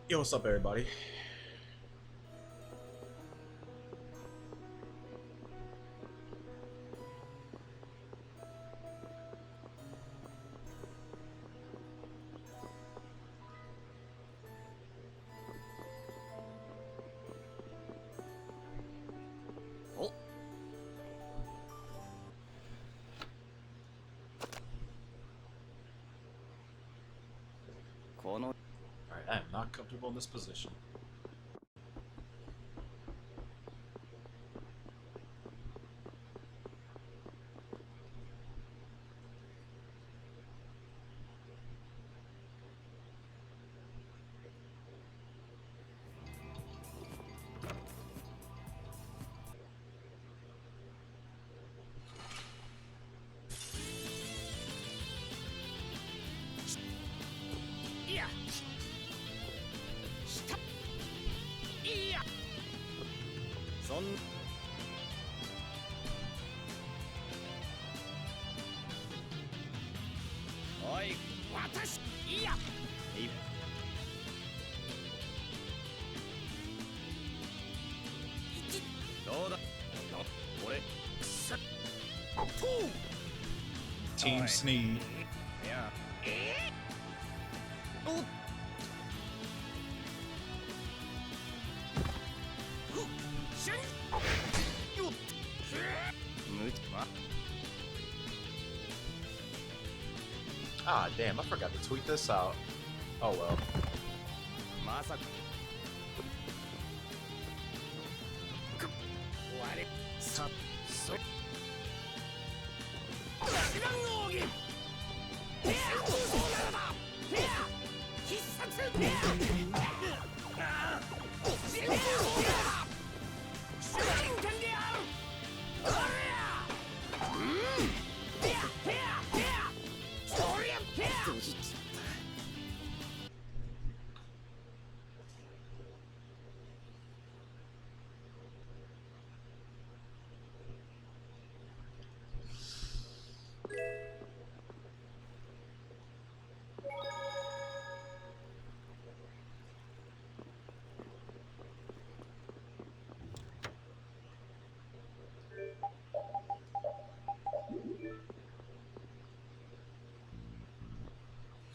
Yo, what's up, everybody? Alright, I am not comfortable in this position. Team Sneed. Ah, damn, I forgot to tweet this out. Oh well.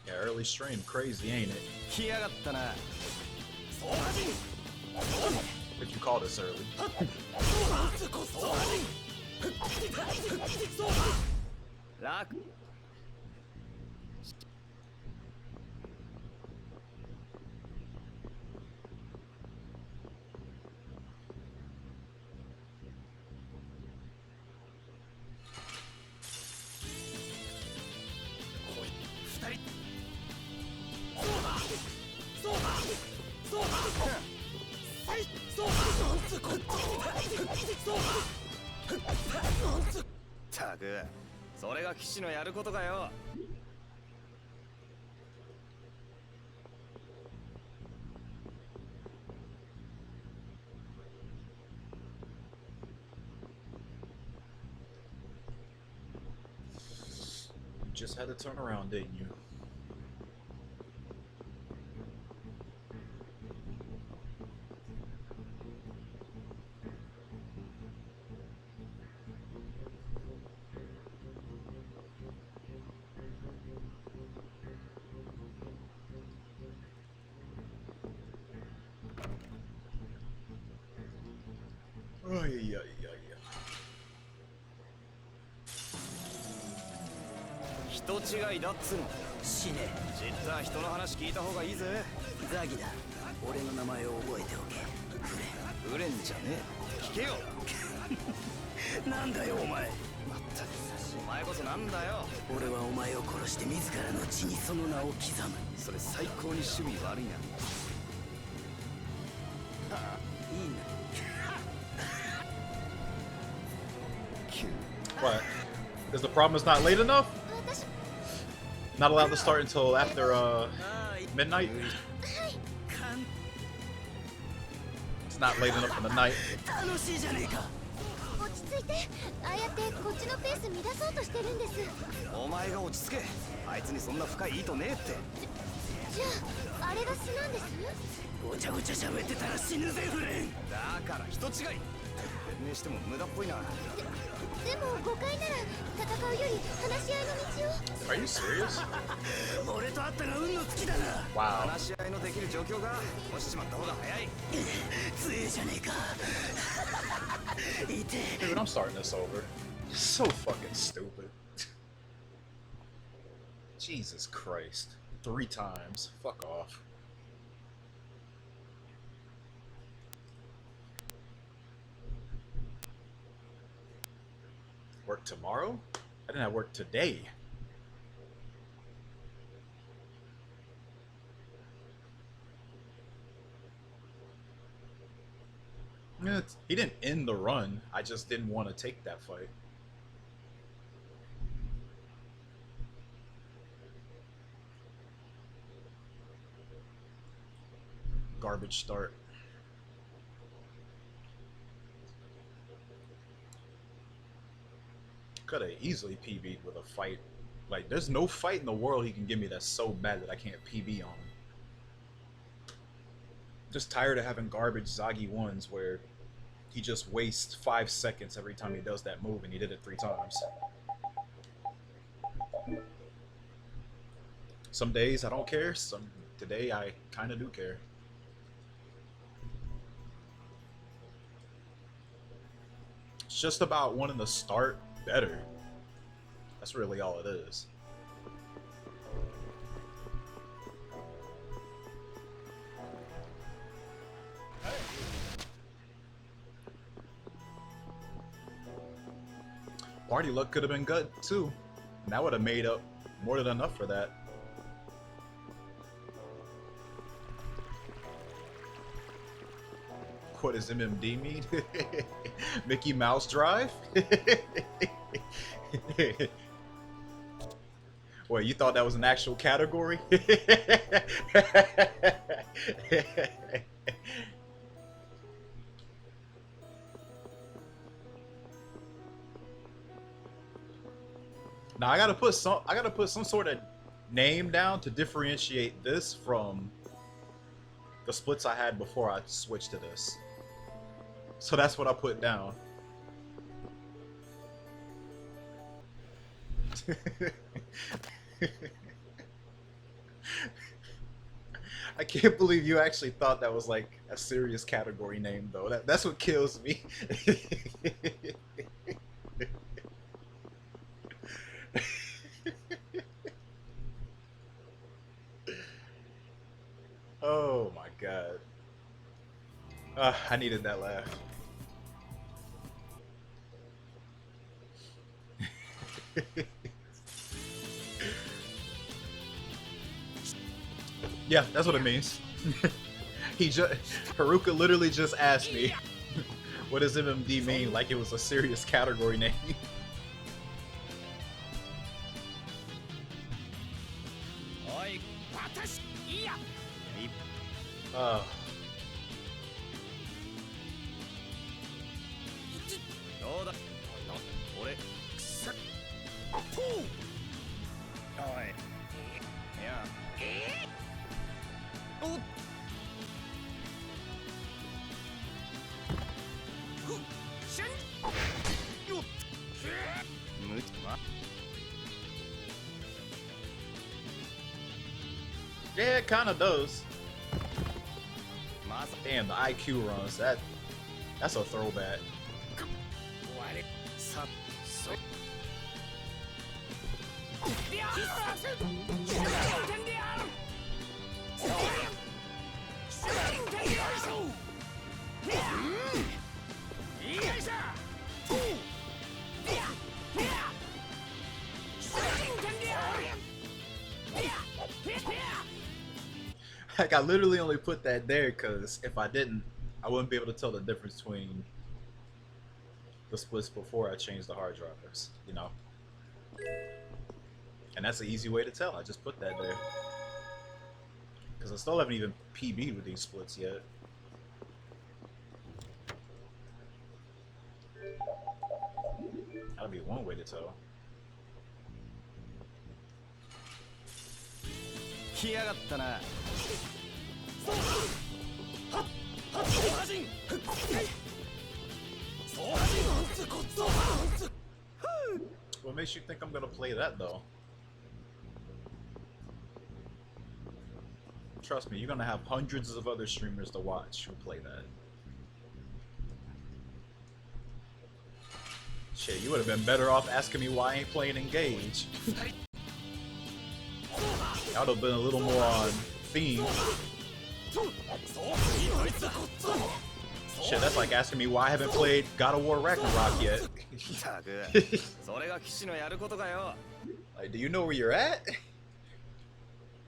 Yeah, early stream, crazy, ain't it? If you call this early. You just had to turn around, didn't you? Oh, yeah. 人違いだっつの。死ね。実は人の話聞いた方がいいぜ。ザギだ。俺の名前を覚えておけ。フレンじゃねえ。聞けよ。なんだよお前。まったく。お前こそなんだよ。俺はお前を殺して自らの血にその名を刻む。それ最高に趣味悪いな。いいな。What? Is the problem it's not late enough? Not allowed to start until after midnight? It's not late enough in the night. 落ち着いて。ああやってこっちのペース乱そうとしてるんです。お前が落ち着け。あいつにそんな深い意図ねえって。じゃああれが素なんです。ごちゃごちゃ喋ってたら死ぬぜフレン。だから人違いにしても無駄っぽいな。でも誤解なら戦うより話し合いの道を。 Are you serious? 俺と会ったが運の尽きだな。 Wow. 話し合いのできる状況が落ちちまった方が早い。強えじゃねえか。いて Dude, I'm starting this over. So fucking stupid. Jesus Christ. 3 times. Fuck off. Work tomorrow? I didn't have work today. He didn't end the run. I just didn't want to take that fight. Garbage start. Could have easily PB'd with a fight. Like, there's no fight in the world he can give me that's so bad that I can't PB on him. Just tired of having garbage Zagi ones where he just wastes 5 seconds every time he does that move, and he did it 3 times. Some days I don't care, today I kinda do care. It's just about wanting to start better. That's really all it is. Party luck could have been good too, and that would have made up more than enough for that. What does MMD mean? Mickey Mouse Drive? Wait, you thought that was an actual category? Now I gotta put some sort of name down to differentiate this from the splits I had before I switched to this. So that's what I put down. I can't believe you actually thought that was like a serious category name though. That's what kills me. Oh my god. I needed that laugh. Yeah, that's what it means. Haruka literally just asked me, what does MMD mean, like it was a serious category name. Yeah, it kind of does. Damn, the IQ runs. That's a throwback. Like, I literally only put that there because if I didn't, I wouldn't be able to tell the difference between the splits before I changed the hard drivers, you know? And that's an easy way to tell. I just put that there. Because I still haven't even PB'd with these splits yet. That'll be one way to tell. makes you think I'm gonna play that though? Trust me, you're gonna have hundreds of other streamers to watch who play that. Shit, you would have been better off asking me why I ain't playing Engage. That would have been a little more on theme. Shit, that's like asking me why I haven't played God of War Ragnarok yet. Like, do you know where you're at?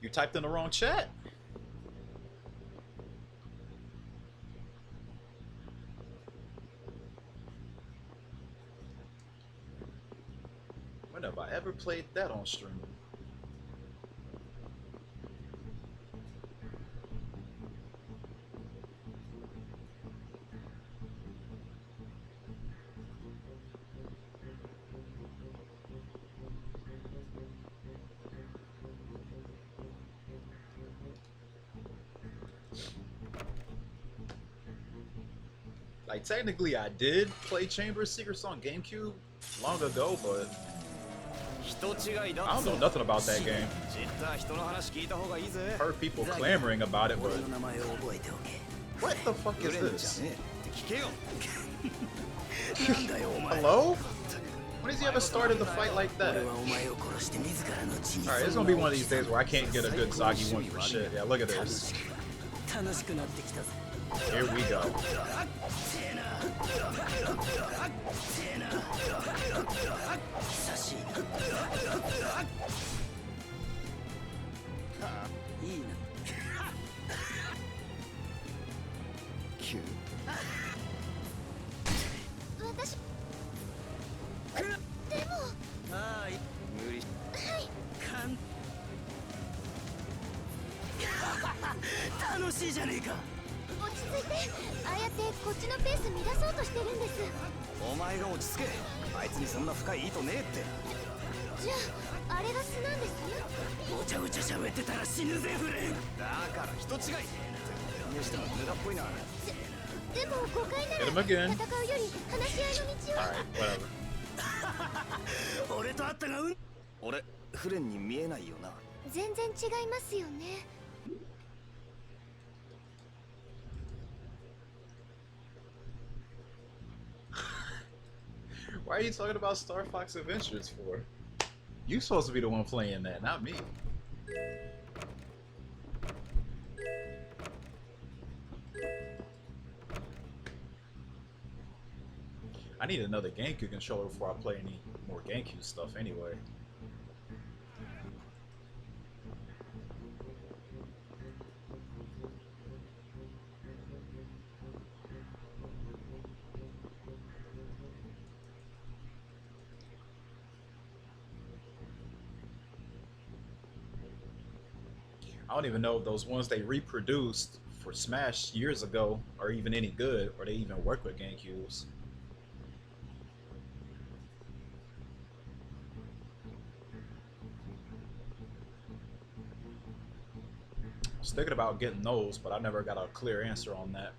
You typed in the wrong chat. When have I ever played that on stream? Like, technically I did play Chamber of Secrets on GameCube long ago, but I don't know nothing about that game. Heard people clamoring about it, but what the fuck is this? Hello? When has he ever started the fight like that? Alright, it's gonna be one of these days where I can't get a good Zagi one for shit. Yeah, look at this. Here we go. Hit him again. Alright, whatever. Why are you talking about Star Fox Adventures for? You supposed to be the one playing that, not me. I need another GameCube controller before I play any more GameCube stuff anyway. I don't even know if those ones they reproduced for Smash years ago are even any good, or they even work with GameCubes. I was thinking about getting those, but I never got a clear answer on that.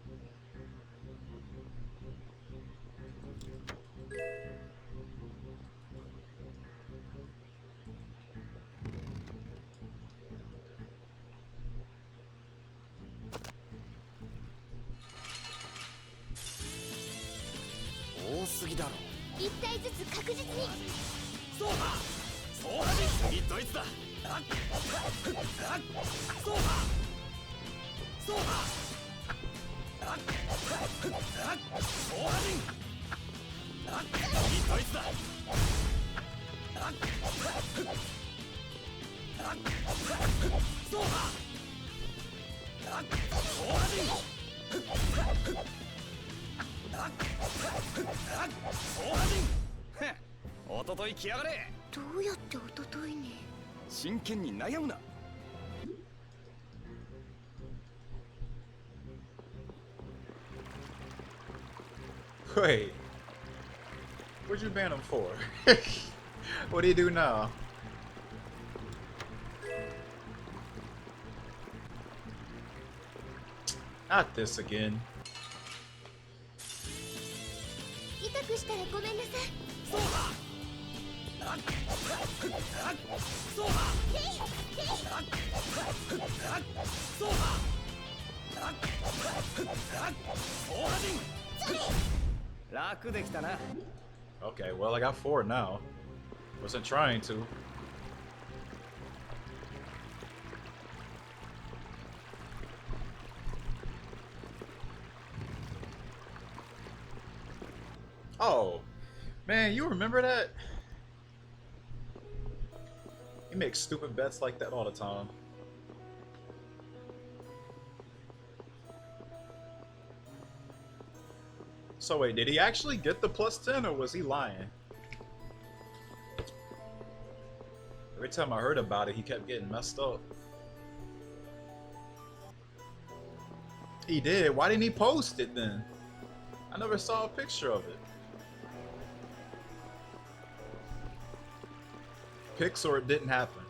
Wait, what'd you ban him for? What do you do now? Not this again. Okay, well I got 4 now. Wasn't trying to. Oh, man, you remember that? He makes stupid bets like that all the time. So wait, did he actually get the +10 or was he lying? Every time I heard about it, he kept getting messed up. He did? Why didn't he post it then? I never saw a picture of it. Pics or it didn't happen.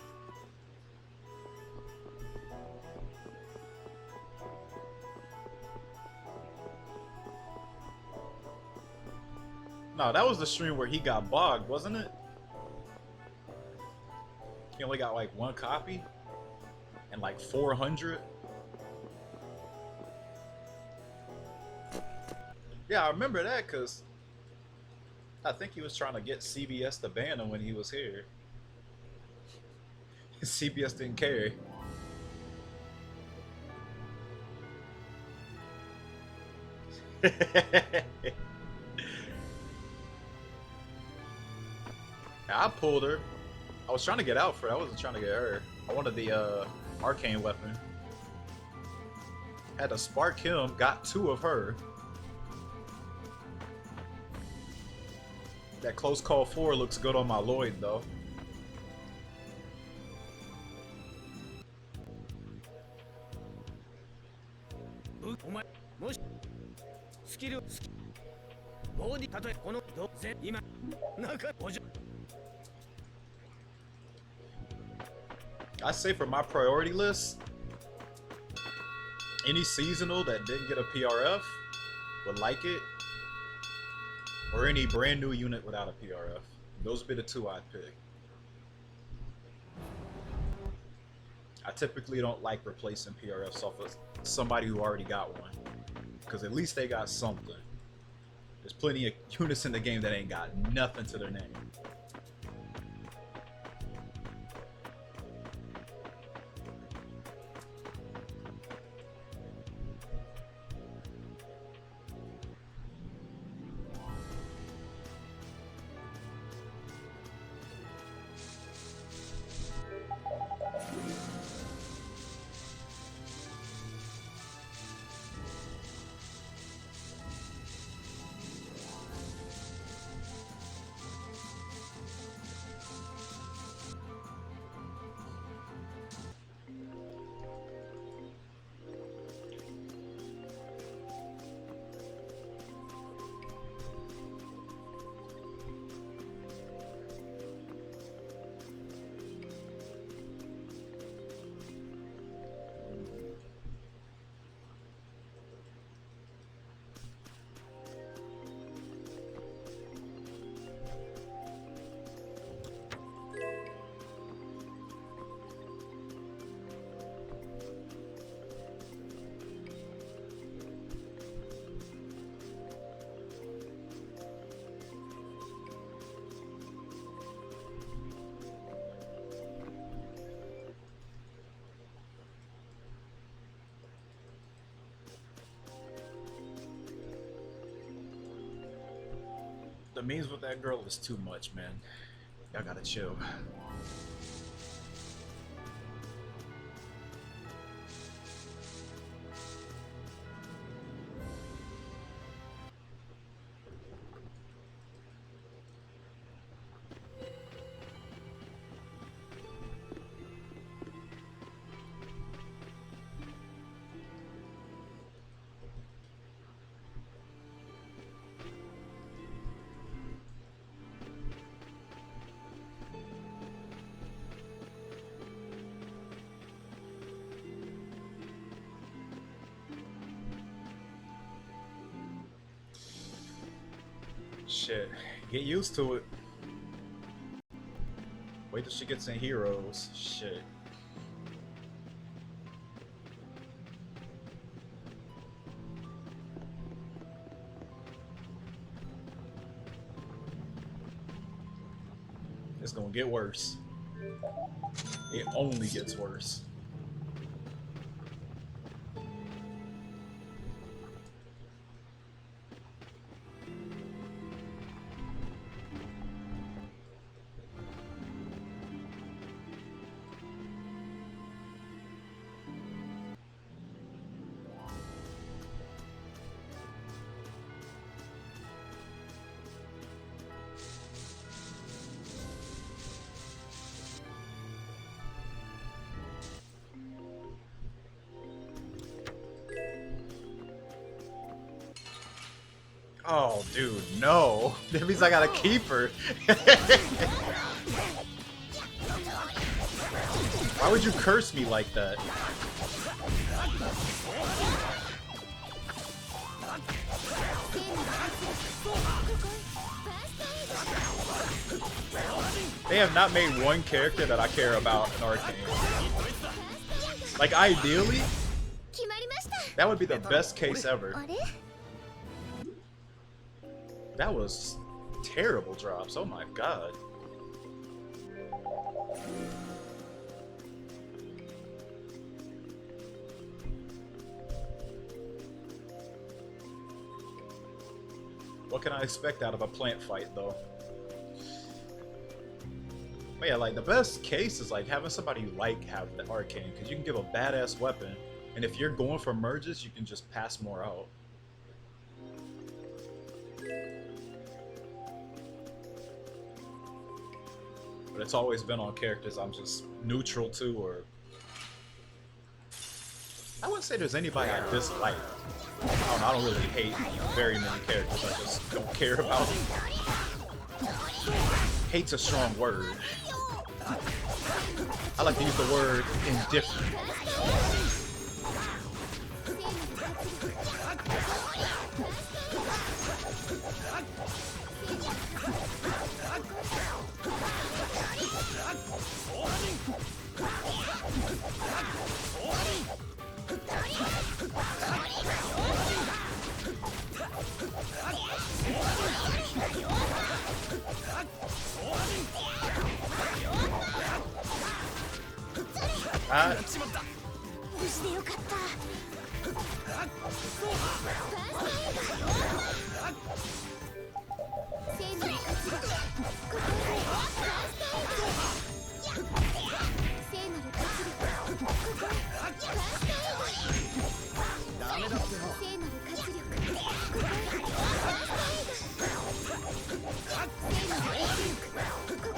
No, that was the stream where he got bogged, wasn't it? He only got like 1 copy and like 400. Yeah, I remember that because I think he was trying to get CBS to ban him when he was here. CBS didn't care. I pulled her. I was trying to get Alfred. I wasn't trying to get her. I wanted the arcane weapon. Had to spark him. Got 2 of her. That close call 4 looks good on my Lloyd though. I say for my priority list, any seasonal that didn't get a PRF would like it, or any brand new unit without a PRF. Those would be the 2 I'd pick. I typically don't like replacing PRFs off of somebody who already got one, because at least they got something. There's plenty of units in the game that ain't got nothing to their name. The memes with that girl is too much, man. Y'all gotta chill. Shit, get used to it. Wait till she gets in Heroes. Shit. It's gonna get worse. It only gets worse. Oh, dude, no. That means I gotta keep her. Why would you curse me like that? They have not made one character that I care about in Arcane. Like, ideally, that would be the best case ever. That was terrible drops, oh my god. What can I expect out of a plant fight, though? But yeah, like, the best case is like having somebody you like have the Arcane, because you can give a badass weapon, and if you're going for merges, you can just pass more out. But it's always been on characters I'm just neutral to, or I wouldn't say there's anybody I dislike. I don't really hate very many characters. I just don't care about them. Hate's a strong word. I like to use the word indifferent.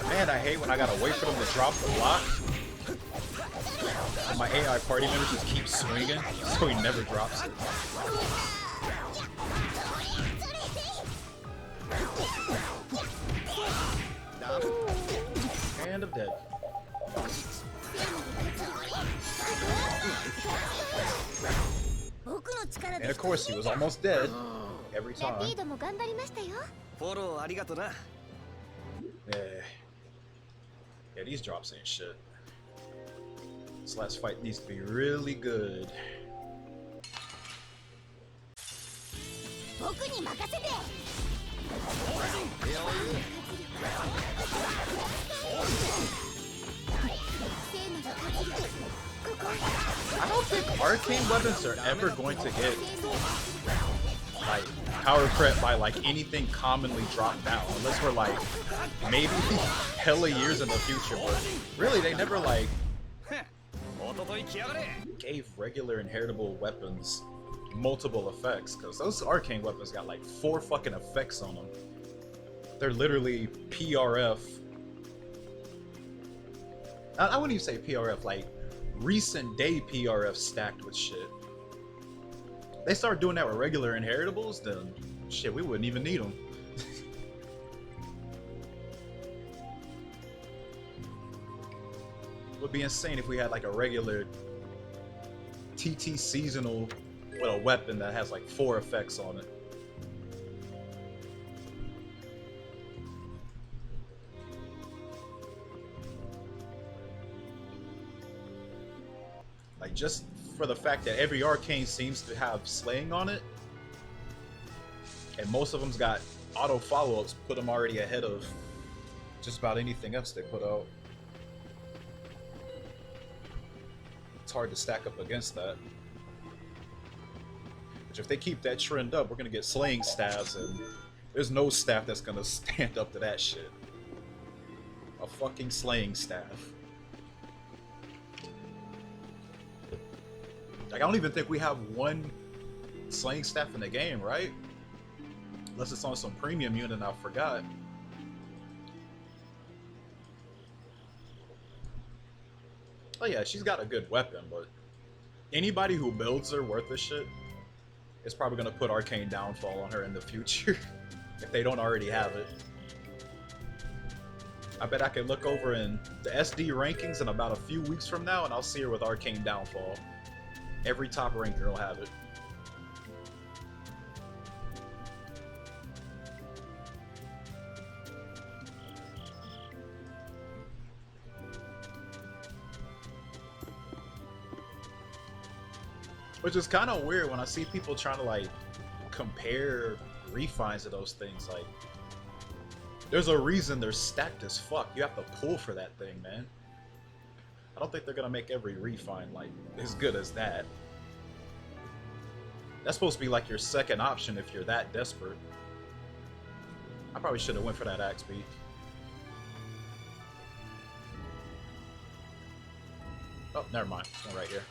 Man, I hate when I gotta wait for them to drop the block. And my AI party members just keep swinging, so he never drops it. And I'm dead. And of course, he was almost dead every time. Yeah, these drops ain't shit. This last fight needs to be really good. I don't think arcane weapons are ever going to get like power crept by like anything commonly dropped down, unless we're like maybe hella years in the future. But really, they never like gave regular inheritable weapons multiple effects, because those arcane weapons got like 4 fucking effects on them. They're literally PRF. I wouldn't even say PRF, like recent day PRF stacked with shit. They start doing that with regular inheritables, then shit, we wouldn't even need them. It would be insane if we had like a regular TT seasonal with a weapon that has like 4 effects on it. just for the fact that every arcane seems to have slaying on it, and most of them's got auto follow-ups, put them already ahead of just about anything else they put out. It's hard to stack up against that. Which if they keep that trend up, we're gonna get slaying staffs, and there's no staff that's gonna stand up to that shit. A fucking slaying staff. Like, I don't even think we have one slaying staff in the game, right? Unless it's on some premium unit and I forgot. Oh yeah, she's got a good weapon, but anybody who builds her worth of shit is probably gonna put Arcane Downfall on her in the future if they don't already have it. I bet I can look over in the SD rankings in about a few weeks from now and I'll see her with Arcane Downfall. Every top ranker will have it. Which is kind of weird when I see people trying to like compare refines of those things. Like, there's a reason they're stacked as fuck. You have to pull for that thing, man. I don't think they're gonna make every refine like as good as that. That's supposed to be like your second option if you're that desperate. I probably should have went for that axe beat. Oh, never mind. It's one right here.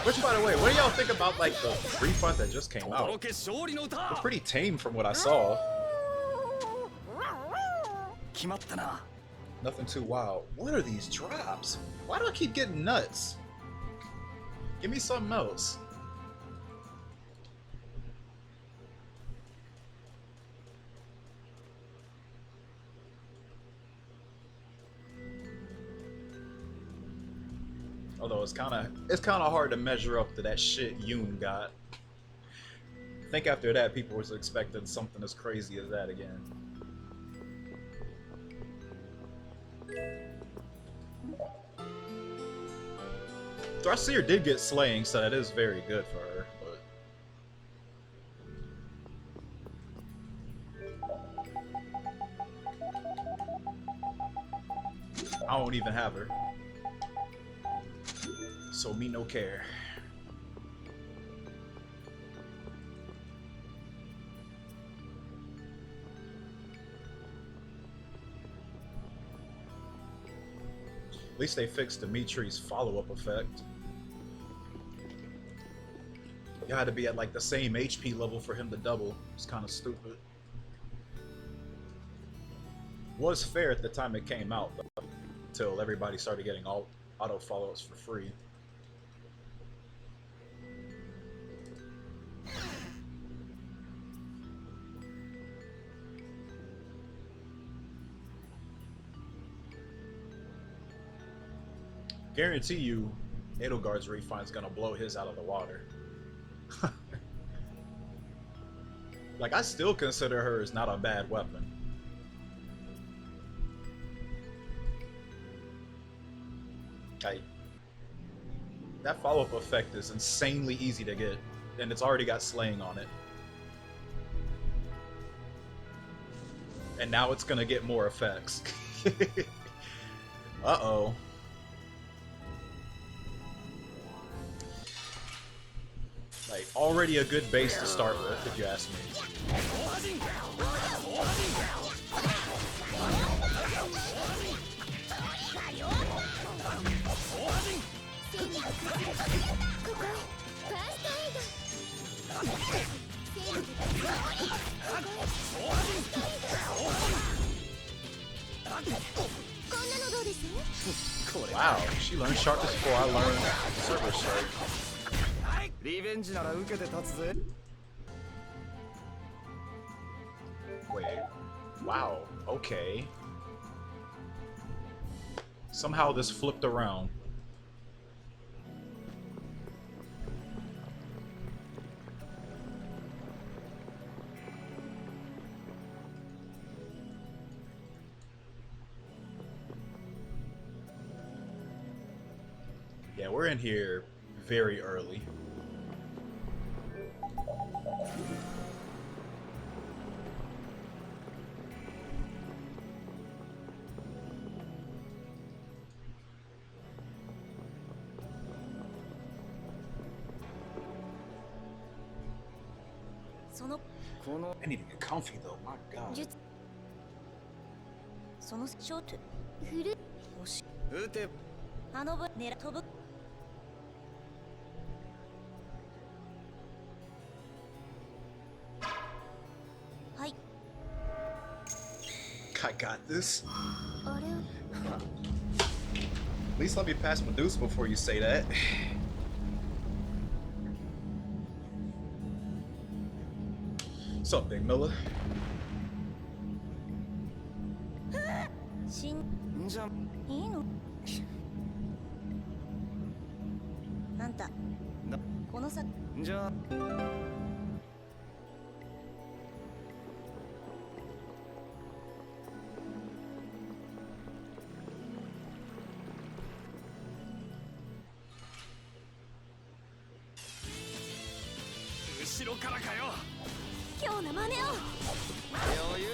Which, by the way, what do y'all think about like the refund that just came out? They're pretty tame from what I saw. Nothing too wild. What are these drops? Why do I keep getting nuts? Give me something else. Although it's kind of hard to measure up to that shit Yoon got. I think after that, people was expecting something as crazy as that again. Thrasier did get slaying, so that is very good for her. But I don't even have her. So me no care. At least they fixed Dimitri's follow-up effect. You had to be at like the same HP level for him to double. It's kind of stupid. Was fair at the time it came out, though, until everybody started getting all auto follow-ups for free. Guarantee you, Edelgard's refine's gonna blow his out of the water. Like, I still consider her as not a bad weapon. Like, that follow-up effect is insanely easy to get, and it's already got slaying on it. And now it's gonna get more effects. Uh-oh. Like, already a good base to start with, if you ask me. Wow, she learned sharpness before I learned server strike. Wait, wow, okay. Somehow this flipped around. Yeah, we're in here very early. I need to get comfy though, my god. そのショートフル撃て。あのぶ狙飛ぶはい I got this. あれ At least let me pass Medusa before you say that. What's up, Big Miller? しんんじゃ。いいのあんたなこのさんじゃ。後ろからかよ。今日の真似を余裕。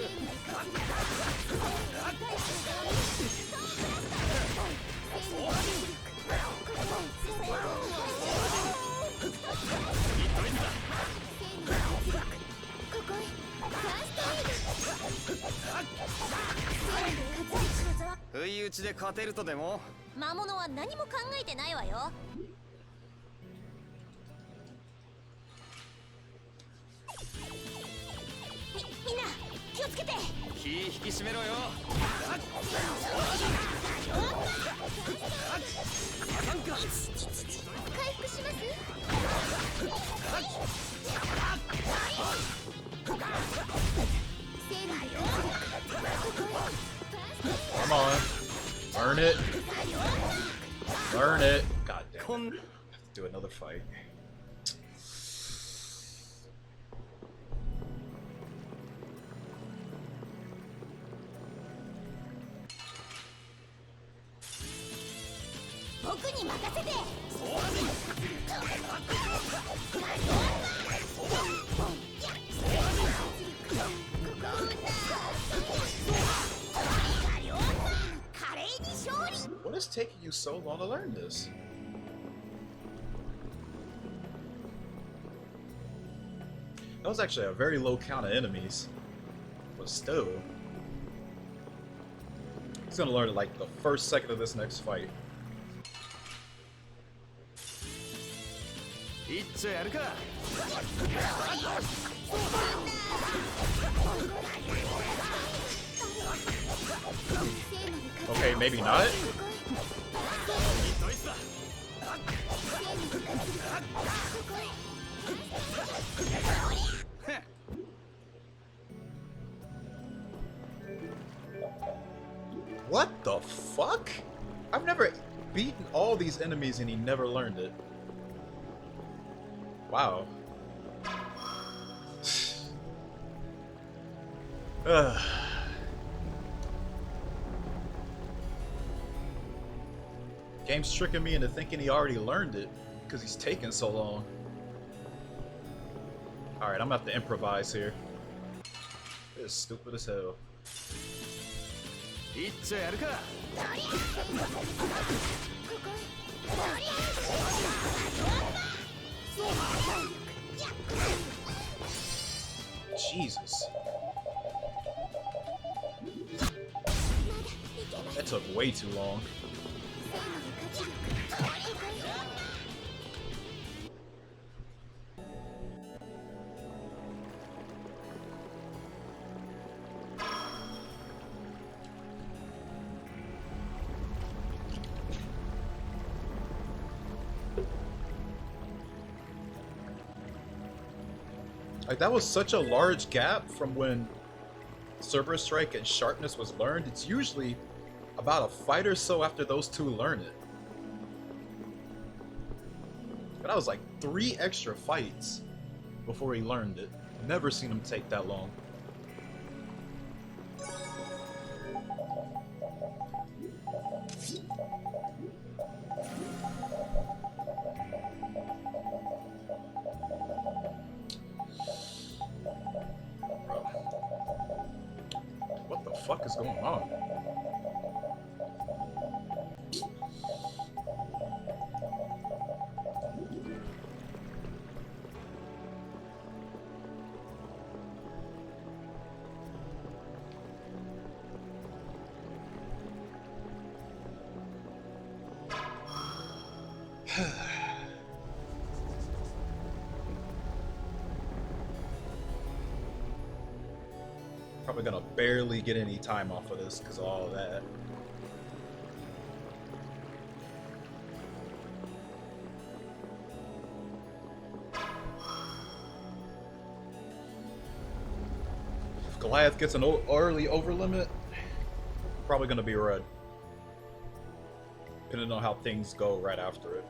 不意打ちで勝てるとでも。魔物は何も考えてないわよ。みんな気をつけて。気引き締めろよ。回復します。Come on. Learn it. Learn it. God damn it. Have to do another fight. What is taking you so long to learn this? That was actually a very low count of enemies. But still. He's gonna learn it like the first second of this next fight. いっちょやるか。Okay, maybe not. What the fuck? I've never beaten all these enemies and he never learned it. Wow. Game's tricking me into thinking he already learned it because he's taking so long. Alright, I'm gonna have to improvise here. This is stupid as hell. いっちょやるか。 Jesus. That took way too long. Like, that was such a large gap from when Cerberus Strike and Sharpness was learned. It's usually about a fight or so after those two learn it. But that was like 3 extra fights before he learned it. Never seen him take that long. fuck is going on? Probably gonna barely get any time off of this because of all of that. If Goliath gets an early over limit, probably gonna be red. Depending on how things go right after it.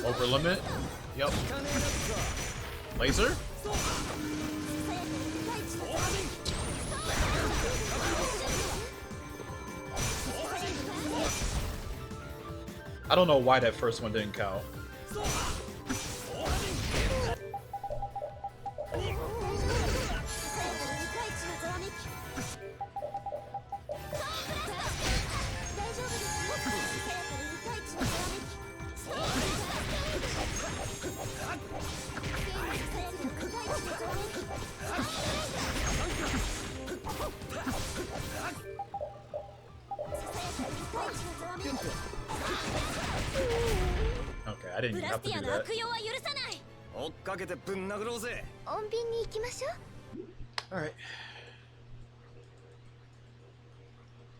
Over limit? Yep. Laser? I don't know why that first one didn't count. Okay, I didn't even have to do that. Alright.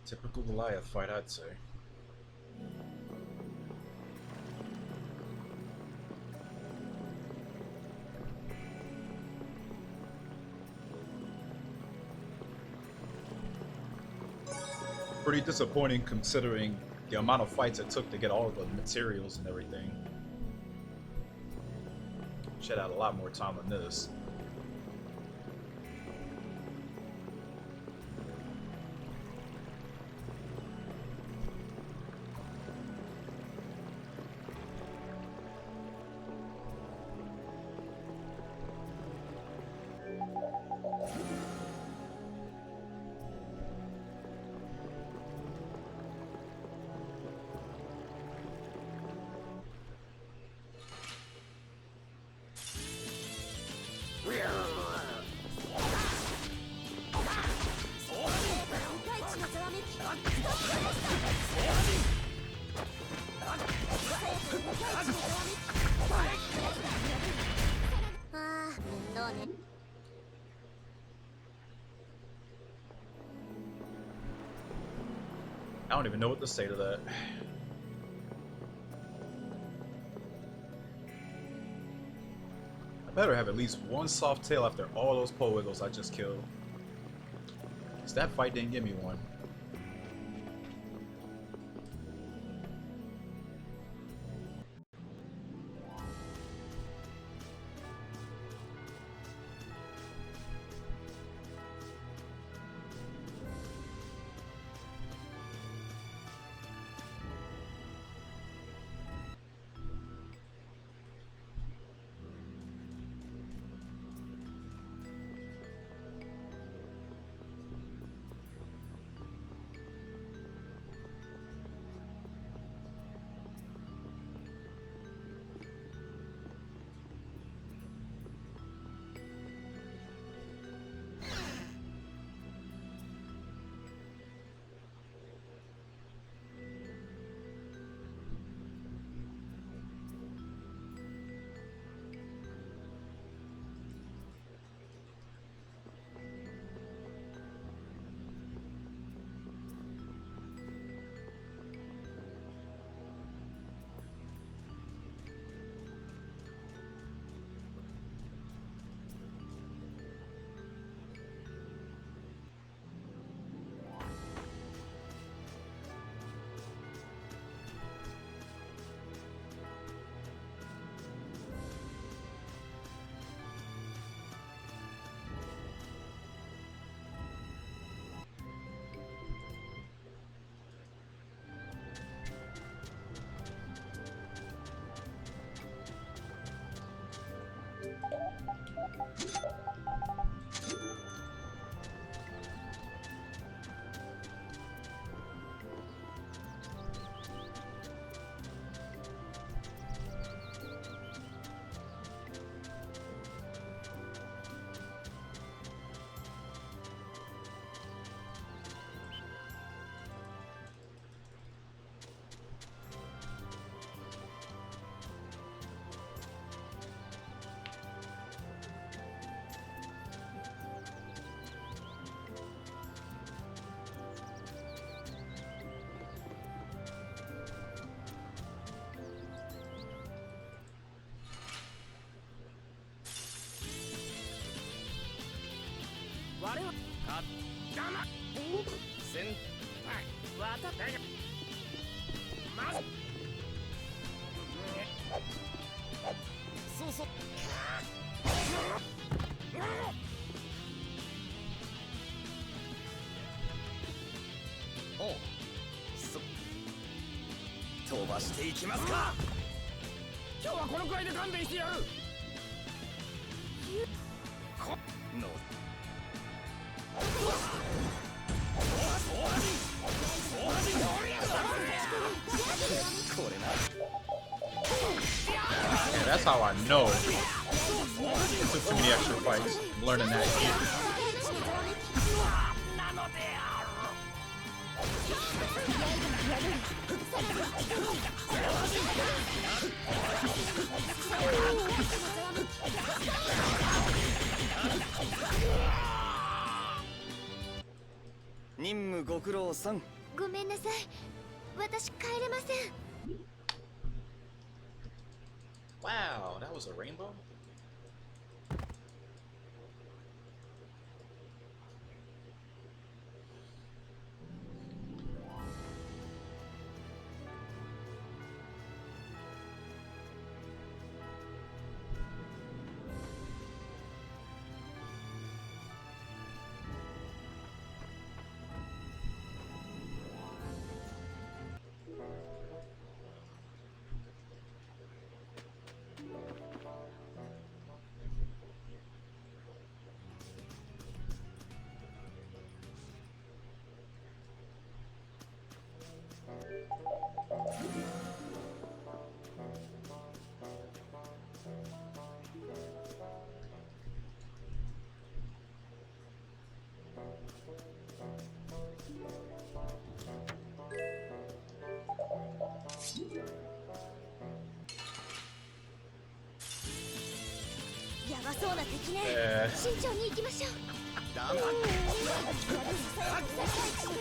Typical Goliath fight, I'd say. Pretty disappointing considering the amount of fights it took to get all of the materials and everything. Should have had a lot more time on this. I don't even know what to say to that. I better have at least one soft tail after all those pole wiggles I just killed. 'Cause that fight didn't give me one. 我はかがま先輩わただがまずそうそうおう飛ばしていきますか。今日はこのくらいで勘弁してやる。このこれな。 Yeah, that's how I know. It took too many extra fights. I'm learning that here. 任務ご苦労さん。ごめんなさい、私帰れません。 Wow, that was a rainbow?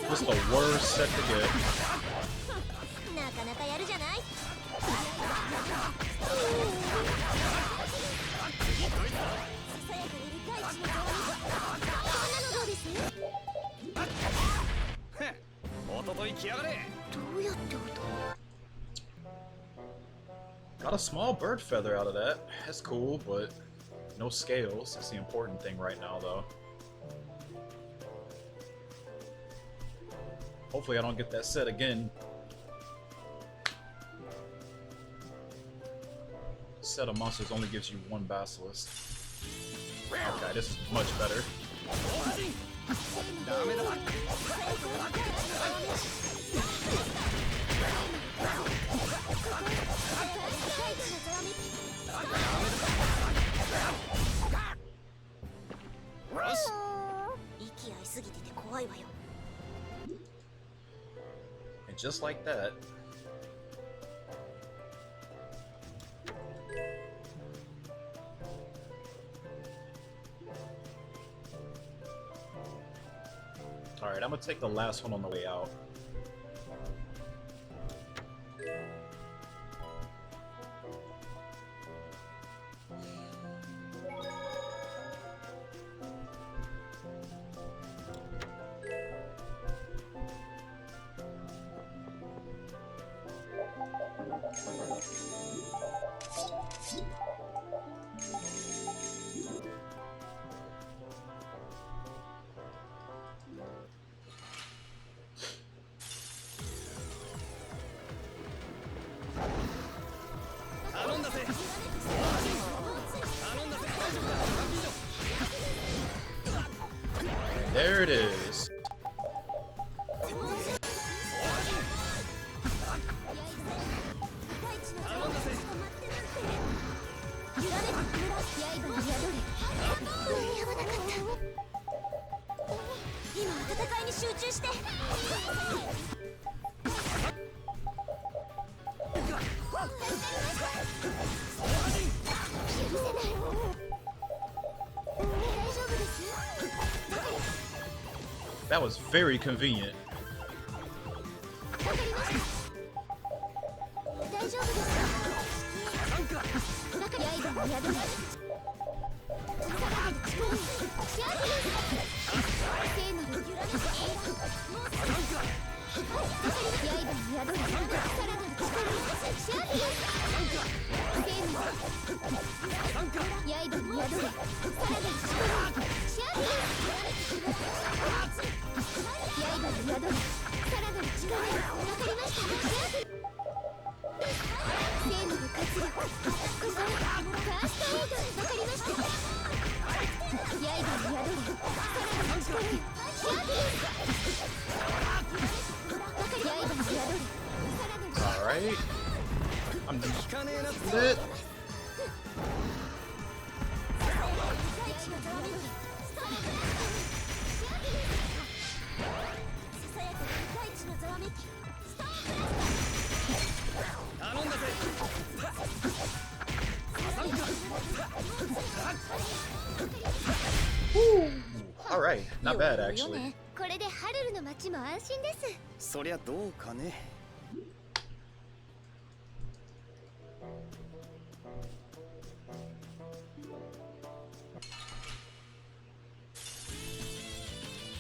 This is the worst set to get. なかなかやるじゃない。おととい来やがれ。どうやって音？ Got a small bird feather out of that. That's cool, but no scales. That's the important thing right now, though. Hopefully I don't get that set again. Set of monsters only gives you one basilisk. Okay, this is much better. And just like that, alright, I'm gonna take the last one on the way out. There it is. That was very convenient. Alright. I'm lit. Alright, not bad actually. これでハルルの街も安心です。そりゃどうかね。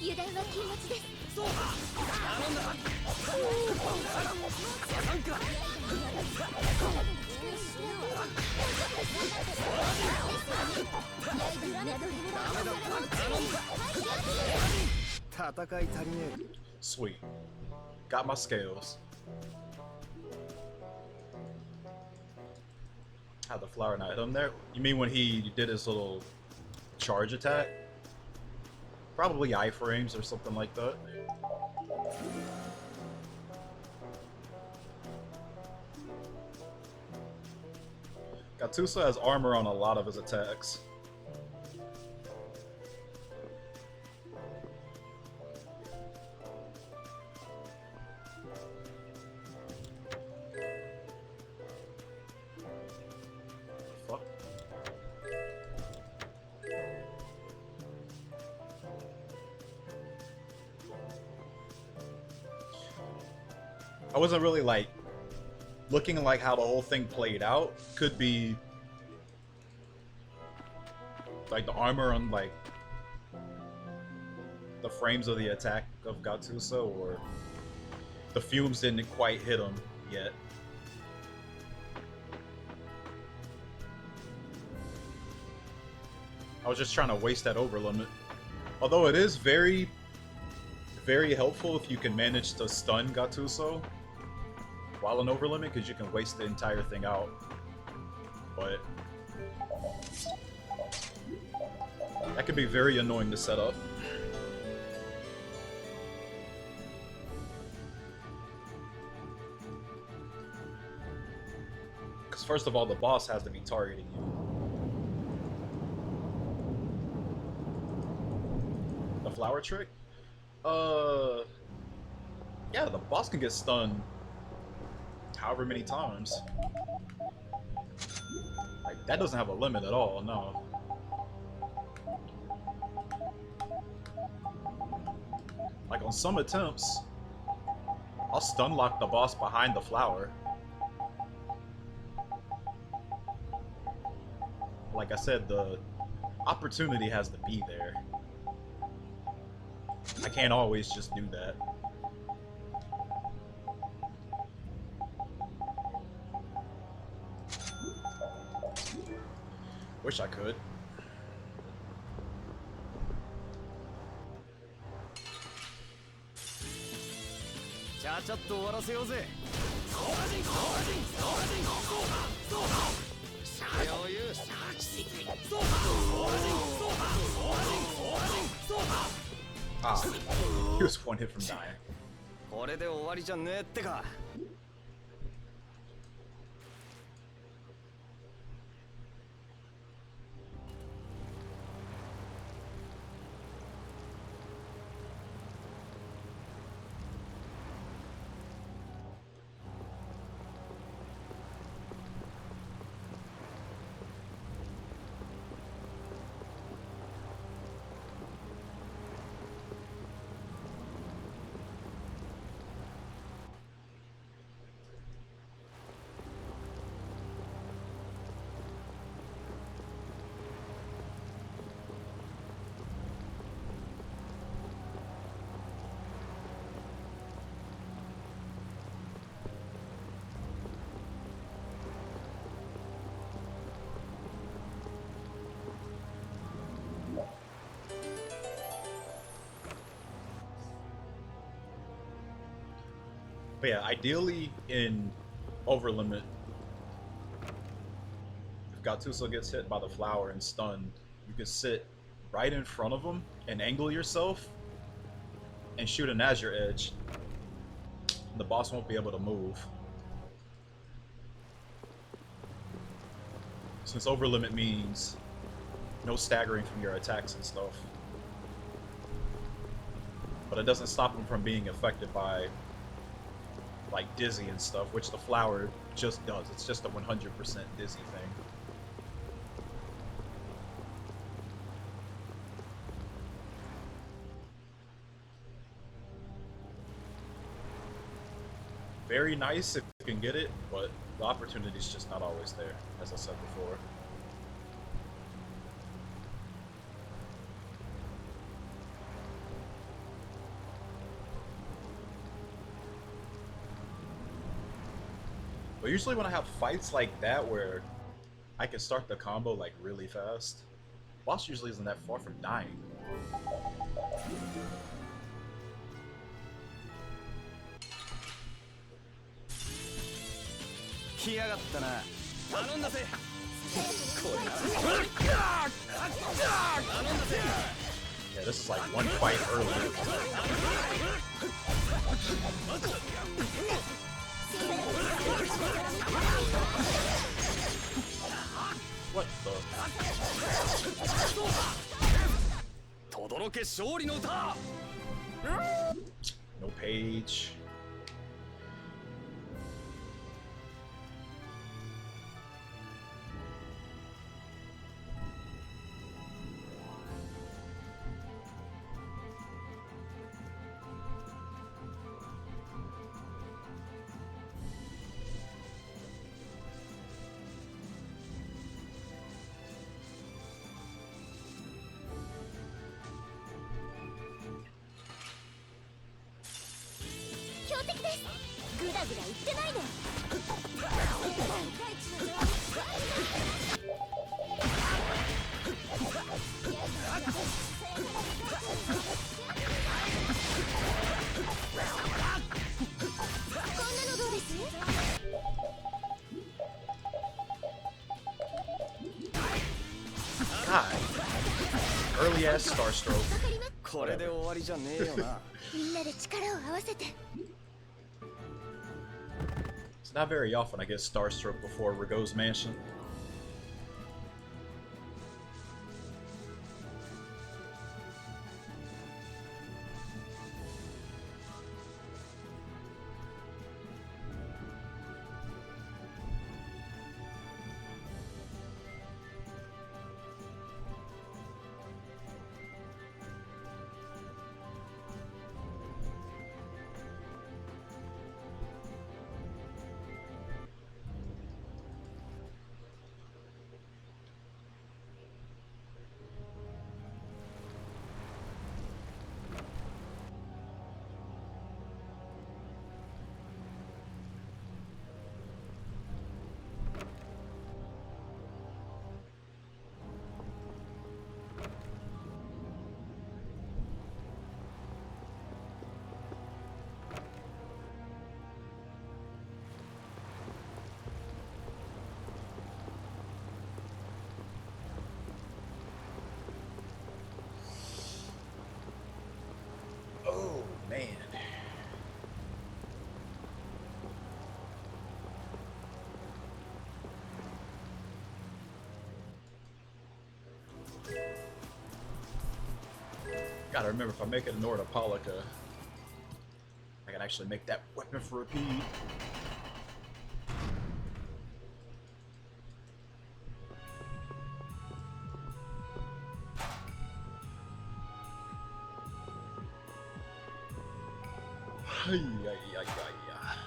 油断は禁物です。そうだ。頼んだ。なんか。戦い足りねえ。 Sweet. Got my scales. Had the flower not hit him there? You mean when he did his little charge attack? Probably iframes or something like that. Gattuso has armor on a lot of his attacks. Fuck. I wasn't really like looking like how the whole thing played out. Could be like the armor on like the frames of the attack of Gattuso, or the fumes didn't quite hit him yet. I was just trying to waste that over limit. Although it is very, very helpful if you can manage to stun Gattuso while in over limit, because you can waste the entire thing out. But that can be very annoying to set up. Because first of all, the boss has to be targeting you. The flower trick? Yeah, the boss can get stunned however many times. Like, that doesn't have a limit at all, no. Like, on some attempts, I'll stun lock the boss behind the flower. Like I said, the opportunity has to be there. I can't always just do that. Wish I could. Ah, he was one hit from dying. これで終わりじゃねえってか。But yeah, ideally in over limit, if Gattuso gets hit by the flower and stunned, you can sit right in front of him and angle yourself and shoot an Azure Edge. The boss won't be able to move. Since over limit means no staggering from your attacks and stuff. But it doesn't stop him from being affected by like dizzy and stuff, which the flower just does. It's just a 100% dizzy thing. Very nice if you can get it, but the opportunity's just not always there, as I said before. But usually when I have fights like that where I can start the combo like really fast, boss usually isn't that far from dying. 来やがったな。頼んだぜ。これな。頼んだぜ。 Yeah, this is like one fight early. What the? 轟け勝利の歌。 No page. God. Early ass Star Stroke. これで終わりじゃねえよな。 みんなで力を合わせて It's not very often I get Star Stroke before Rigo's Mansion. Oh, man. Gotta remember, if I make it a Nord Apollica, I can actually make that weapon for repeat. Ay, ay, ay, ay, ay.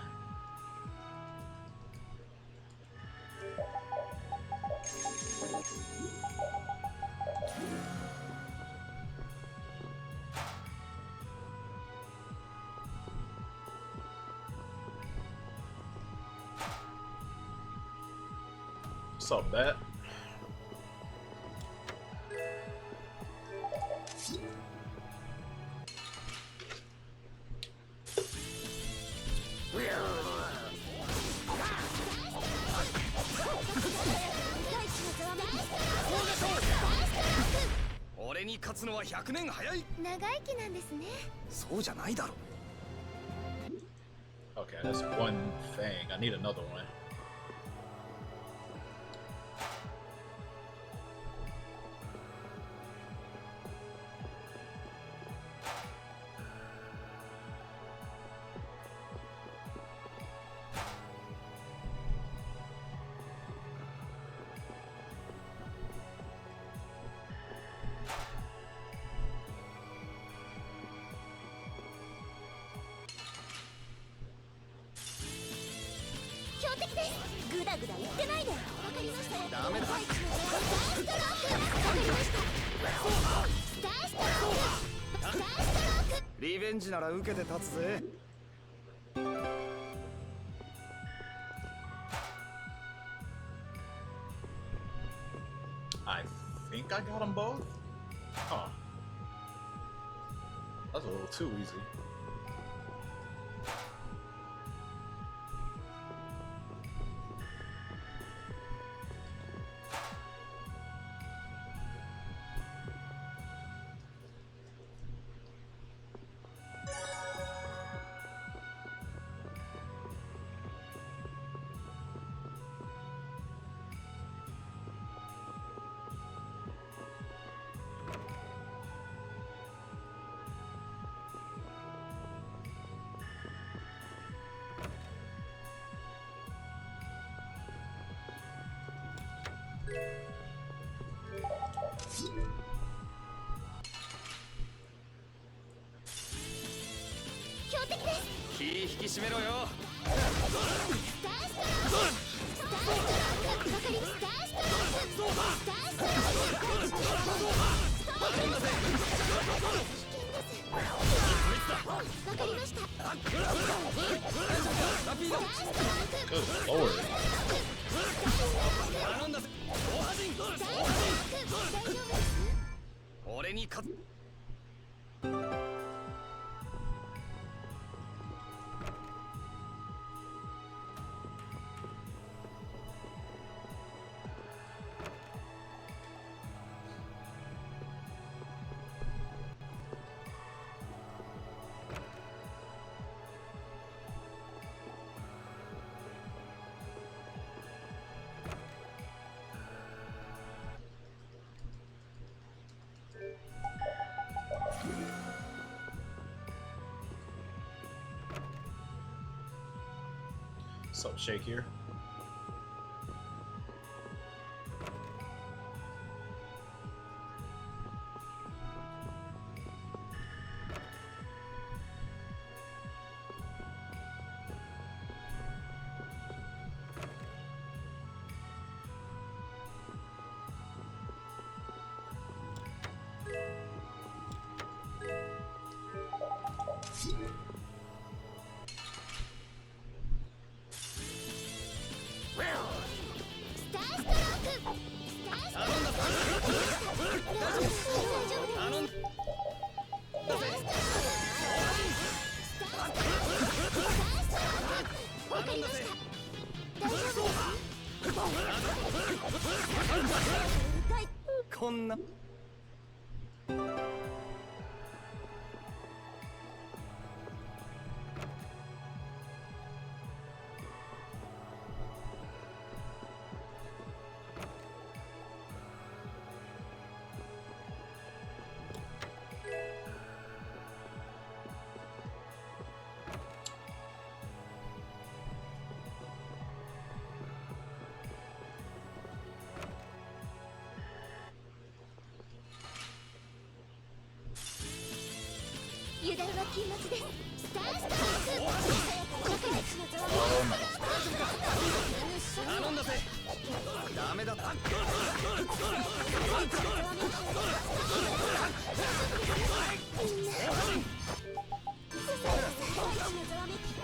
What's up, Bat? は100年早い。長生きなんですね。そうじゃないだろ。 Okay, that's one thing. I need another one.リベンジなら受けて立つぜ。 I think I got them both? Huh. That's a little too easy.気引き締めろよ。Good lord. 頼んだぜ。俺に勝っ What's up, Shake here?こんな 油断は禁物です。スターストローク。頼んだぜ。ダメだった。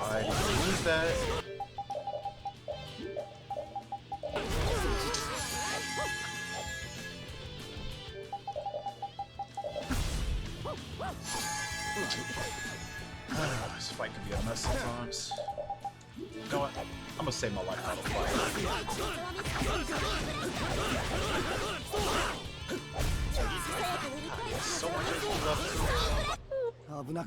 I use that. This fight can be a mess sometimes. You know what? I'm gonna save my life out of fight. So much HP left. 危なっ。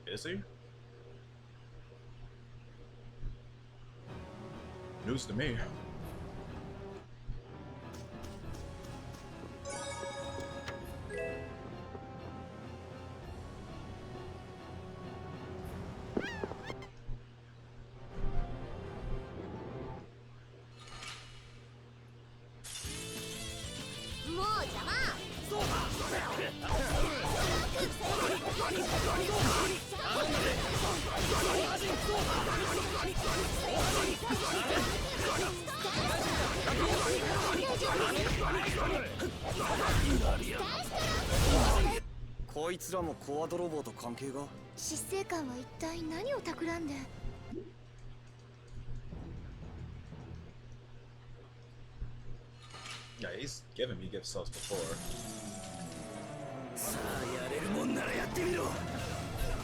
Is he? News to me.「こいつらもコア泥棒と関係が？執政官は一体何を企んで。 Yeah, he's given me gift subs before. さあやれるもんならやってみろ。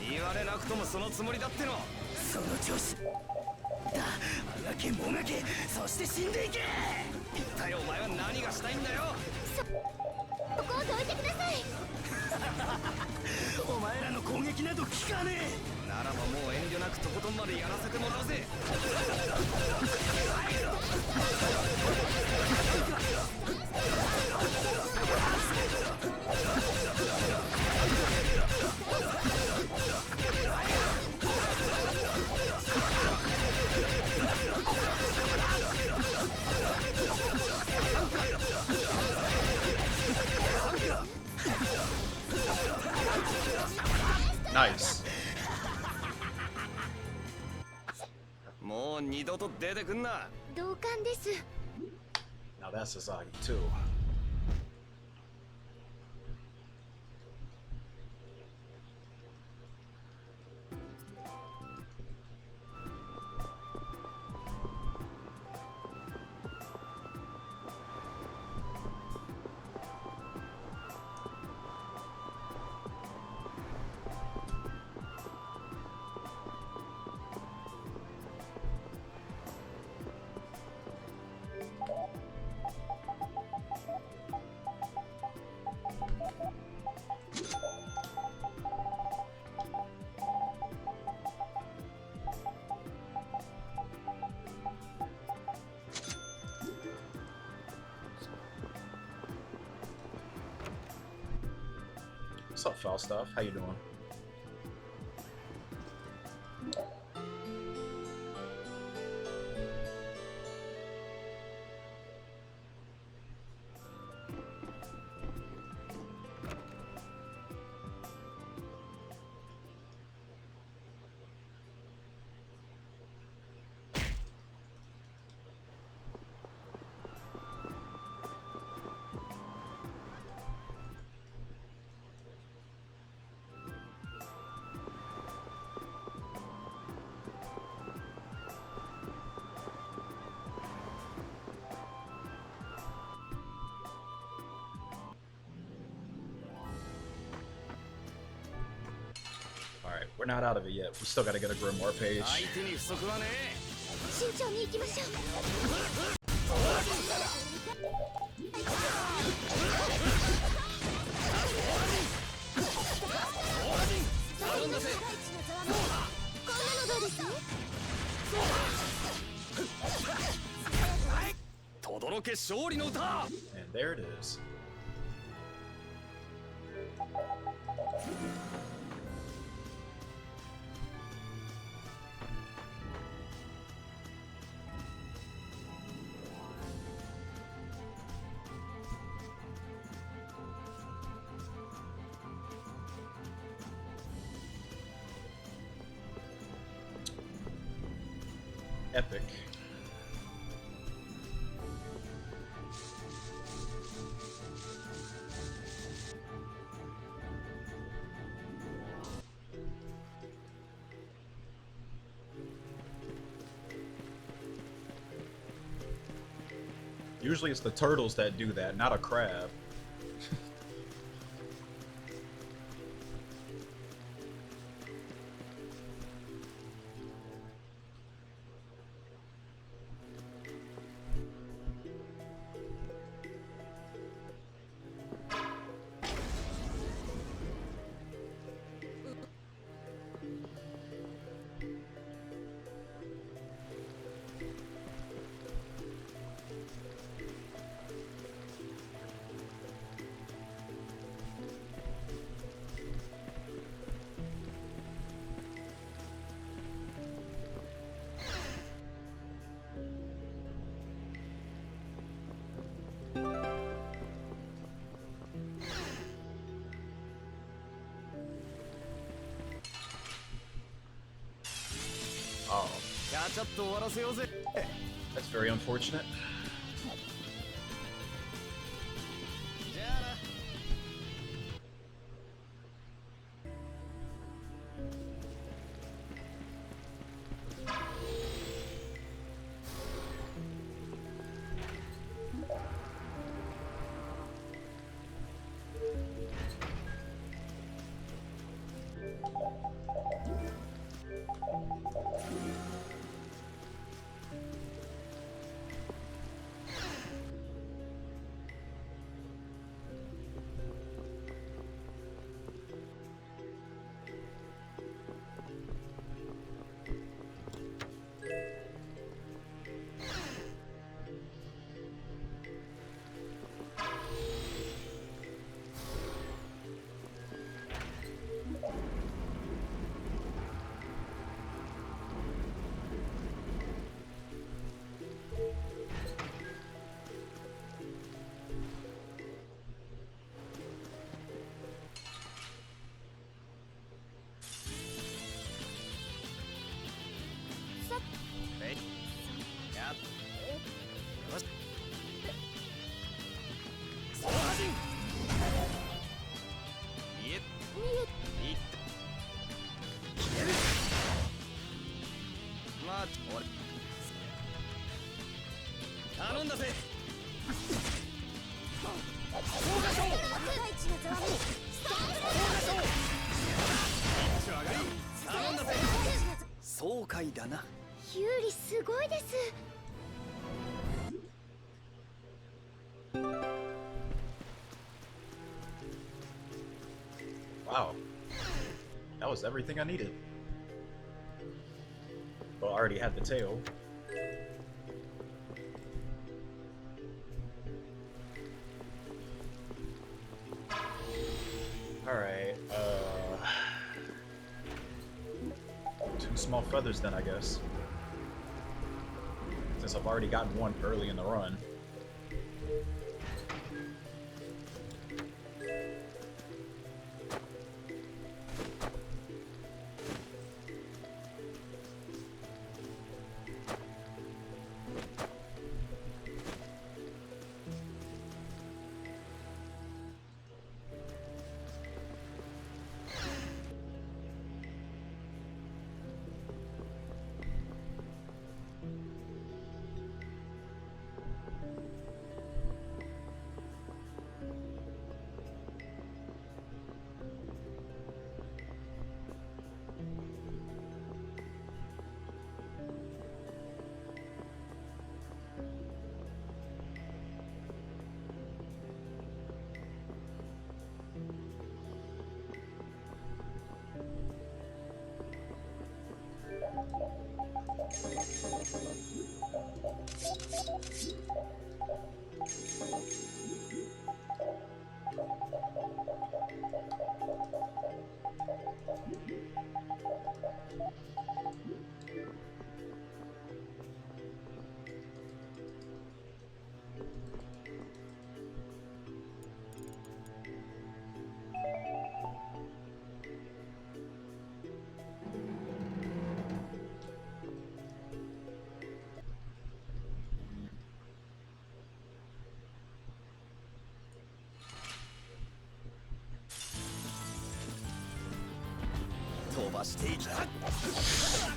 言われなくともそのつもりだっての。その調子だ。あがけもがけ、そして死んでいけ。一体お前は何がしたいんだよ。そこをどいてください。お前らの攻撃など効かねえ。ならばもう遠慮なくとことんまでやらせてもらうぜ。Nice. もう二度と出てくんな。同感です。 Now that's Sasagi too. What's up, Falstaff? How you doing? Alright, we're not out of it yet. We still gotta get a Grimoire page. 相手に不足はね慎重に行きましょう。こんなのどうです？とどろけ勝利の歌。 And there it is. Epic. Usually it's the turtles that do that, not a crab. Oh, ちゃちゃっと終わらせようぜ。 that's very unfortunate. じゃあな。 頼んだぜ。爽快だな。ユーリすごいです。 Wow. That was everything I needed. Well, I already had the tail. Alright, 2 small feathers then, I guess. Since I've already gotten one early in the run.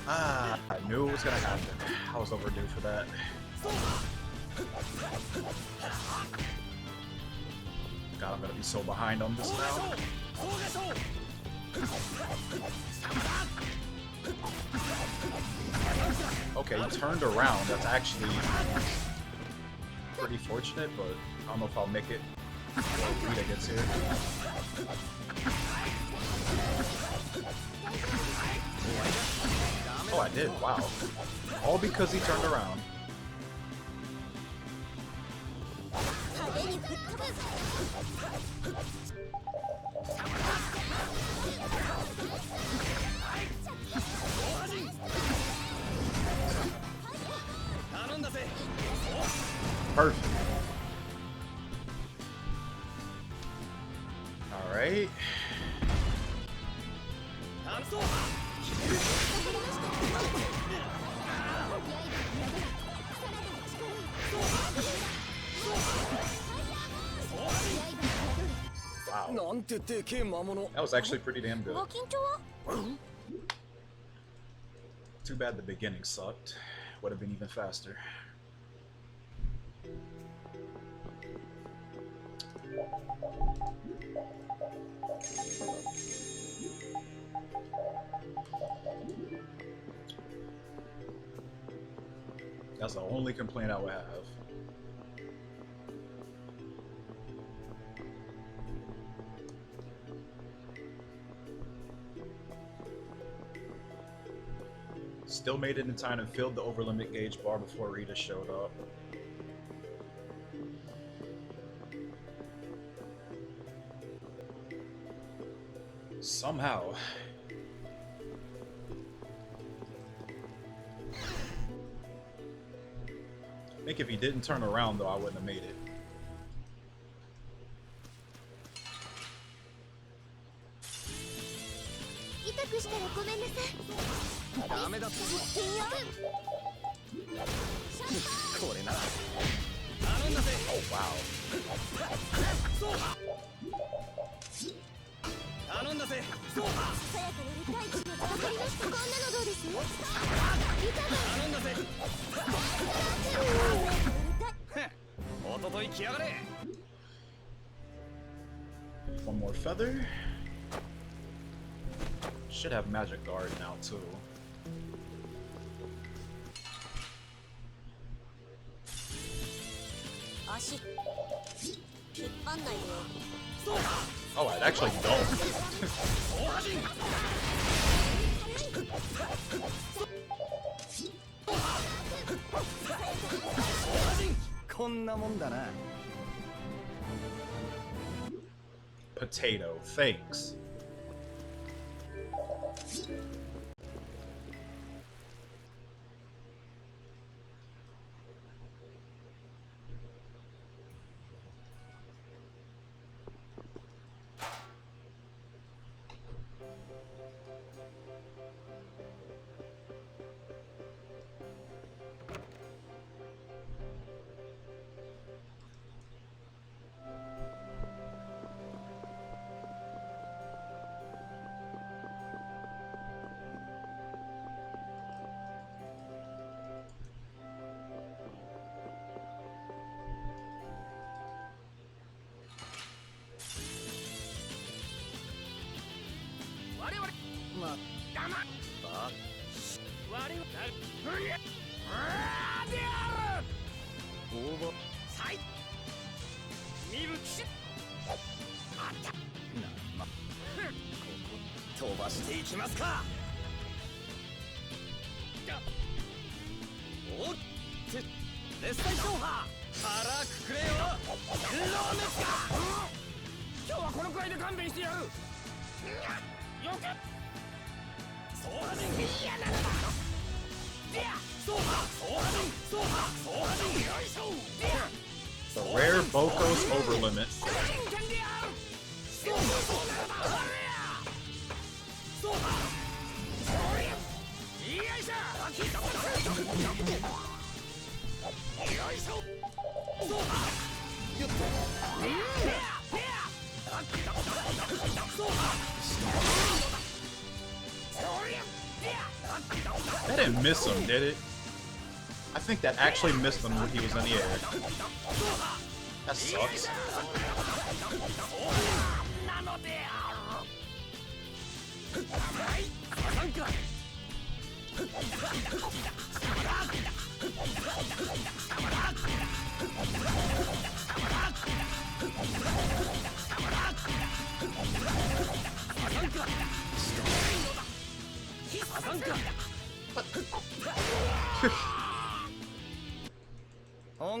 Ah, I knew it was gonna happen. I was overdue for that. God, I'm gonna be so behind on this now. Okay, he turned around. That's actually pretty fortunate, but I don't know if I'll make it before Rita gets here. Oh, I did. Wow. All because he turned around. Perfect. All right. That was actually pretty damn good. 緊張は Too bad the beginning sucked. Would have been even faster. That's the only complaint I would have. Still made it in time and filled the overlimit gauge bar before Rita showed up. Somehow. I think if he didn't turn around though, I wouldn't have made it. 痛くしたらごめんなさい。ダメだってこれなら頼んだぜ。 Oh wow. 頼んだぜ。さやかなる大地の戦いました。こんなのどうです？頼んだぜ。おととい来やがれ。 One more feather. Should have magic guard now too. Oh, I actually don't. こんなもんだな。 Potato, thanks. The rare Boko's overlimit. That didn't miss him, did it? I think that actually missed him when he was in the air. That sucks.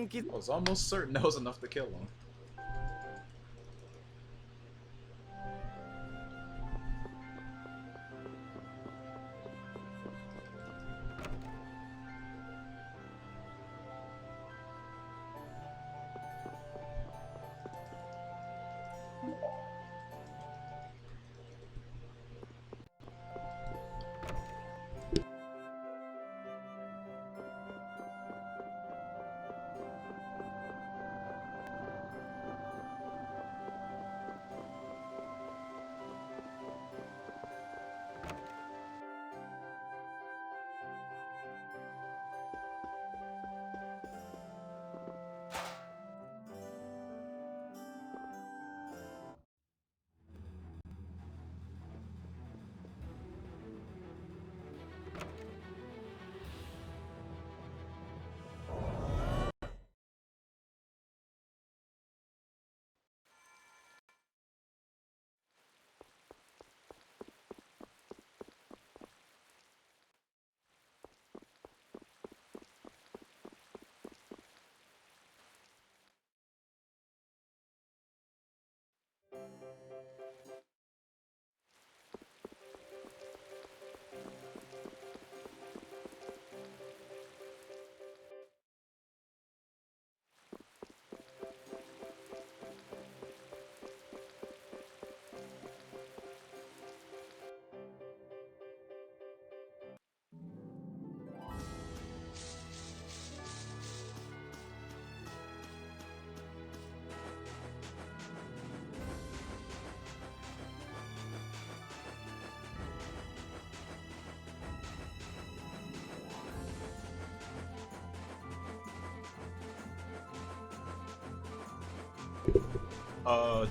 I was almost certain that was enough to kill him.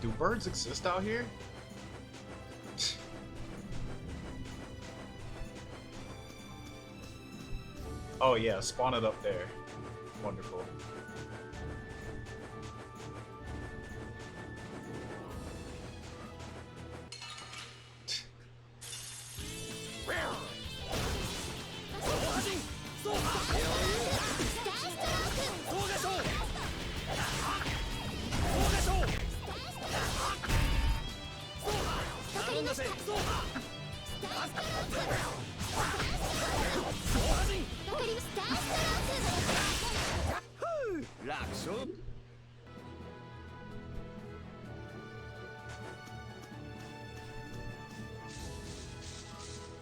Do birds exist out here? Oh yeah, spawn it up there. Wonderful.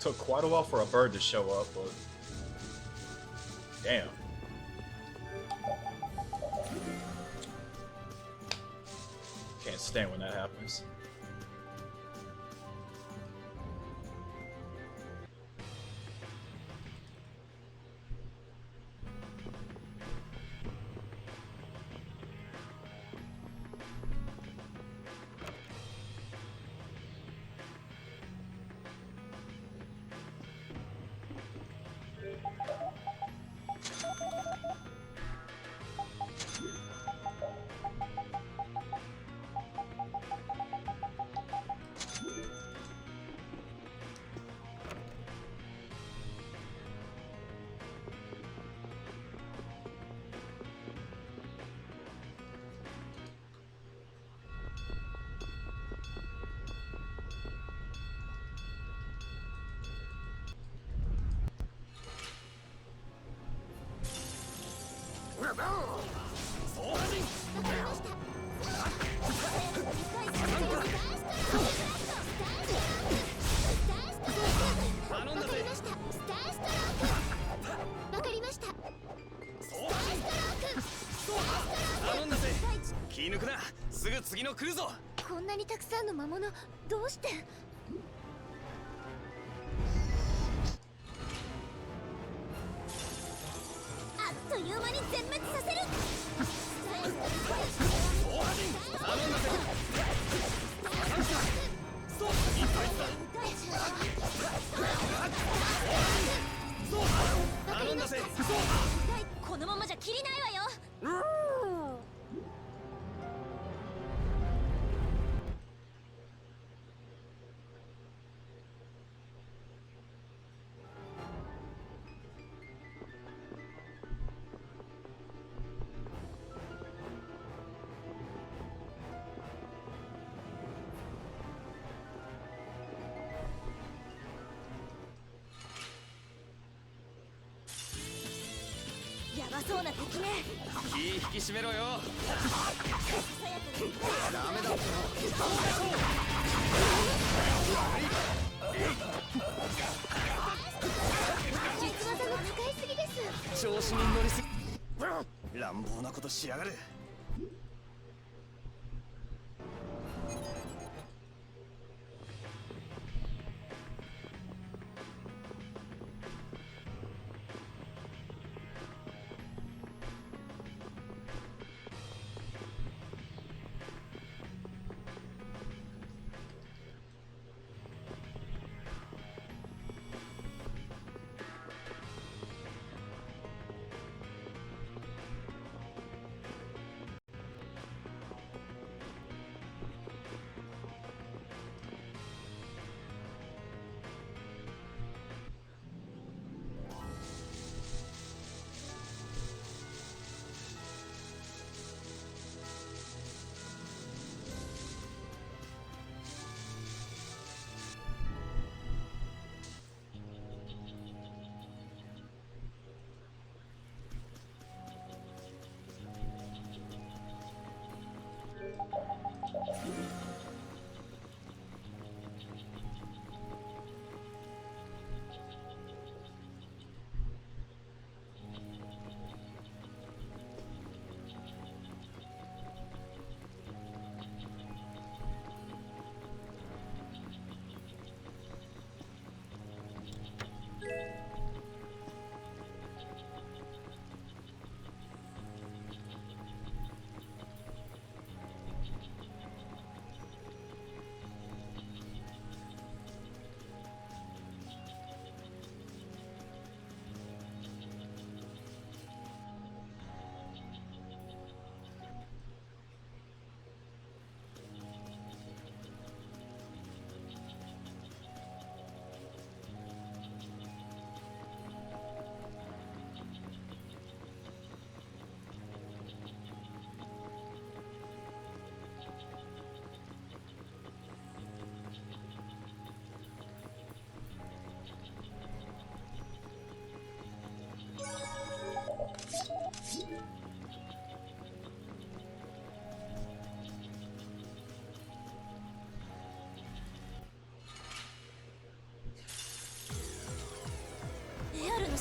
Took quite a while for a bird to show up, but damn. Can't stand when that happens.こんなにたくさんの魔物どうして？あっという間に全滅させる。このままじゃ切りないわよ。やばそうな敵ね。気引き締めろよ。ダメだって。実技が使いすぎです。調子に乗りすぎ。乱暴なことしやがる。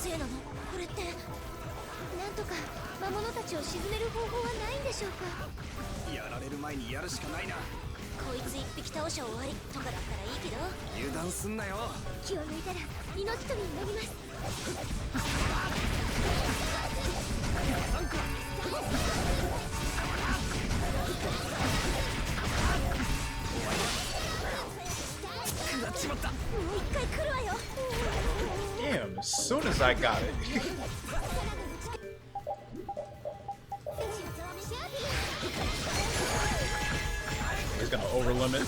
せいなのこれって。なんとか魔物たちを沈める方法はないんでしょうか。やられる前にやるしかないな。こいつ一匹倒しゃ終わりとかだったらいいけど、油断すんなよ。気を抜いたら命取りになります。食らっちまった。もう一回来るわよ。 Damn, as soon as I got it. He's gonna over limit.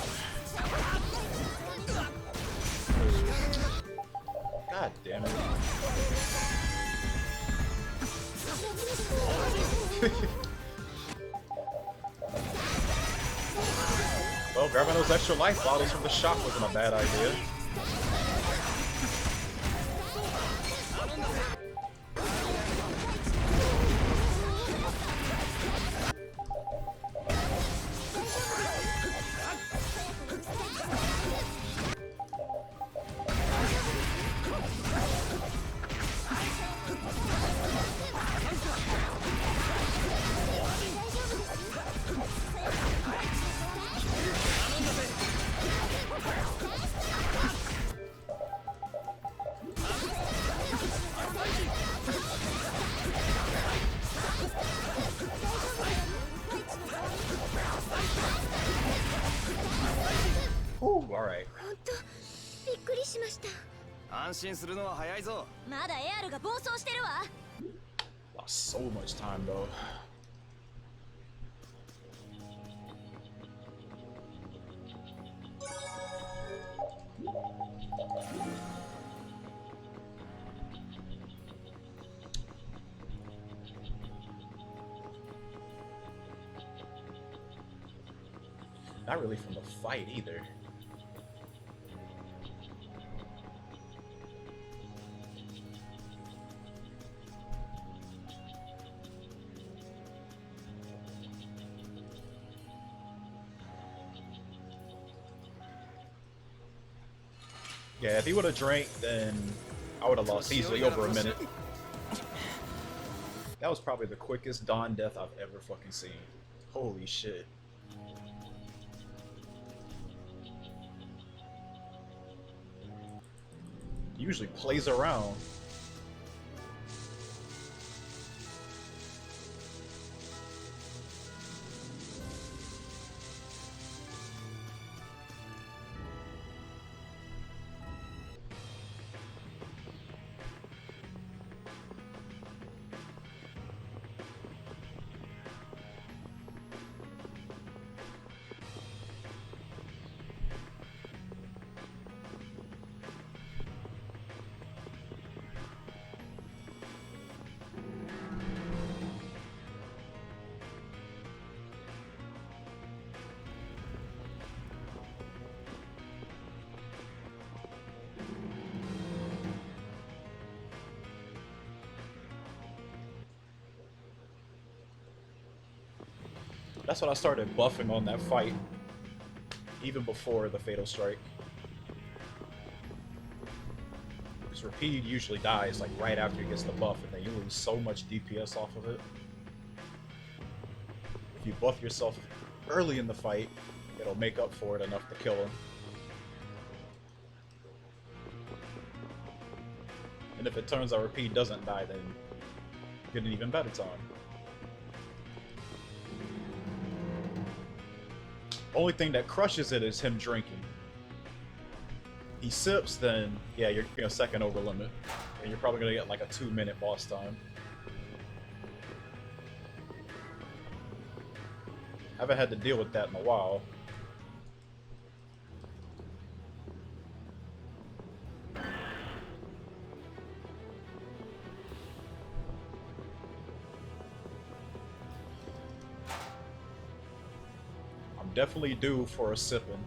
God damn it. Well, grabbing those extra life bottles from the shop wasn't a bad idea. Ooh, alright. 本当びっくりしました。安心するのは早いぞ。まだエアルが暴走してるわ。 Lost so much time though. Not really from the fight either. Yeah, if he would have drank, then I would have lost easily over a minute. That was probably the quickest Dawn death I've ever fucking seen. Holy shit. He usually plays around. That's when I started buffing on that fight, even before the Fatal Strike. Because Rapide usually dies like right after he gets the buff, and then you lose so much DPS off of it. If you buff yourself early in the fight, it'll make up for it enough to kill him. And if it turns out Rapide doesn't die, then you get an even better time. Only thing that crushes it is him drinking. He sips, then yeah, you're a second over limit, and you're probably gonna get like a 2-minute boss time. I haven't had to deal with that in a while. Definitely due for a sipping.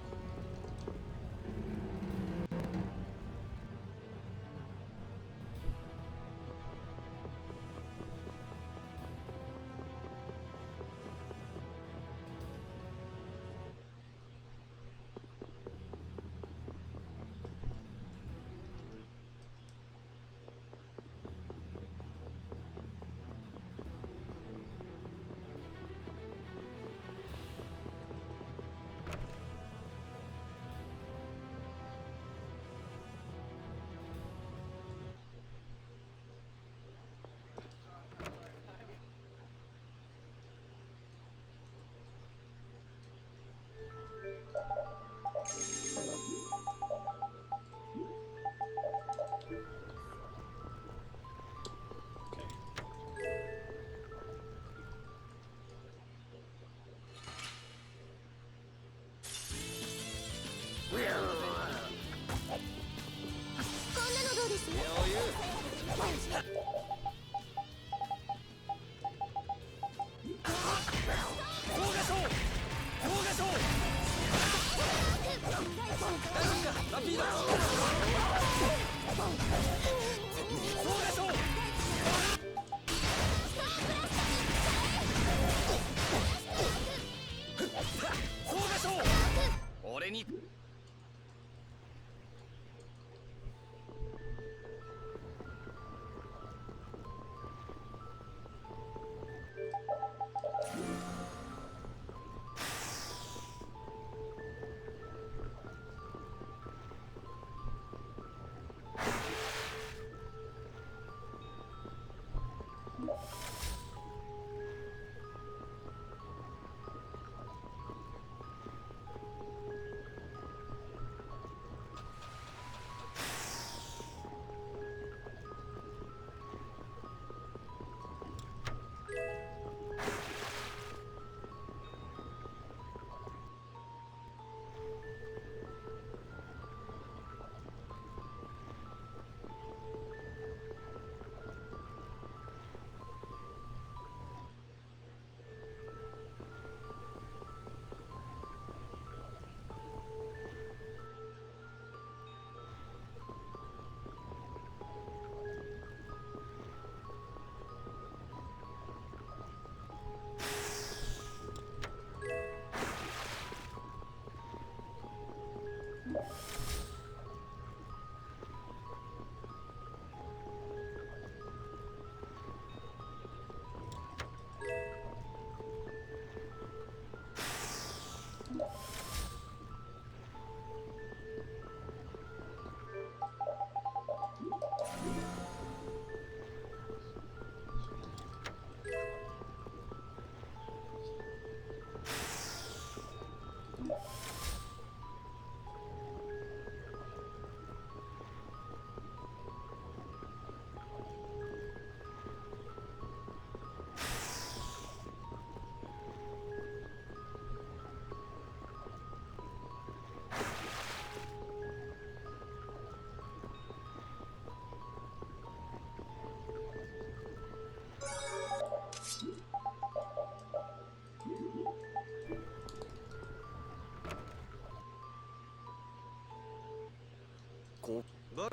こだ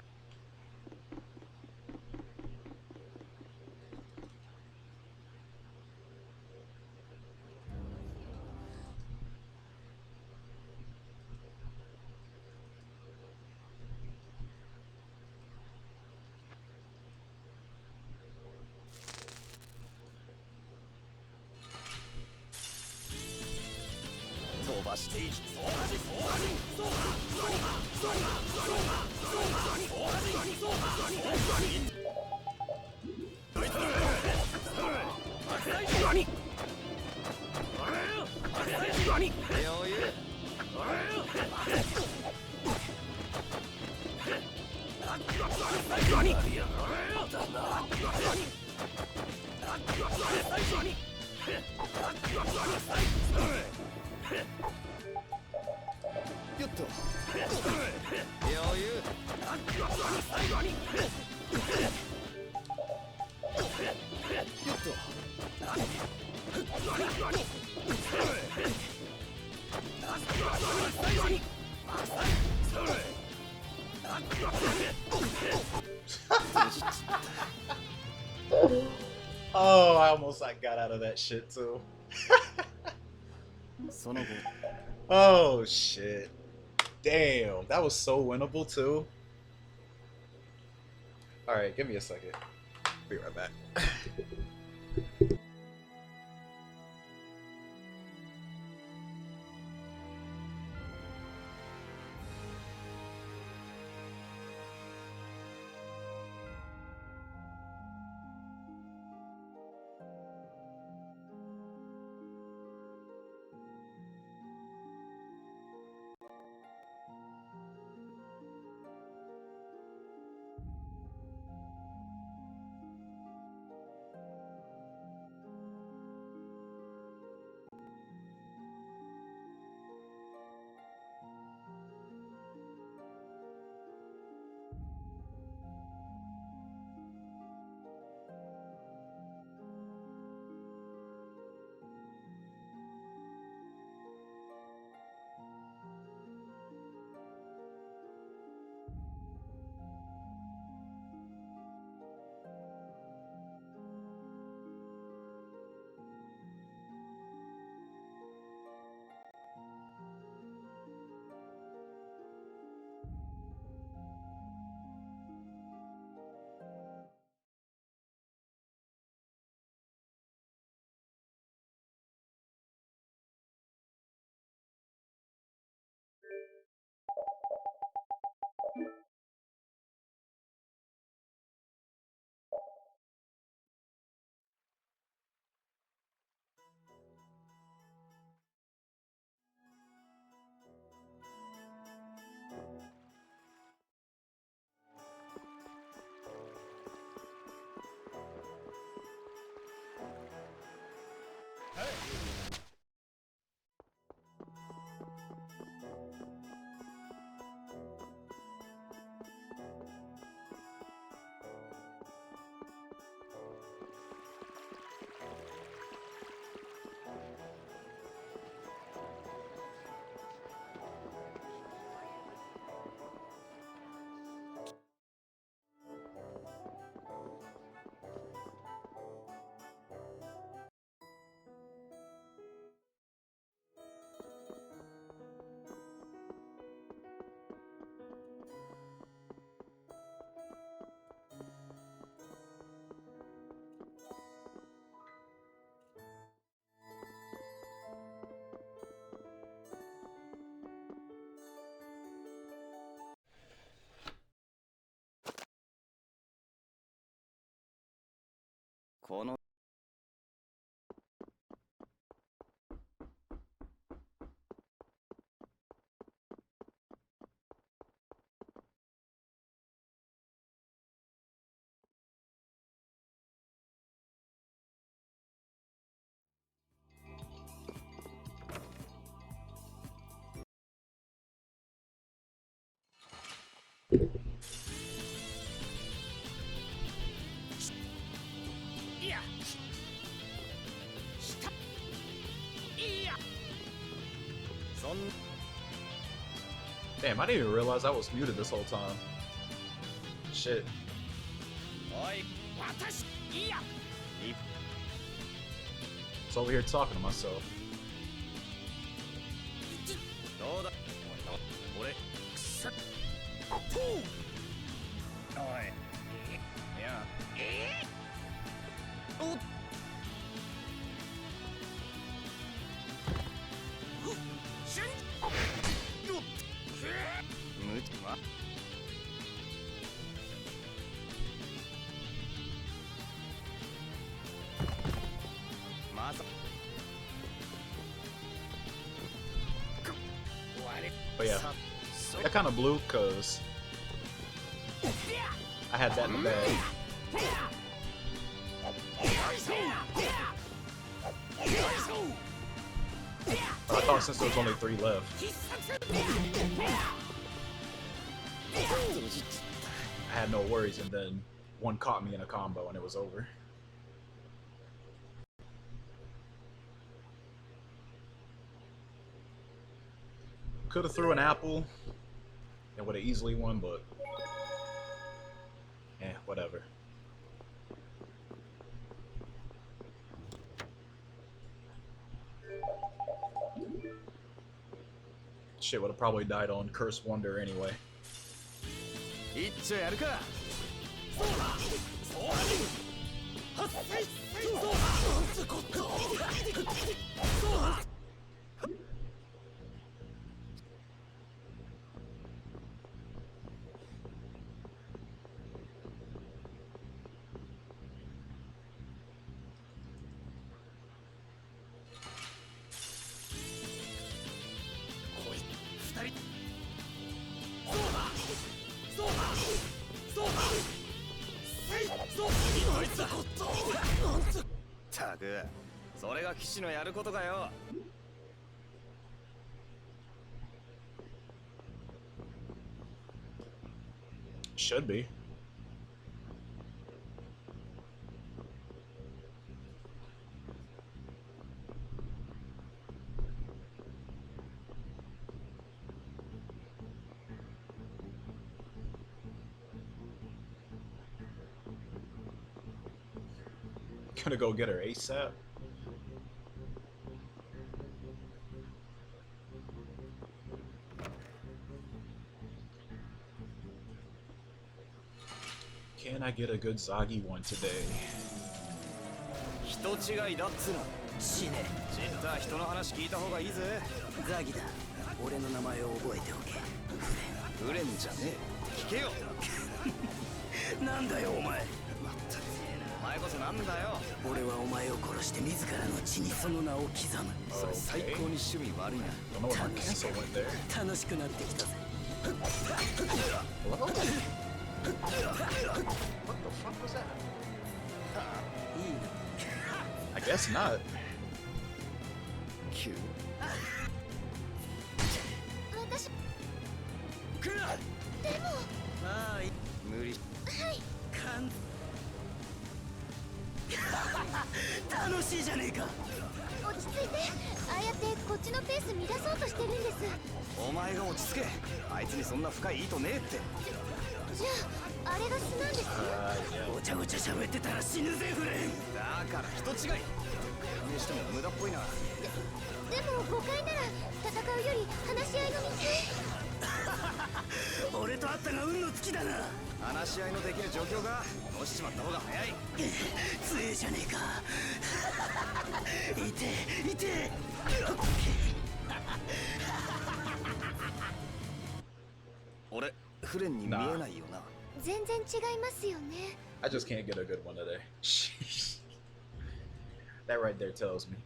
飛ばしていきよっと余裕よっとOh, I almost got out of that shit too. その後 Oh shit. Damn, that was so winnable too. Alright, give me a second. Be right back. このそん Damn, I didn't even realize I was muted this whole time. Shit. おい私いや Just over here talking to myself. どうだ俺くそおいいやおっしゅんむままさ But yeah, that kind of blew because I had that in the bag. But I thought since there was only 3 left, I had no worries, and then one caught me in a combo and it was over. Could have threw an apple and would have easily won, but whatever. Shit, would have probably died on Curse Wonder anyway. 一丁やるかったくそれが騎士のやることかよ Should be. Gonna go get her ASAP. Can I get a good Zagi one today? 人違いだっつの死ね知った人の話聞いた方がいいぜザギだ俺の名前を覚えておけフレンじゃねえ聞けよなんだよお前まったくお前こそなんだよ俺はお前を殺して自らの血にその名を刻むそれ最高に趣味悪いな Don't know where my cancel went there. 楽しくなってきたぜ Hello? What the fuck was that? I guess not. 急私来るな。でもまあ無理。はいかん楽しいじゃねえか。落ち着いて。ああやってこっちのペース乱そうとしてるんです。お前が落ち着け。あいつにそんな深い意図ねえって。じゃああれが素なんですね。ごちゃごちゃ喋ってたら死ぬぜフレン。だから人違い。にしても無駄っぽいな。でも誤解なら戦うより話し合いの道。俺と会ったが運の尽きだな。話し合いのできる状況が落ちちまった方が早い。強えじゃねえか。痛え痛え。俺フレンに見えないよな。全然違いますよね。 I just can't get a good one today. That right there tells me.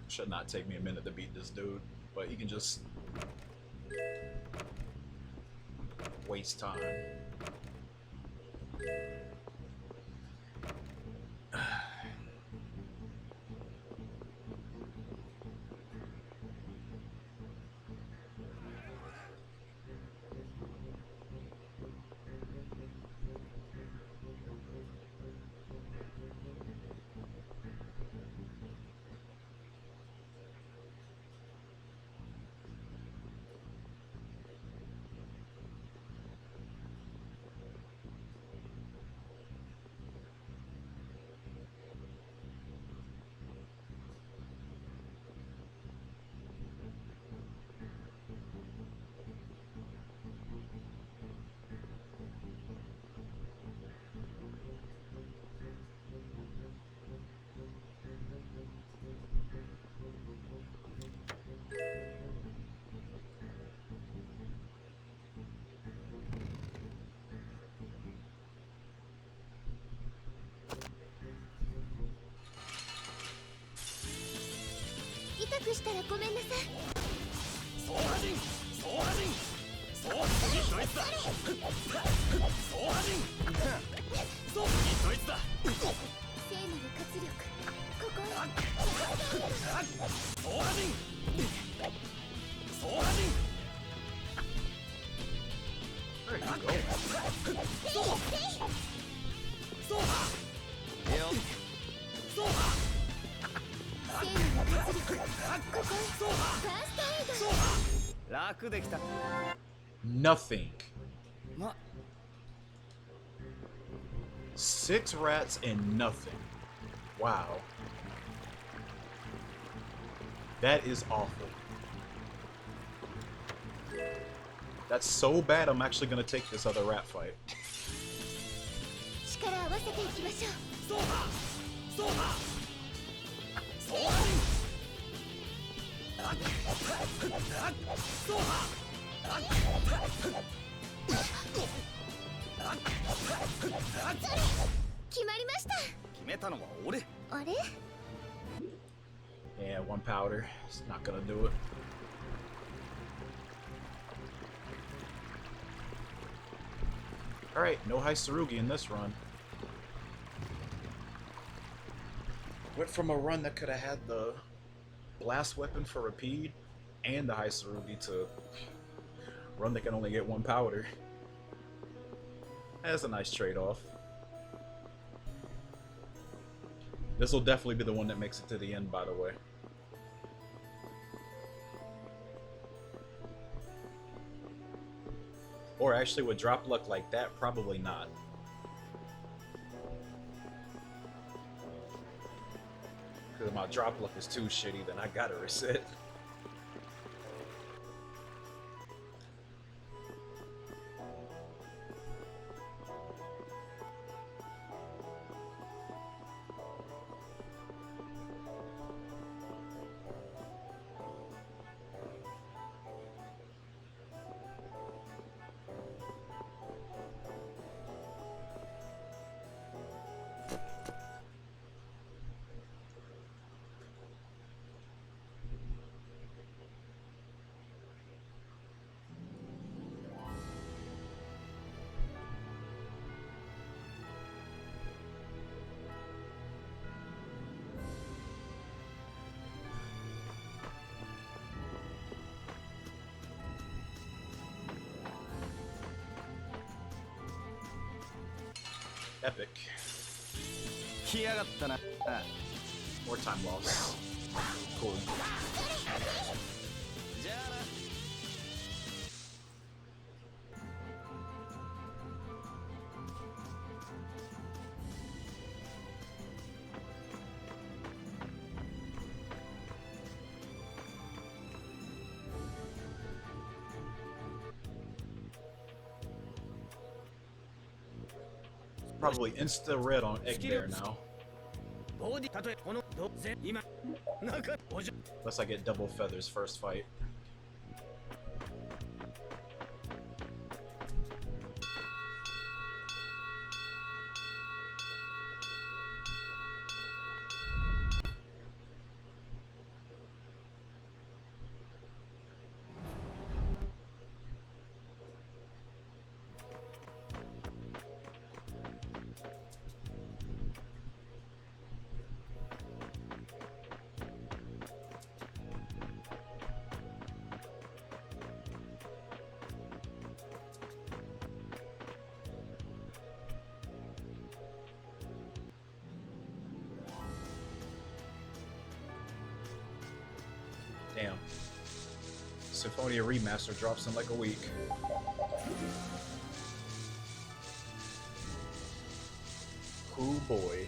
Should not take me a minute to beat this dude, but he can just waste time.くしたらごめんなさい。総破人総破人総次ドイツだ総破人総次ドイツだ聖なる活力ここへ総破人総破人 There you go. 総破よ総破聖なる活力ここへファーストエイド楽できた Nothing. ま 6 rats and nothing. Wow. That is awful. That's so bad, I'm actually gonna take this other rat fight. 力を合わせていきましょう。総破総破総破総破決まりました。決めたのは俺あれ Yeah, 1 powder. It's not gonna do it. Alright, no Hisurugi in this run. Went from a run that could have had the blast weapon for Rapide and the Hisurugi to run that can only get 1 powder. That's a nice trade-off. This will definitely be the one that makes it to the end, by the way. Or actually, with drop luck like that, probably not. Because my drop luck is too shitty, then I gotta reset. Epic. 来やがったな。More time loss. Cool. じゃあな。Probably insta red on Egg Bear now. ボディたとえこのどぜ今なんかおじゃ Unless I get double feathers first fight. Damn. Symphonia Remaster drops in like a week. Oh boy.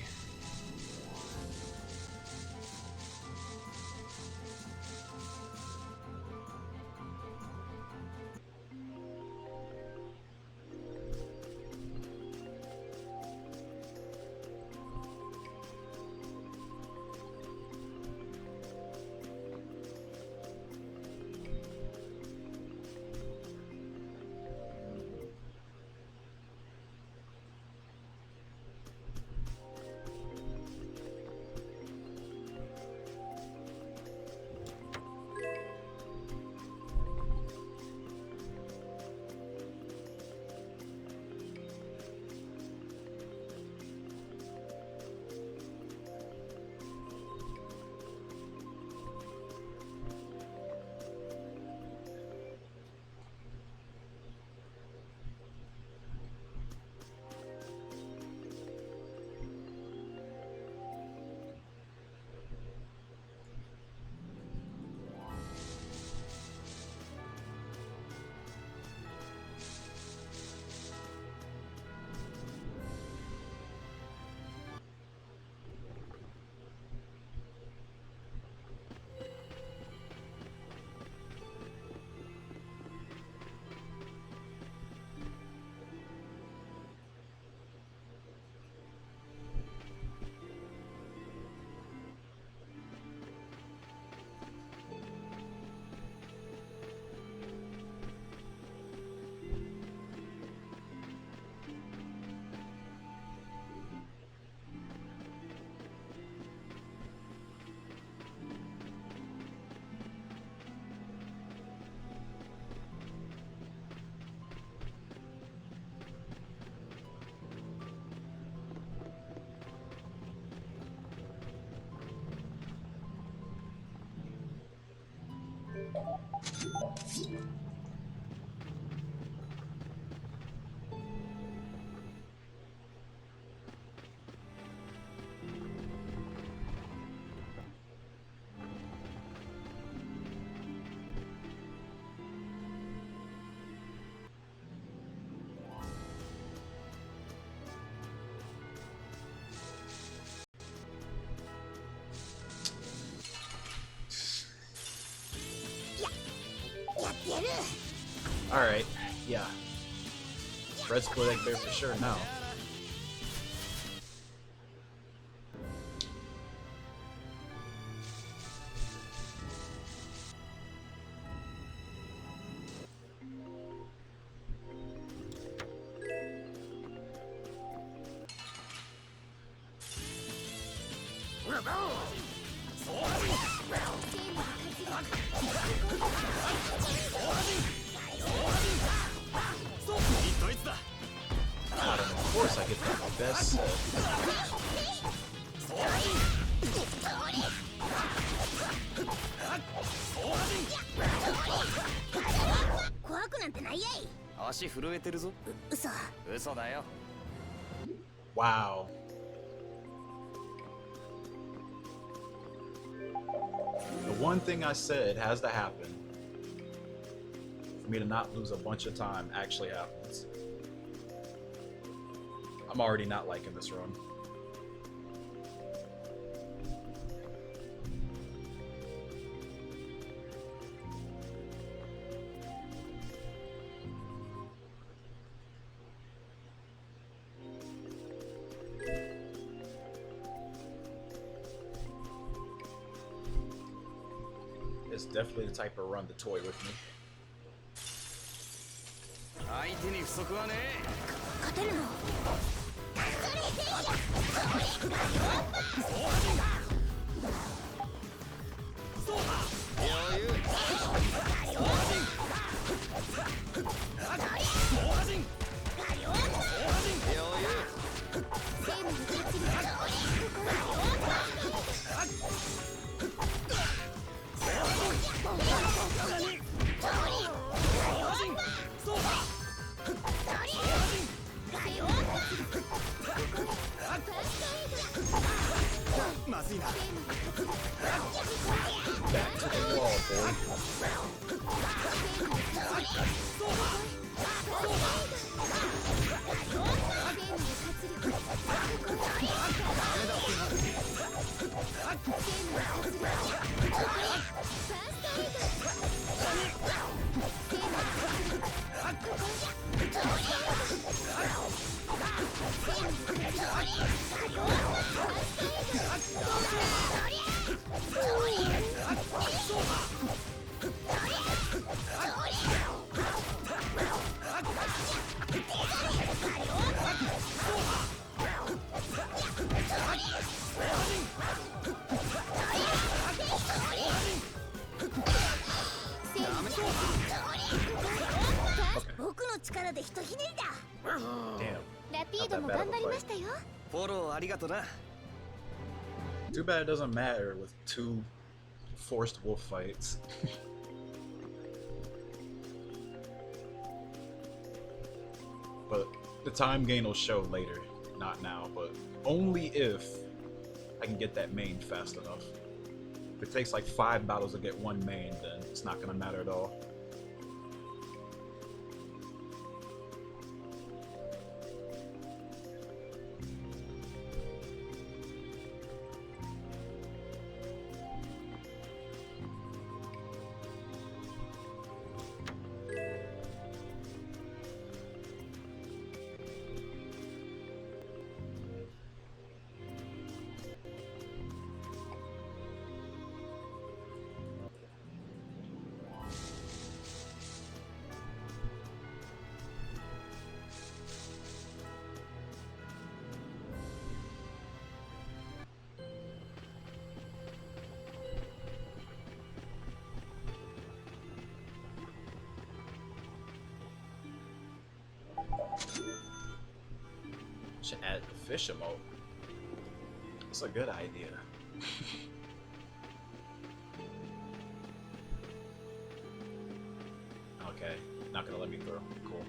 Alright, yeah. Red split egg bear for sure now. God, and of course I get the best set. 怖くなんてないやい。足震えてるぞ。嘘。嘘だよ。Wow. The one thing I said has to happen for me to not lose a bunch of time actually happens. I'm already not liking this run. It's definitely the type of run to toy with me. 相手に不足はね勝てるの余裕まずいな Back to the wall, boy. Damn. ラピードも頑張りましたよ。フォローありがとな Too bad it doesn't matter with 2 forced wolf fights. But the time gain will show later, not now, but only if I can get that main fast enough. If it takes like 5 battles to get 1 main, then it's not gonna matter at all. Should add the fish emote. That's a good idea. Okay, not gonna let me through. Cool.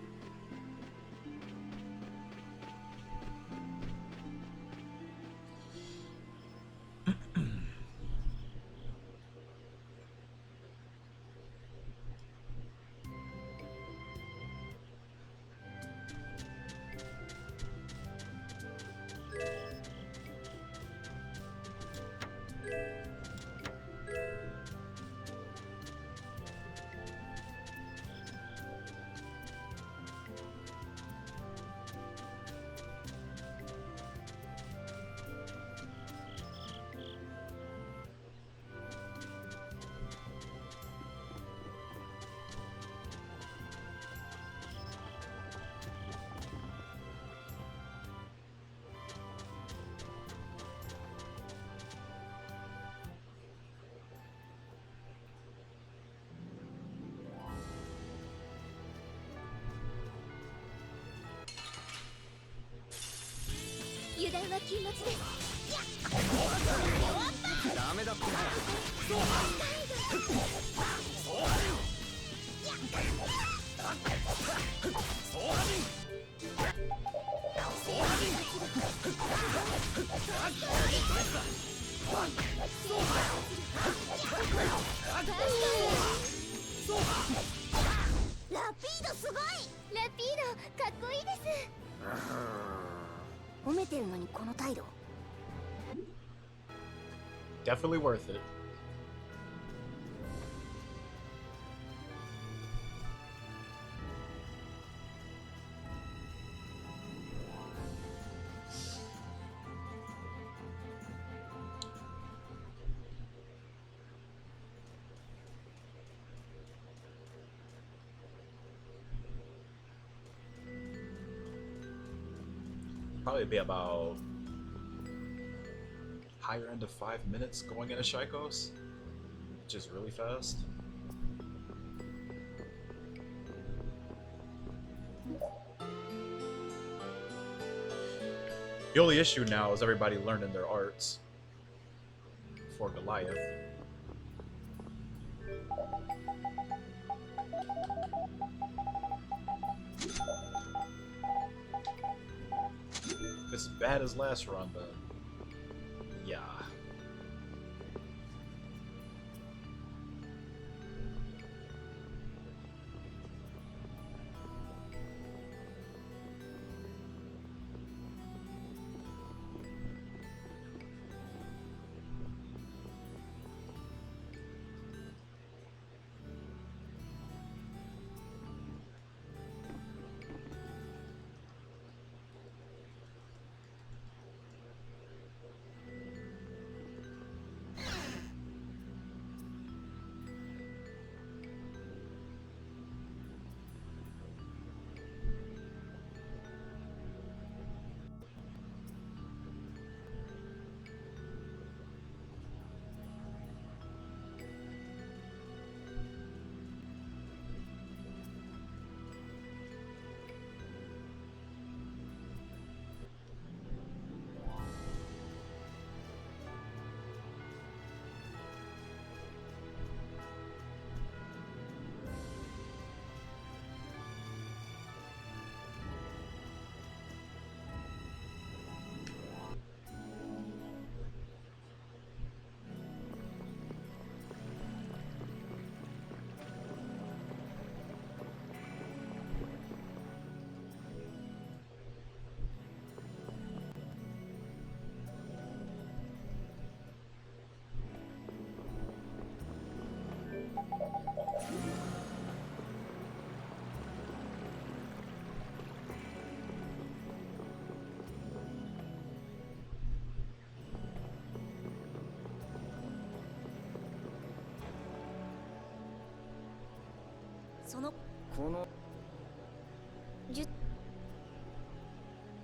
ラピードすごい。ラピードかっこいいです。褒めてるのにこの態度。Definitely worth it. Probably be about higher end of 5 minutes going into Shikos, which is really fast. The only issue now is everybody learning their arts for Goliath. If it's bad as last run, then yeah.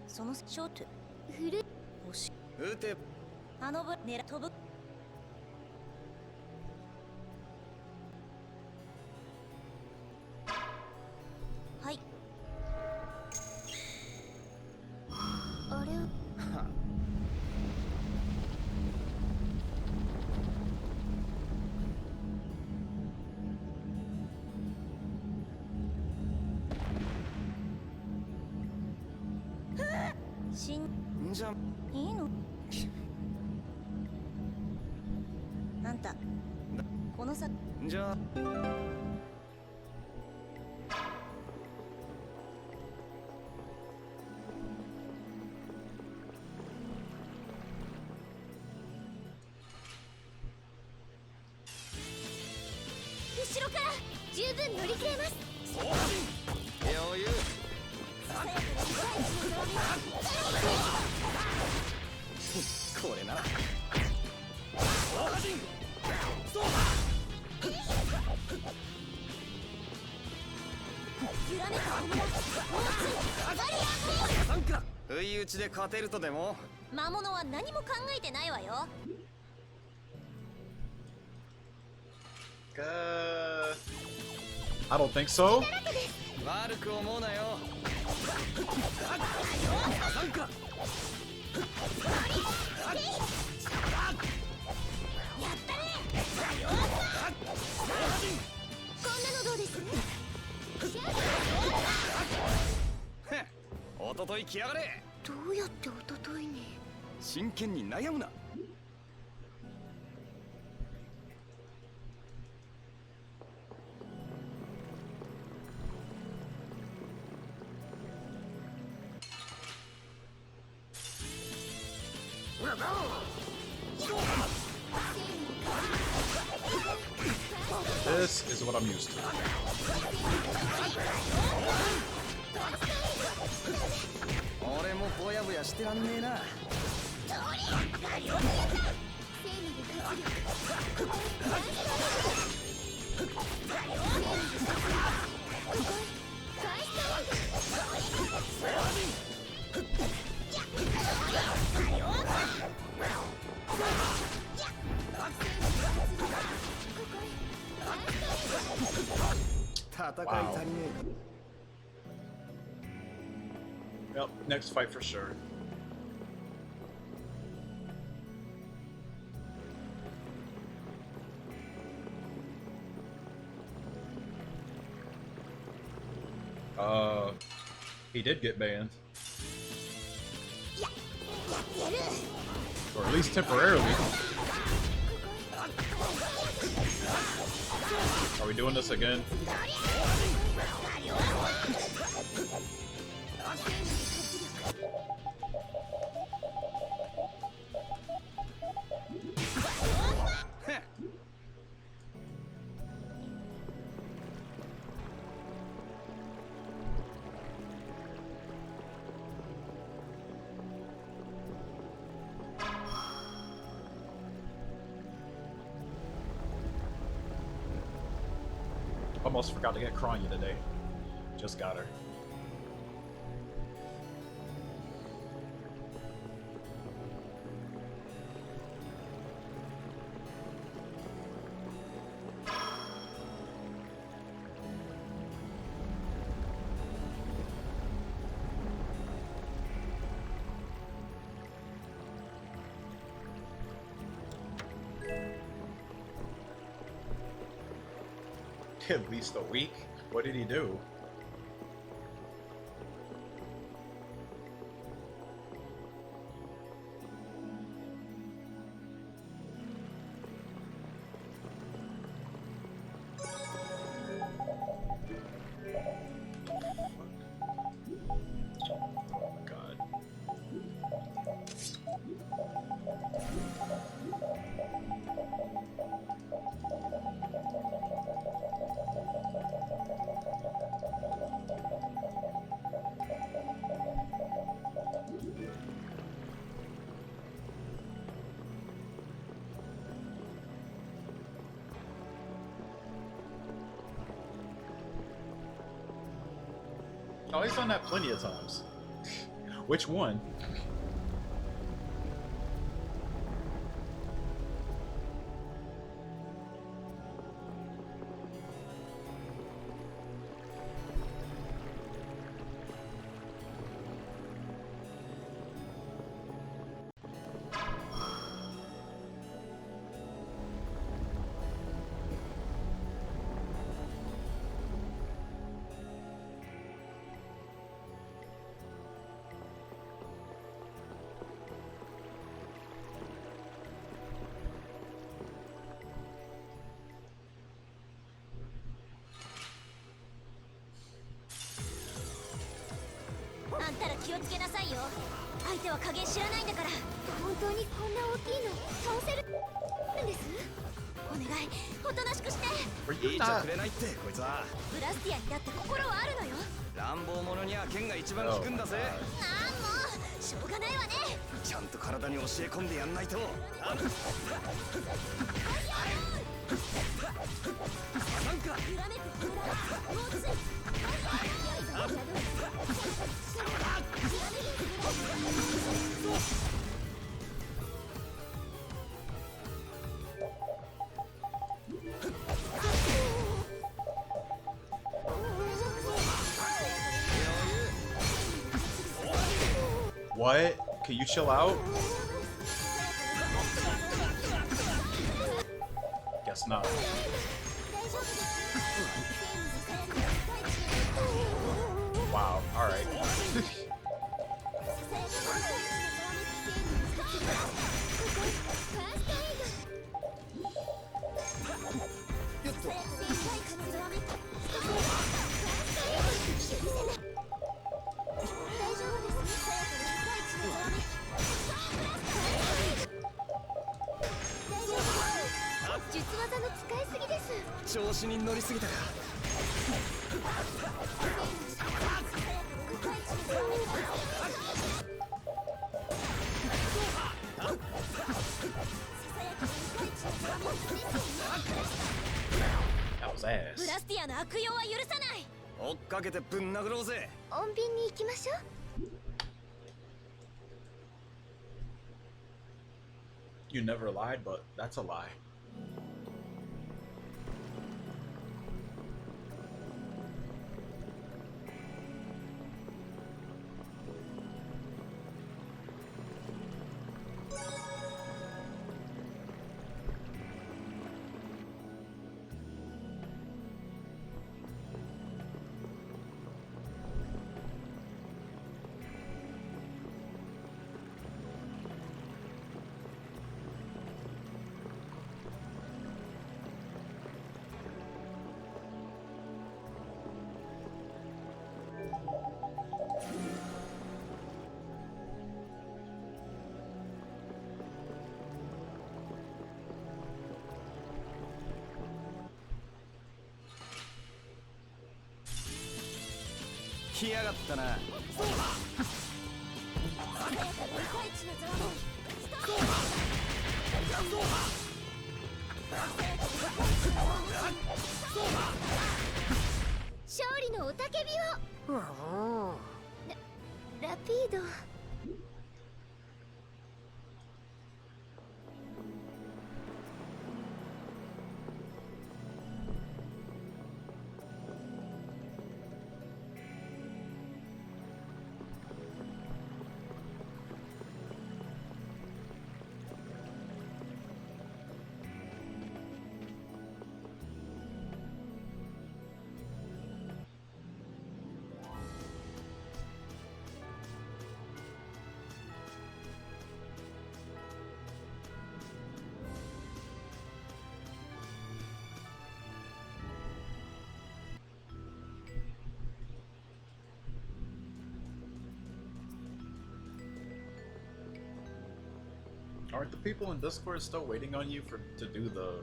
そのショートフル押し撃て。あのぶ狙飛ぶ。はい。あれしんじゃいいのあんたこのさじゃあ後ろから十分乗り切れます。余裕。これなら不意打ちで勝てるとでも。魔物は何も考えてないわよ。I don't think so. 悪く思うなよ。こんなのどうです？おととい来やがれ。どうやっておとといに？真剣に悩むな。This is what I'm used to.俺もぼやぼやしてらんねえな。戦い足りねえ。 Yep, next fight for sure. He did get banned. Or at least temporarily. Are we doing this again? Almost forgot to get Kranya today. Just got her. At least a week? What did he do? Oh my god. Oh, he's done that plenty of times. Which one? Were you いいちゃ not? くれないってこいつは。ブラスティアにだって心はあるのよ。乱暴者には剣が一番効くんだぜ。なんもうしょうがないわね。ちゃんと体に教え込んでやんないと。なんか裏めく裏もうつい。What? Can you chill out? Guess not. Wow, alright. 調子に乗りすぎたか。That was ass. ブラスティアの悪用は許さない。追っかけてぶん殴ろうぜ。穏便に行きましょう。You never lied, but that's a lie.来やがったな。勝利の雄たけびを。ラピード。Aren't the people in Discord still waiting on you to do the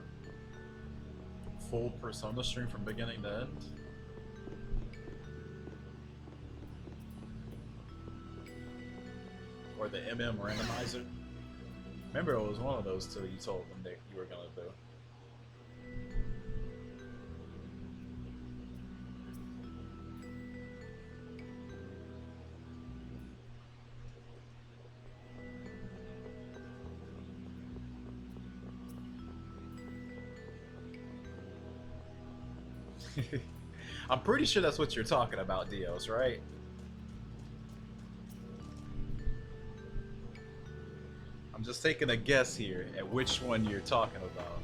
full Persona stream from beginning to end? Or the MM randomizer? Remember, it was one of those two you told them that you were gonna do. I'm pretty sure that's what you're talking about, Dios, right? I'm just taking a guess here at which one you're talking about.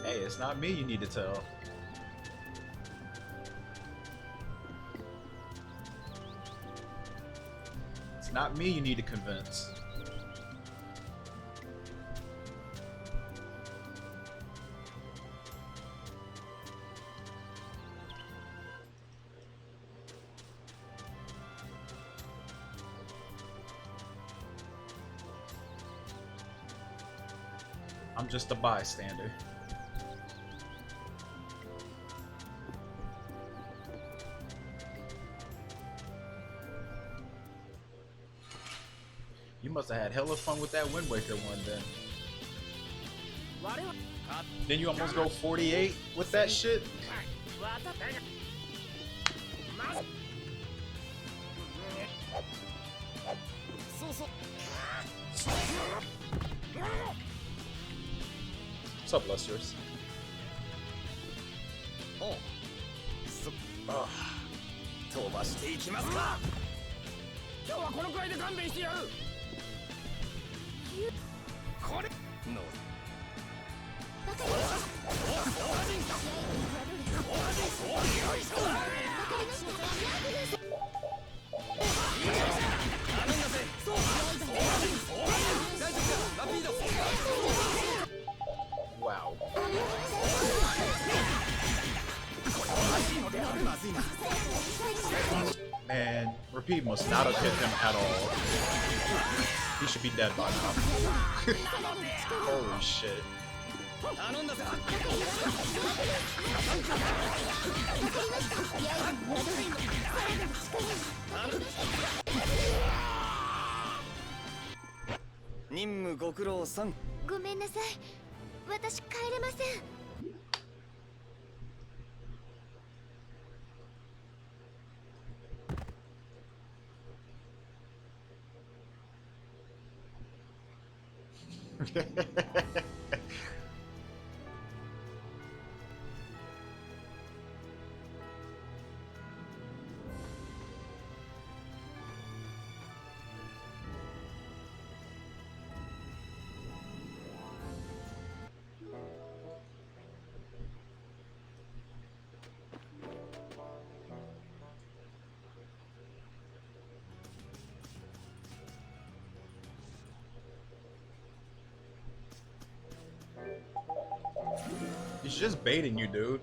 Hey, it's not me you need to tell. It's not me you need to convince. I'm just a bystander. You must have had hella fun with that Wind Waker one then. Then you almost go 48 with that shit? What's up, Lusters? Oh. Ugh. 飛ばしていきますか。今日はこのくらいで勘弁してやる。これのバカです。MP must not have hit him at all. He should be dead by now. Holy shit.ごめんなさい。私帰れません。He's just baiting you, dude.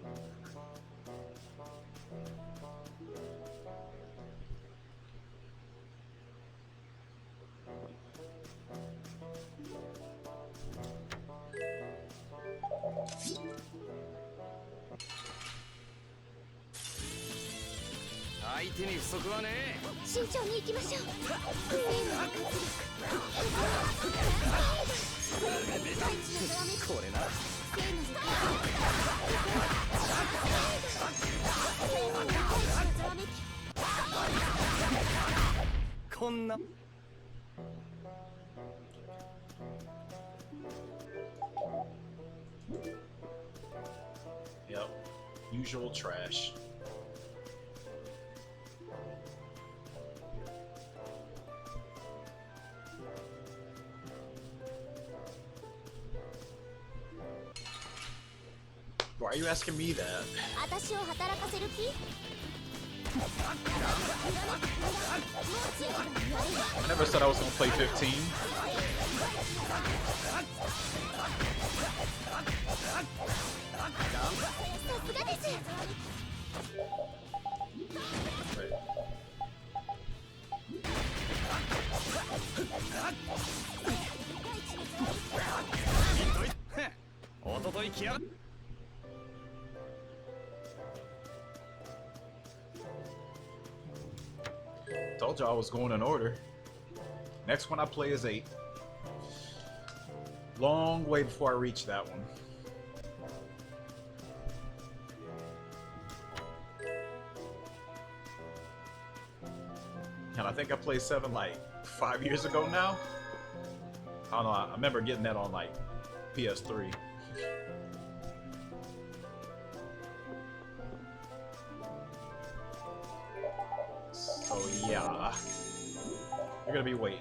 慎重に行きましょう。これな。こんな。Yep. Usual trash. Why are you asking me that? 私を働かせる気？ I never said I was gonna play 15. Wait. Told y'all I was going in order. Next one I play is 8. Long way before I reach that one. And I think I played 7 like 5 years ago now. I don't know, I remember getting that on like PS3. So yeah, you're gonna be waiting.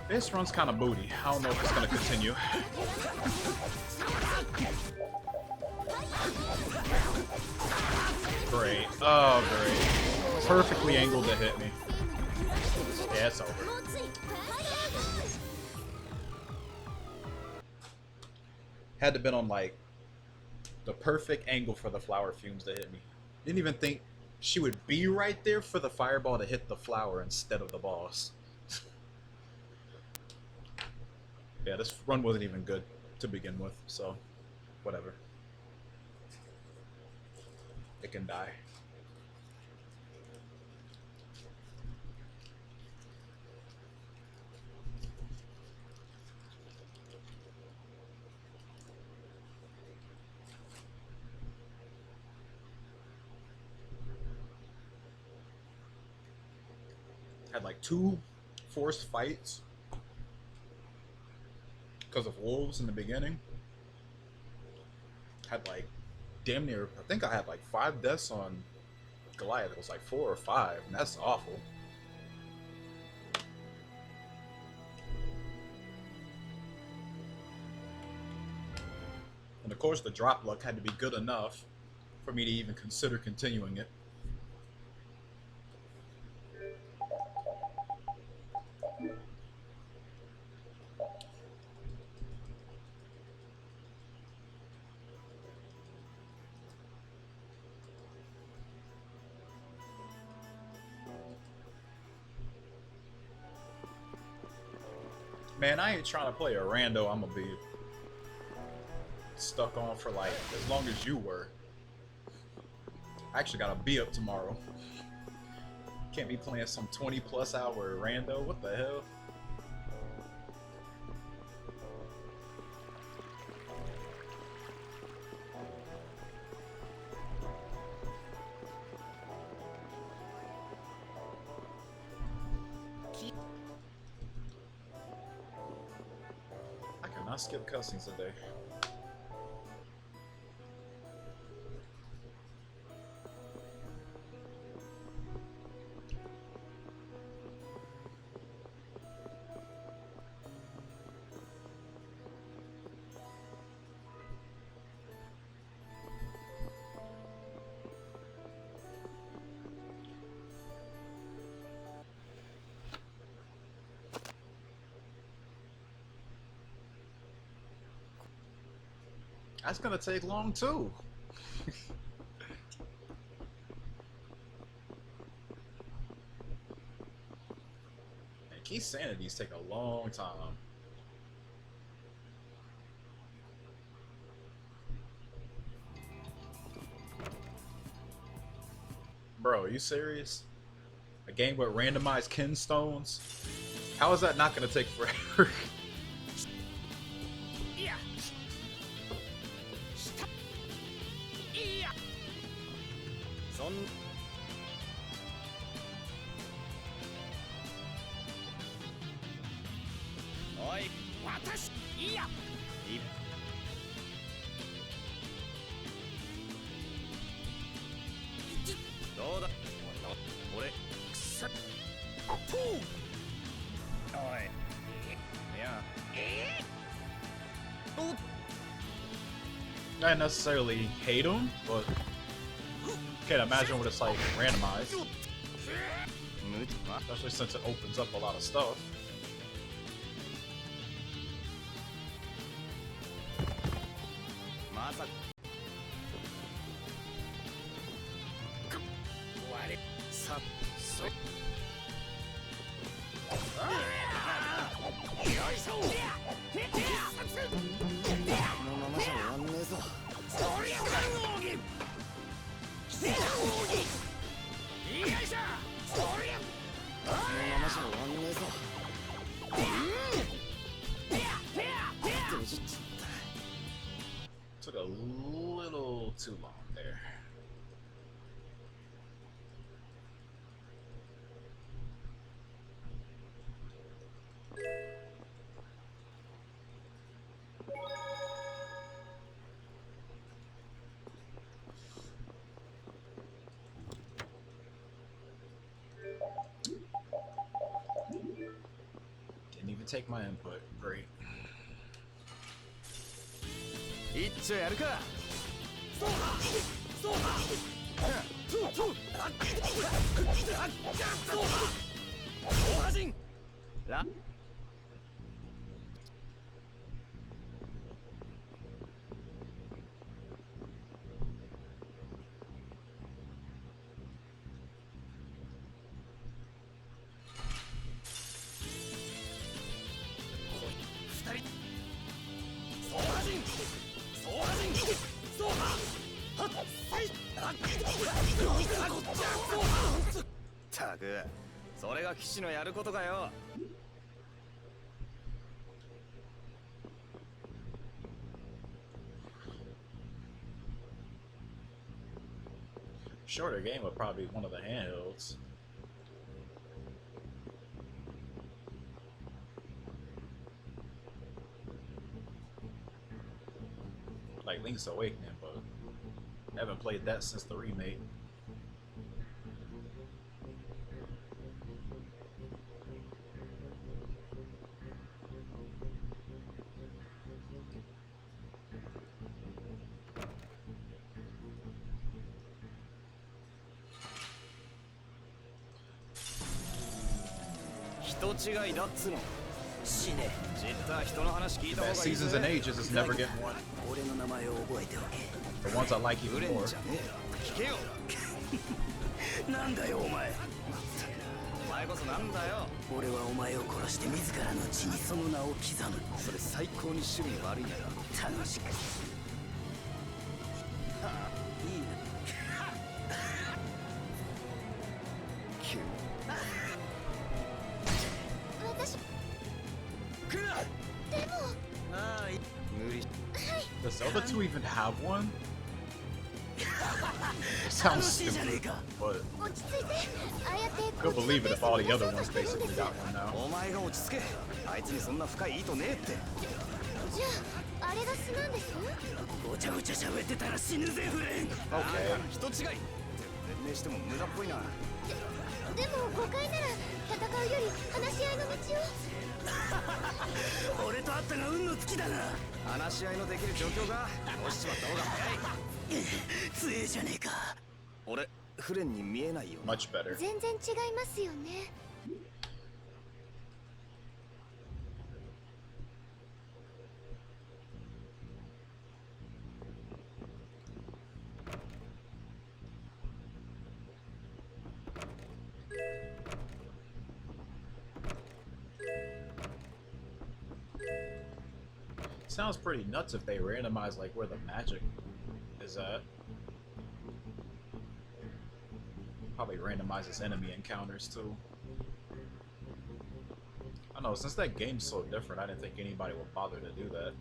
This run's kind of booty. I don't know if it's gonna continue. Great. Oh, great. Perfectly angled to hit me. Yeah, it's over. Had to been on like the perfect angle for the flower fumes to hit me. Didn't even think she would be right there for the fireball to hit the flower instead of the boss. Yeah, this run wasn't even good. to begin with, so whatever. It can die. Had like 2 forced fights because of wolves in the beginning. Had like damn near, I think I had like 5 deaths on Goliath. It was like 4 or 5, and that's awful. And of course the drop luck had to be good enough for me to even consider continuing it. Man, I ain't trying to play a rando I'm gonna be stuck on for like as long as you were. I actually gotta be up tomorrow. Can't be playing some 20+ hour rando. What the hell? I cannot skip cutscenes today. That's gonna take long too. And key sanities take a long time. Bro, are you serious? A game with randomized kin stones? How is that not gonna take forever? I don't necessarily hate them, but can't imagine what it's like randomized. Especially since it opens up a lot of stuff. Took a little too long there. Didn't even take my input. Great. 一丁やるか。そうだそうだ。そうだ。大人。ラ。二人。そうだ。ったくそれが騎士のやることかよ。 Shorter game would probably be one of the handhelds. Like Link's Awakening, but I haven't played that since the remake. Best seasons and ages is never getting one. The ones I like even more. なんだよお前。お前こそなんだよ。俺はお前を殺して自らの血にその名を刻む。それ最高に趣味悪いな。楽しく。いいな。私。でも。ああ、無理。Does Zelda 2 even have one? Sounds stupid, but you'll believe it if all the other ones basically got one now. お前が落ち着け。あいつにそんな深い意図ねえって。じゃあ、あれが素なんです？ごちゃごちゃ喋ってたら死ぬぜフレン。 Okay. 人違い。絶命しても無駄っぽいな。でも誤解なら戦うより話し合いの道を。俺と会ったが運の尽きだな。話し合いのできる状況が落ちちまった方が早い。強えじゃねえか。俺フレンに見えないよ。 Much better. 全然違いますよね。Sounds pretty nuts if they randomize like where the magic is at. Probably randomizes enemy encounters too. I know, since that game's so different, I didn't think anybody would bother to do that.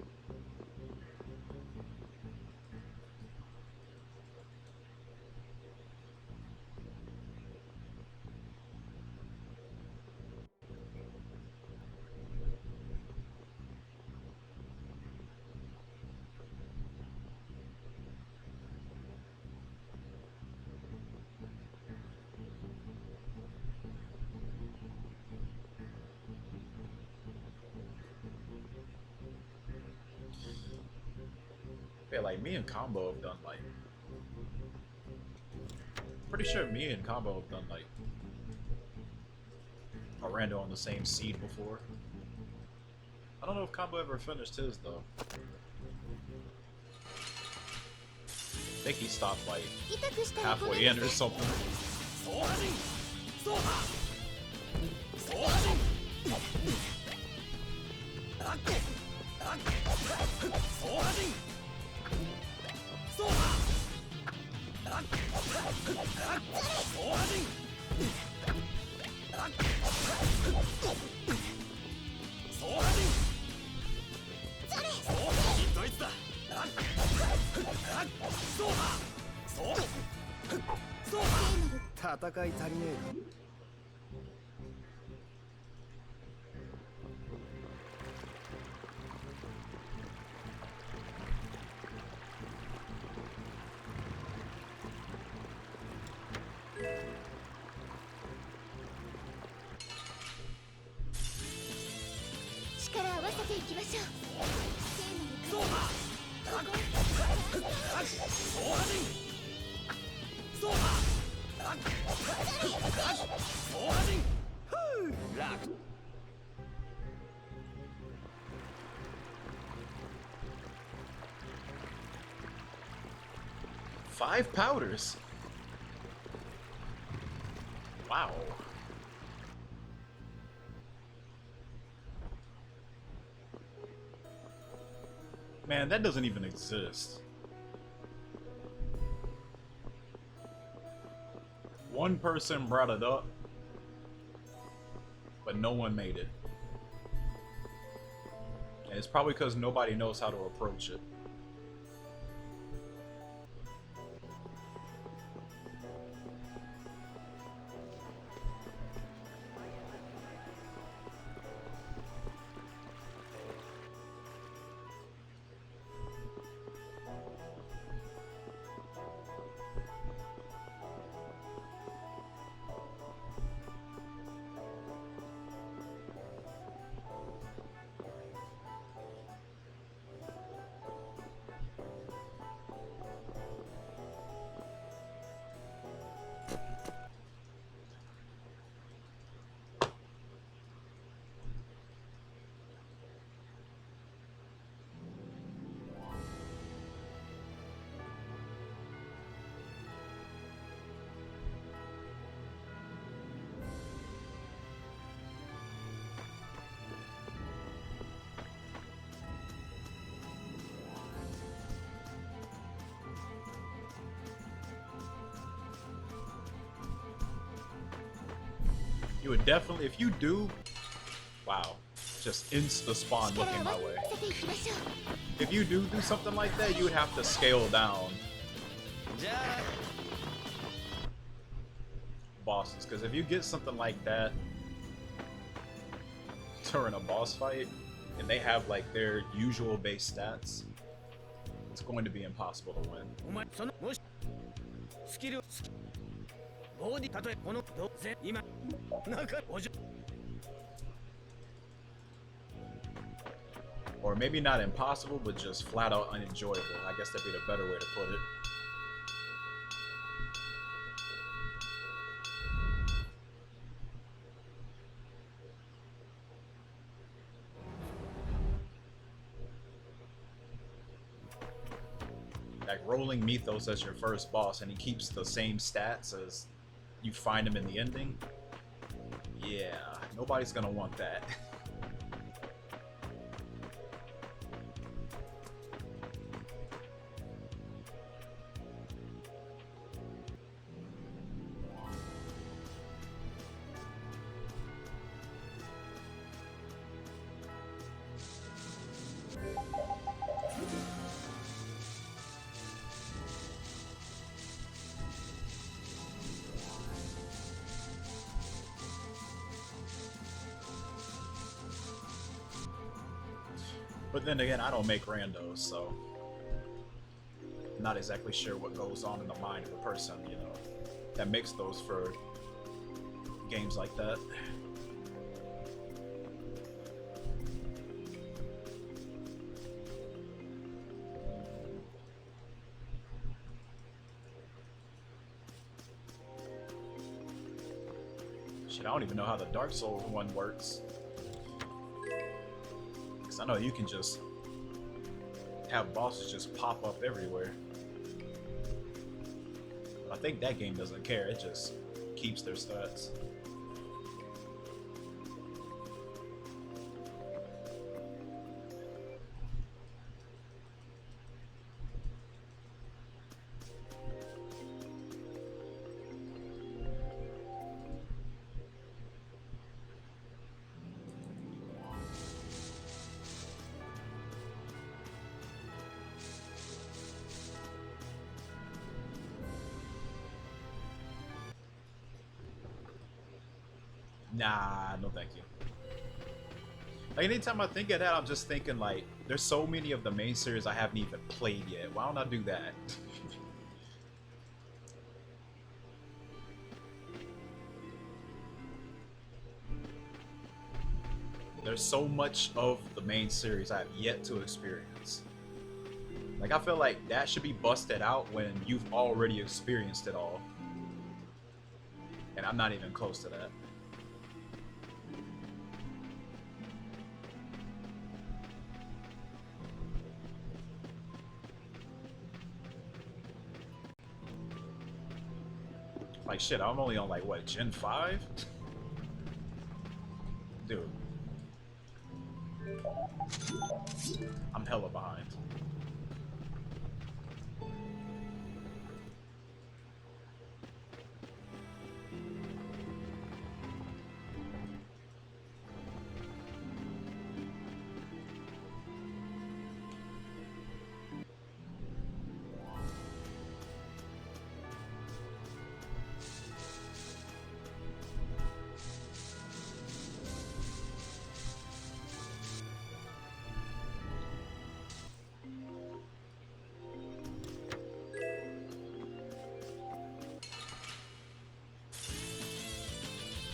Yeah, like me and Combo have done like, pretty sure me and Combo have done like a rando on the same seed before. I don't know if Combo ever finished his though. I think he stopped like halfway in or something.戦い足りねえか。力を合わせていきましょう。Five powders. Wow. Man, that doesn't even exist. One person brought it up, but no one made it. And it's probably because nobody knows how to approach it. You would definitely, if you do, wow, just insta spawn looking my way. If you do something like that, you would have to scale down bosses, because if you get something like that during a boss fight, and they have like their usual base stats, it's going to be impossible to win. Or maybe not impossible, but just flat out unenjoyable. I guess that'd be the better way to put it. Like rolling Mythos as your first boss and he keeps the same stats as you find him in the ending. Yeah, nobody's gonna want that. But then again, I don't make randos, so I'm not exactly sure what goes on in the mind of the person, you know, that makes those for games like that. Shit, I don't even know how the Dark Souls one works. I know you can just have bosses just pop up everywhere. But I think that game doesn't care, it just keeps their stats. Nah, no thank you. Like, anytime I think of that, I'm just thinking, like, there's so many of the main series I haven't even played yet. Why don't I do that? There's so much of the main series I have yet to experience. Like, I feel like that should be busted out when you've already experienced it all. And I'm not even close to that. Like, shit, I'm only on, like, what, Gen 5? Dude. I'm hella behind.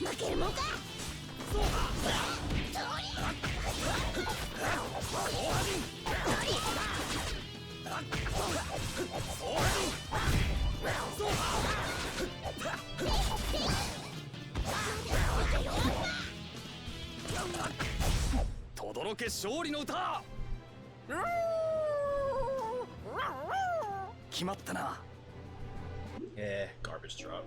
負けるもんか。轟け勝利の歌。決まったな。Yeah, garbage drop.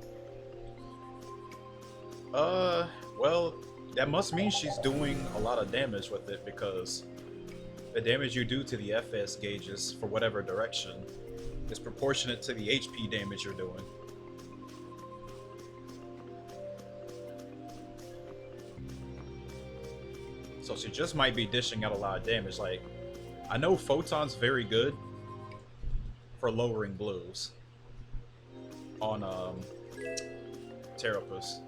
Well, that must mean she's doing a lot of damage with it because the damage you do to the FS gauges for whatever direction is proportionate to the HP damage you're doing. So she just might be dishing out a lot of damage. Like, I know Photon's very good for lowering blues on Terrapus,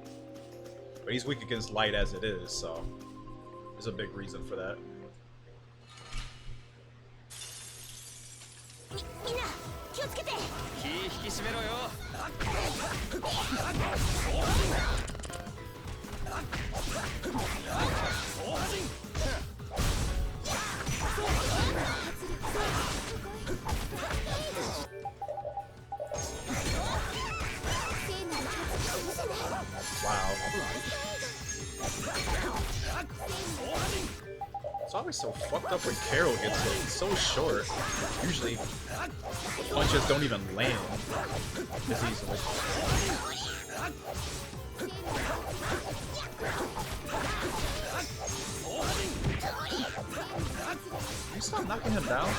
but he's weak against light as it is, so there's a big reason for that. みんな気をつけて。気引き締めろよ。Wow. It's always so fucked up when Carol gets hit. He's so short. Usually, punches don't even land as easily. Can you stop knocking him down?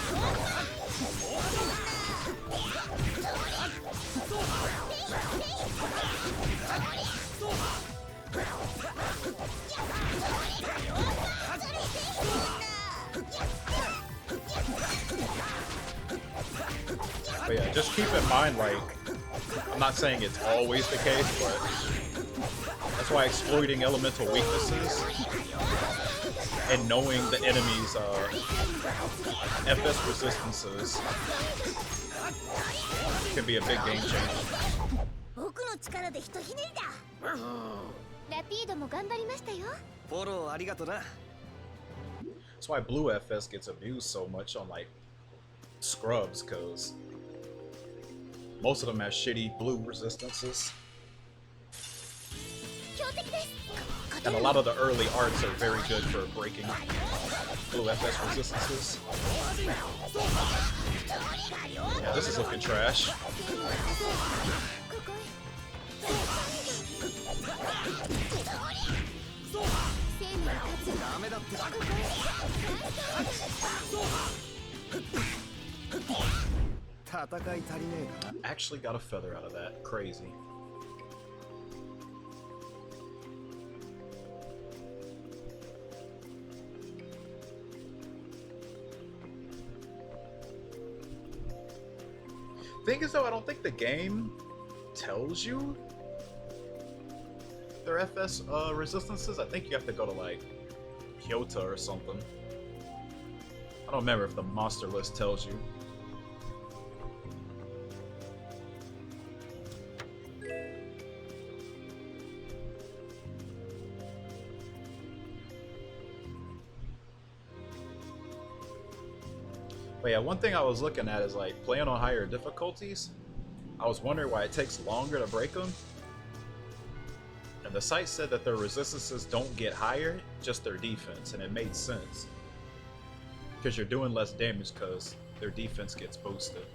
But yeah, just keep in mind, like, I'm not saying it's always the case, but that's why exploiting elemental weaknesses and knowing the enemy's FS resistances can be a big game changer. 僕の力でひとひねりだ。ラピードも頑張りましたよ。フォローありがとな。That's why blue FS gets abused so much on like scrubs, because most of them have shitty blue resistances. 強敵です。 And a lot of the early arts are very good for breaking blue FS resistances. Yeah, this is looking trash. Actually got a feather out of that. Crazy. Thing is, though, I don't think the game tells you their FS resistances. I think you have to go to like Kyoto or something. I don't remember if the monster list tells you. But yeah, one thing I was looking at is like playing on higher difficulties. I was wondering why it takes longer to break them. And the site said that their resistances don't get higher, just their defense, and it made sense. Because you're doing less damage because their defense gets boosted.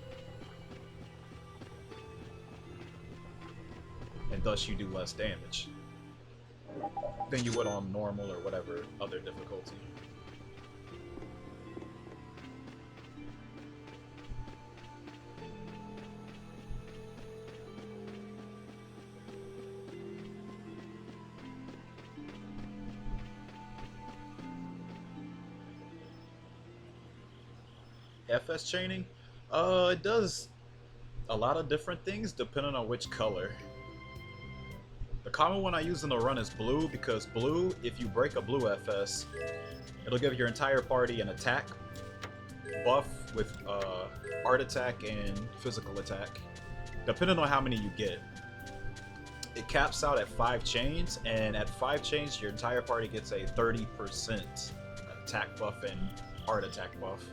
And thus you do less damage than you would on normal or whatever other difficulty. FS chaining? It does a lot of different things depending on which color. The common one I use in the run is blue, because blue, if you break a blue FS, it'll give your entire party an attack buff with art attack and physical attack, depending on how many you get. it caps out at 5 chains, and at 5 chains, your entire party gets a 30% attack buff and heart attack buff.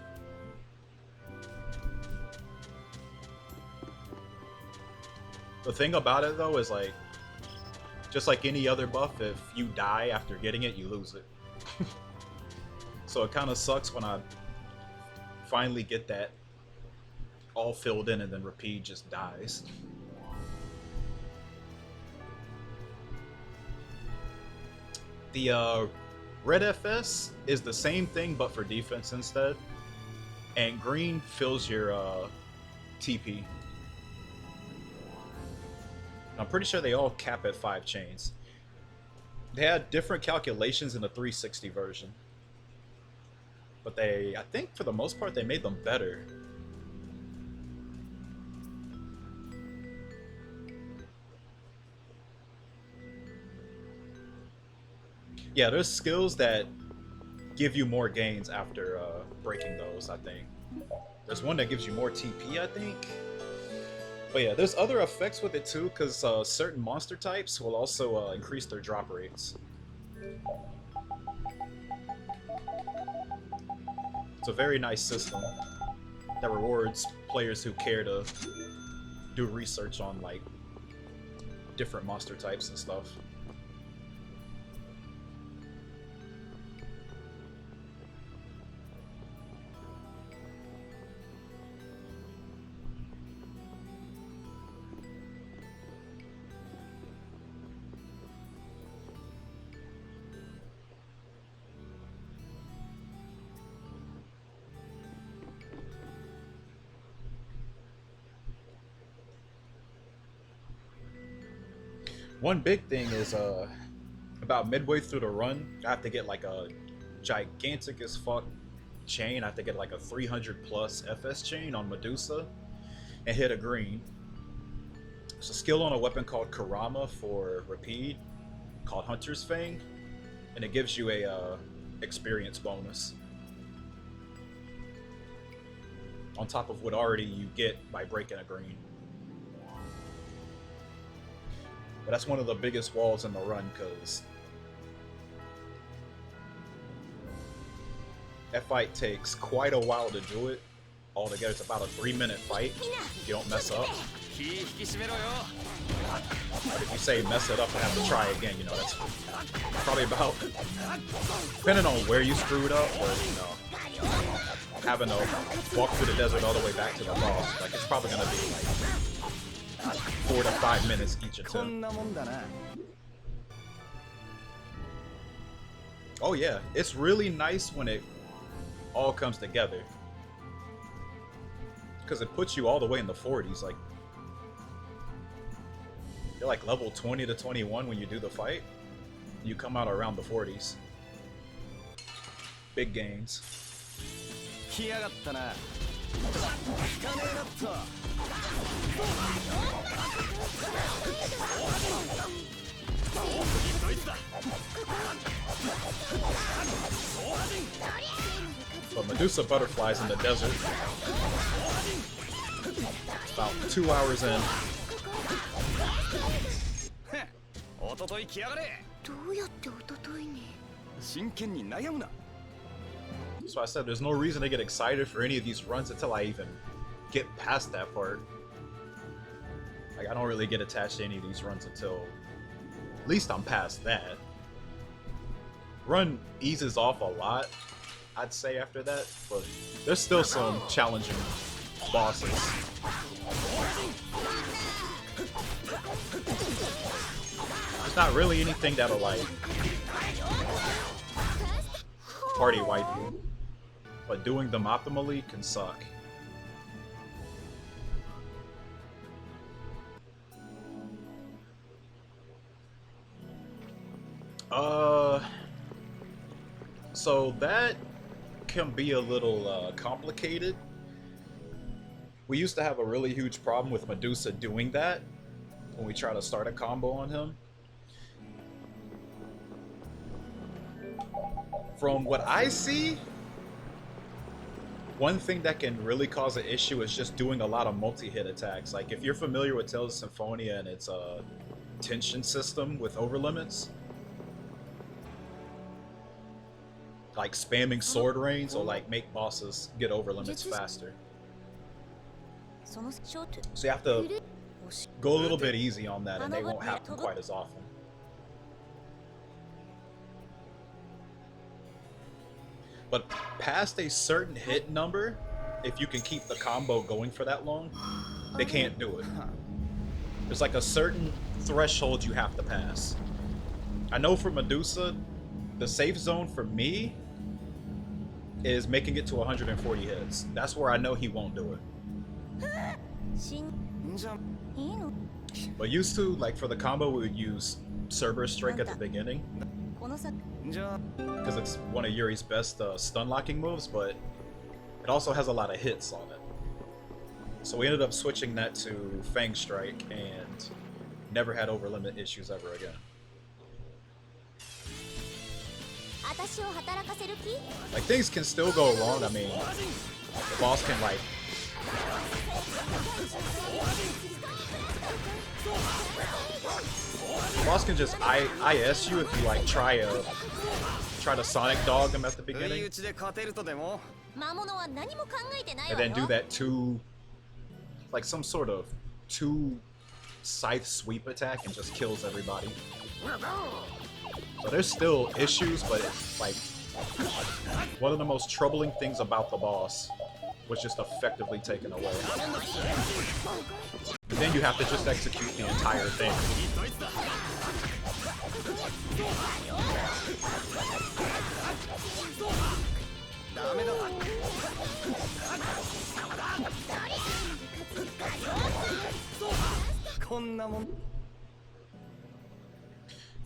The thing about it though is like, just like any other buff, if you die after getting it, you lose it. So it kind of sucks when I finally get that all filled in and then Rapide just dies. The red FS is the same thing but for defense instead, and green fills your TP. I'm pretty sure they all cap at 5 chains. They had different calculations in the 360 version, but I think for the most part they made them better. Yeah, there's skills that give you more gains after breaking those, I think. There's one that gives you more TP, I think. But yeah, there's other effects with it too, because certain monster types will also increase their drop rates. It's a very nice system that rewards players who care to do research on like different monster types and stuff. One big thing is about midway through the run, I have to get like a gigantic as fuck chain. I have to get like a 300 plus FS chain on Medusa and hit a green. It's a skill on a weapon called Karama for Rapide, called Hunter's Fang, and it gives you a experience bonus on top of what already you get by breaking a green. But that's one of the biggest walls in the run, because that fight takes quite a while to do it. Altogether, it's about a 3-minute fight if you don't mess up. But if you say mess it up and have to try again, you know, that's probably about, depending on where you screwed up, or, you know, having to walk through the desert all the way back to the boss, like, it's probably going to be like 4 to 5 minutes each attempt. Oh yeah, it's really nice when it all comes together, because it puts you all the way in the 40s. Like, you're like level 20 to 21 when you do the fight. You come out around the 40s. Big gains. But Medusa butterflies in the desert. About 2 hours in. So I said there's no reason to get excited for any of these runs until I even get past that part. Like, I don't really get attached to any of these runs until at least I'm past that. Run eases off a lot, I'd say, after that, but there's still some challenging bosses. There's not really anything that'll like party wipe you, but doing them optimally can suck. So that can be a little complicated. We used to have a really huge problem with Medusa doing that when we try to start a combo on him. From what I see, one thing that can really cause an issue is just doing a lot of multi-hit attacks. Like, if you're familiar with Tales of Symphonia and its tension system with overlimits. Like spamming sword rains will like make bosses get overlimits faster. So you have to go a little bit easy on that and they won't happen quite as often. But past a certain hit number, if you can keep the combo going for that long, they can't do it. There's like a certain threshold you have to pass. I know for Medusa, the safe zone for me is making it to 140 hits. That's where I know he won't do it. But used to, like for the combo, we would use Cerberus Strike at the beginning. Because it's one of Yuri's best stun locking moves, but it also has a lot of hits on it. So we ended up switching that to Fang Strike and never had overlimit issues ever again. Like things can still go wrong. I mean, the boss can like just IS you if you like try to Sonic Dog him at the beginning, and then do that like some sort of two scythe sweep attack and just kills everybody. So there's still issues, but it's like one of the most troubling things about the boss was just effectively taken away. And then you have to just execute the entire thing.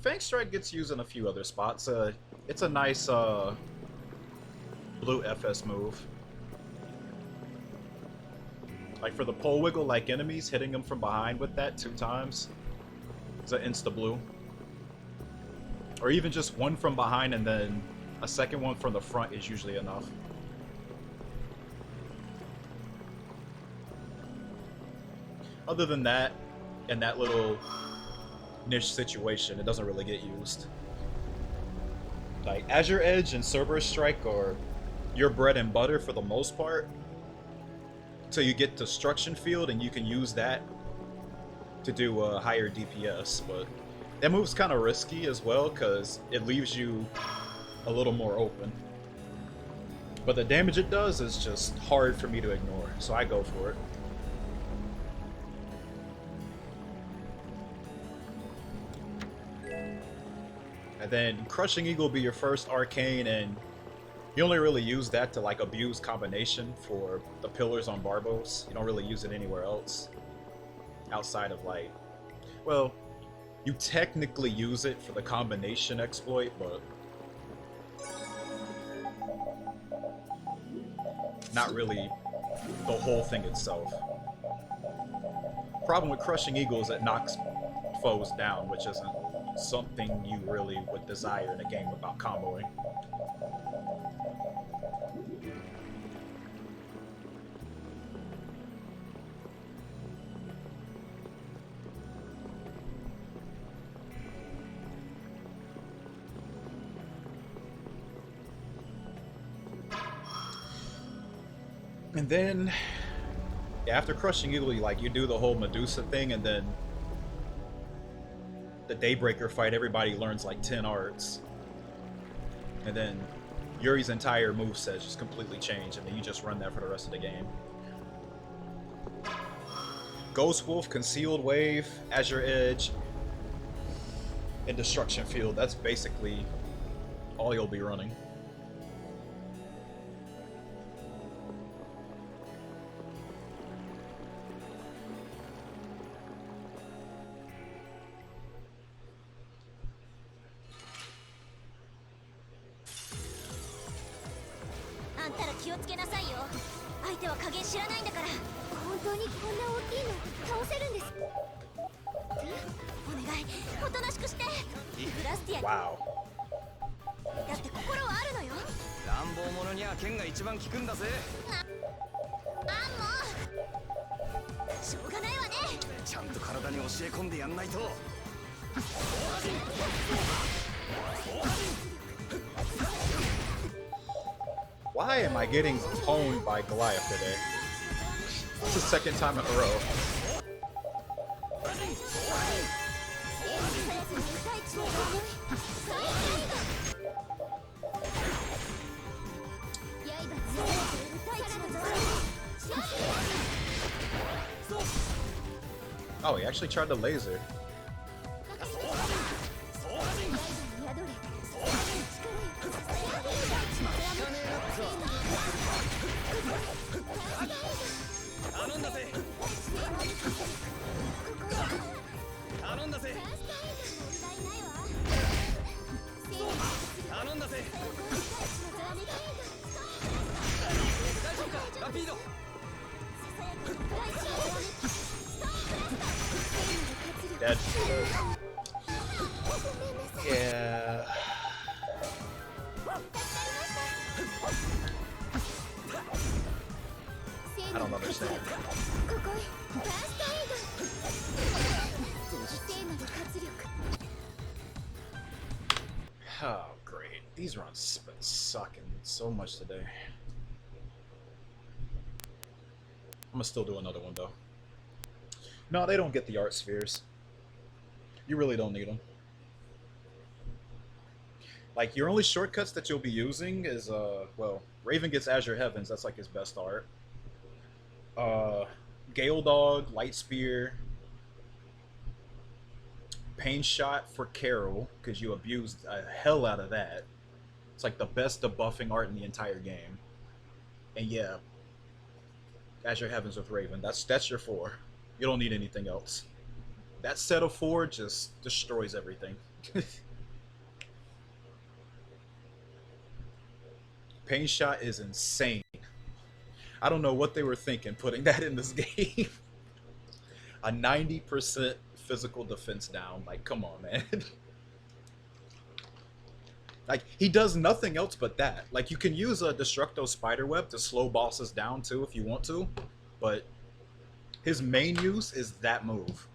Fang Strike gets used in a few other spots. It's a nice blue FS move. Like for the pole wiggle, like enemies, hitting them from behind with that 2 times is an insta blue. Or even just one from behind and then a second one from the front is usually enough. Other than that, in that little niche situation, it doesn't really get used. Like Azure Edge and Cerberus Strike are your bread and butter for the most part, till you get Destruction Field and you can use that to do a higher DPS. But that move's kind of risky as well because it leaves you a little more open. But the damage it does is just hard for me to ignore, so I go for it. And then Crushing Eagle will be your first arcane, and you only really use that to like abuse combination for the pillars on Barbos. You don't really use it anywhere else outside of like, well, you technically use it for the combination exploit, but not really the whole thing itself. Problem with Crushing Eagle is it knocks foes down, which isn't something you really would desire in a game about comboing. And then after Crushing Eagle, you do the whole Medusa thing, and then the Daybreaker fight, everybody learns like 10 arts. And then Yuri's entire moveset just completely changed, and then you just run that for the rest of the game. Ghost Wolf, Concealed Wave, Azure Edge, and Destruction Field. That's basically all you'll be running. Wow. Why am I getting pwned by Goliath today? It's the second time in a row. Oh, he actually tried to laser. Dead. Yeah. I don't understand. Oh, great. These runs been sucking so much today. I'm gonna still do another one though. No, they don't get the art spheres. You really don't need them. Like, your only shortcuts that you'll be using is, well, Raven gets Azure Heavens, that's like his best art. Gale Dog, Light Spear, Pain Shot for Carol, because you abused a hell out of that. It's like the best debuffing art in the entire game. And yeah, Azure Heavens with Raven, that's your 4. You don't need anything else. That set of 4 just destroys everything. Pain Shot is insane. I don't know what they were thinking putting that in this game. A 90% physical defense down. Like, come on, man. Like, he does nothing else but that. Like, you can use a Destructo Spiderweb to slow bosses down too if you want to, but his main use is that move.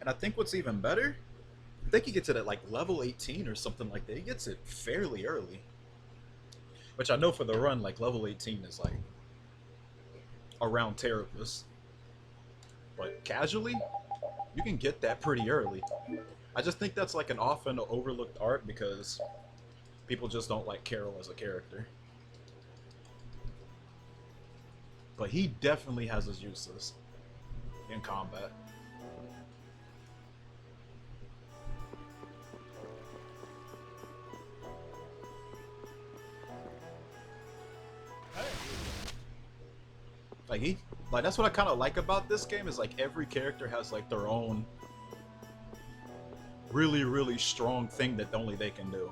And I think what's even better, I think he gets it at like level 18 or something like that. He gets it fairly early. Which I know for the run, like level 18 is like around Terrapus. But casually, you can get that pretty early. I just think that's like an often overlooked art because people just don't like Carol as a character. But he definitely has his uses in combat. Like that's what I kind of like about this game is like every character has like their own really, really strong thing that only they can do.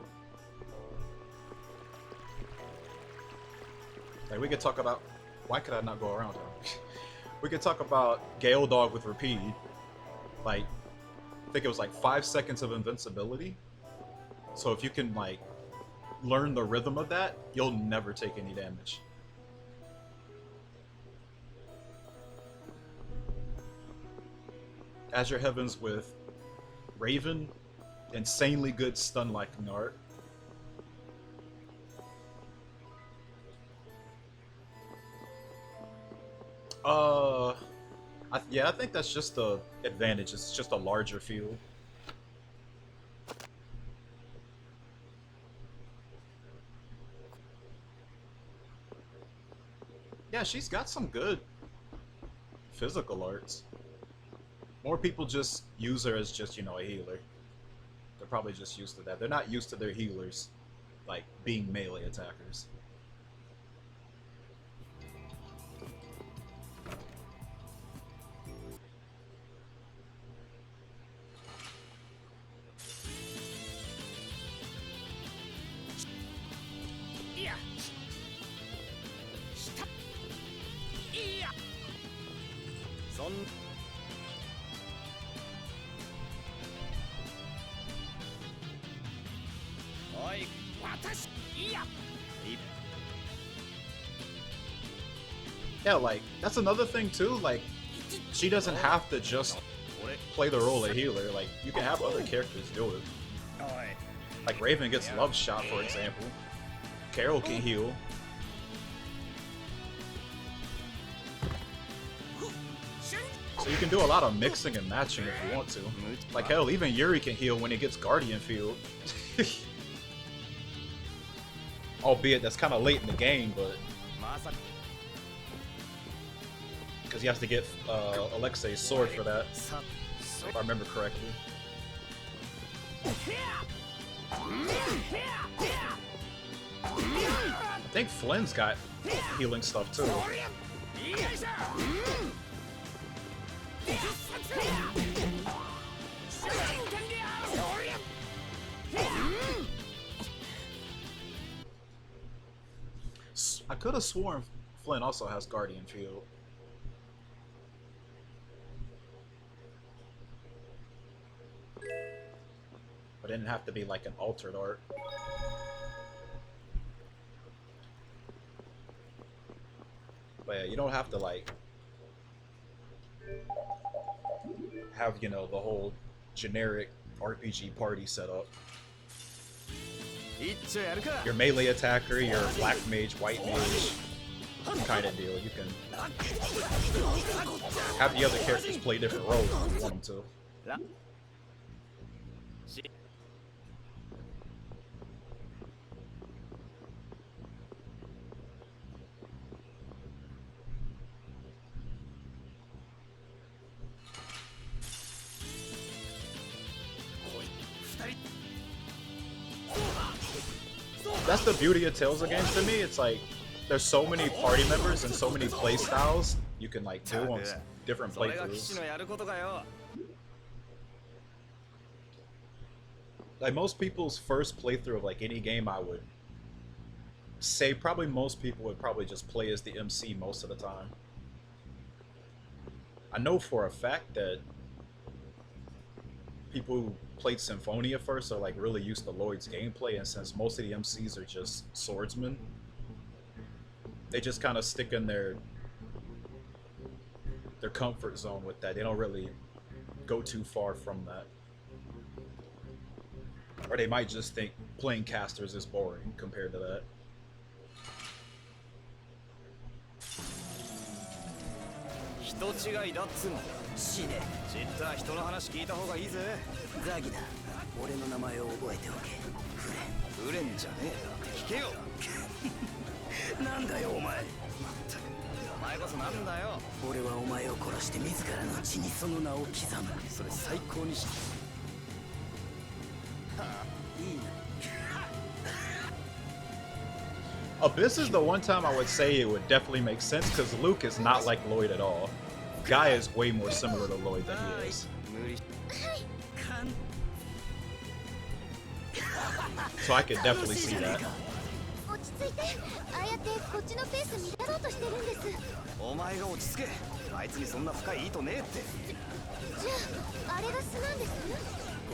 Like we could talk about, why could I not go around him? We could talk about Gale Dog with Rapide. Like, I think it was like 5 seconds of invincibility. So if you can like learn the rhythm of that, you'll never take any damage. Azure Heavens with Raven, insanely good stun liking art. Yeah, I think that's just the advantage. It's just a larger field. Yeah, she's got some good physical arts. More people just use her as just, you know, a healer. They're probably just used to that. They're not used to their healers, like, being melee attackers. Yeah, like, that's another thing too, like, she doesn't have to just play the role of healer, like, you can have other characters do it. Like, Raven gets Love Shot, for example. Carol can heal. So you can do a lot of mixing and matching if you want to. Like, hell, even Yuri can heal when he gets Guardian Field. Albeit, that's kind of late in the game, but... because he has to get Alexei's sword for that, if I remember correctly. I think Flynn's got healing stuff too. I could have sworn Flynn also has Guardian Field. But it didn't have to be like an altered art. But yeah, you don't have to like have, you know, the whole generic RPG party setup. Your melee attacker, your black mage, white mage kind of deal. You can have the other characters play different roles if you want them to. That's the beauty of Tales of games to me. It's like there's so many party members and so many play styles you can like do on different playthroughs. Like most people's first playthrough of like any game, I would say probably most people would probably just play as the MC most of the time. I know for a fact that people who played Symphonia first are like really used to Lloyd's gameplay, and since most of the MCs are just swordsmen, they just kind of stick in their comfort zone with that. They don't really go too far from that. Or they might just think playing casters is boring compared to that. Abyss is the one time I would say it would definitely make sense, because Luke is not like Lloyd at all. Guy is way more similar to Lloyd than he is. So I could definitely see that.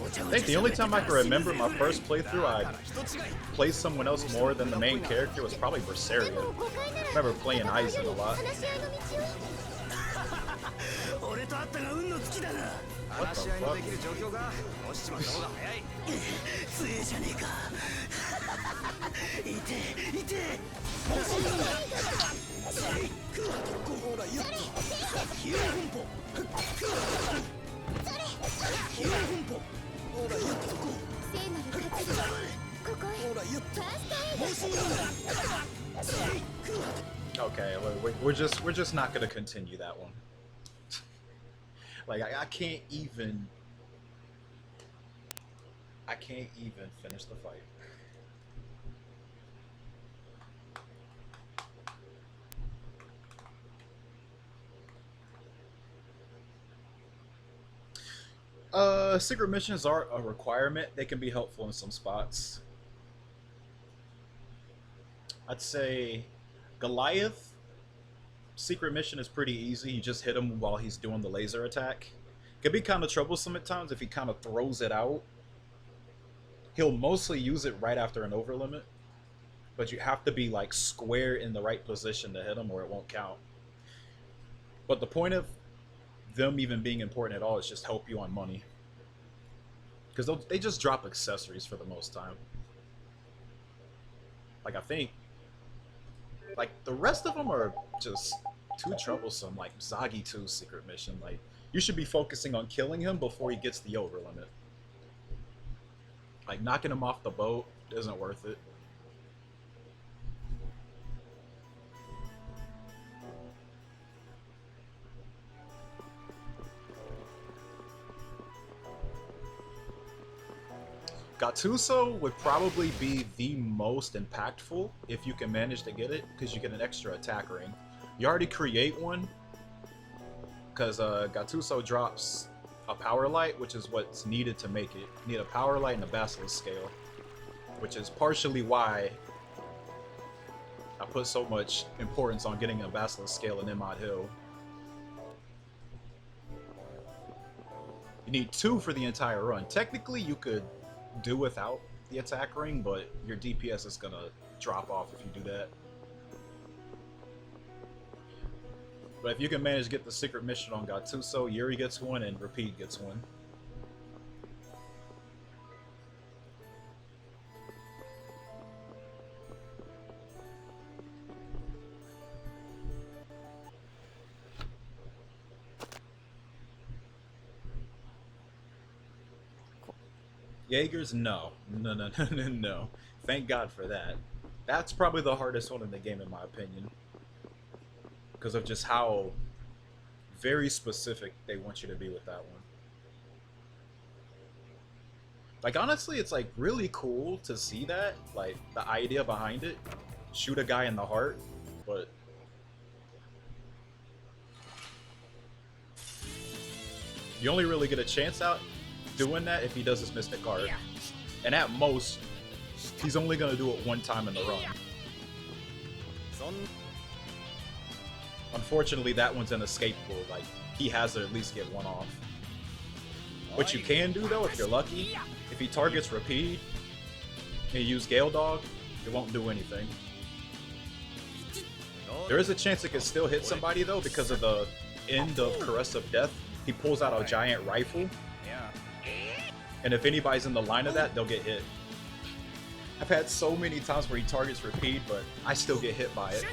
I think the only time I can remember my first playthrough I played someone else more than the main character was probably Vesperia. I remember playing Aizen a lot. What the fuck? Okay, we're just not gonna continue that one. Like I can't even finish the fight. Secret missions are a requirement. They can be helpful in some spots. I'd say Goliath secret mission is pretty easy. You just hit him while he's doing the laser attack. It can be kind of troublesome at times if he kind of throws it out he'll mostly use it right after an over limit, but you have to be like square in the right position to hit him or it won't count. But the point of them even being important at all is just help you on money, because they just drop accessories for the most time. Like, I think like the rest of them are just too troublesome. Like Zagi 2's secret mission, like you should be focusing on killing him before he gets the over limit. Like knocking him off the boat isn't worth it. Gattuso would probably be the most impactful if you can manage to get it, because you get an extra attack ring. You already create one, because Gattuso drops a power light, which is what's needed to make it. You need a power light and a basilisk scale, which is partially why I put so much importance on getting a basilisk scale in Mod Hill. You need 2 for the entire run. Technically, you could do without the attack ring, but your DPS is gonna drop off if you do that. But if you can manage to get the secret mission on Gattuso, Yuri gets one and Repeat gets one. Jaegers, no. No. Thank God for that. That's probably the hardest one in the game in my opinion, because of just how very specific they want you to be with that one. Like, honestly, it's like really cool to see that, like the idea behind it. Shoot a guy in the heart, but you only really get a chance out doing that if he does his Mystic Art. And at most, he's only going to do it one time in the run. Unfortunately, that one's inescapable. Like, he has to at least get one off. What you can do, though, if you're lucky, if he targets Repeat and you use Gale Dog, it won't do anything. There is a chance it can still hit somebody, though, because of the end of Caress of Death. He pulls out a giant rifle, and if anybody's in the line of that, they'll get hit. I've had so many times where he targets Repeat, but I still get hit by it,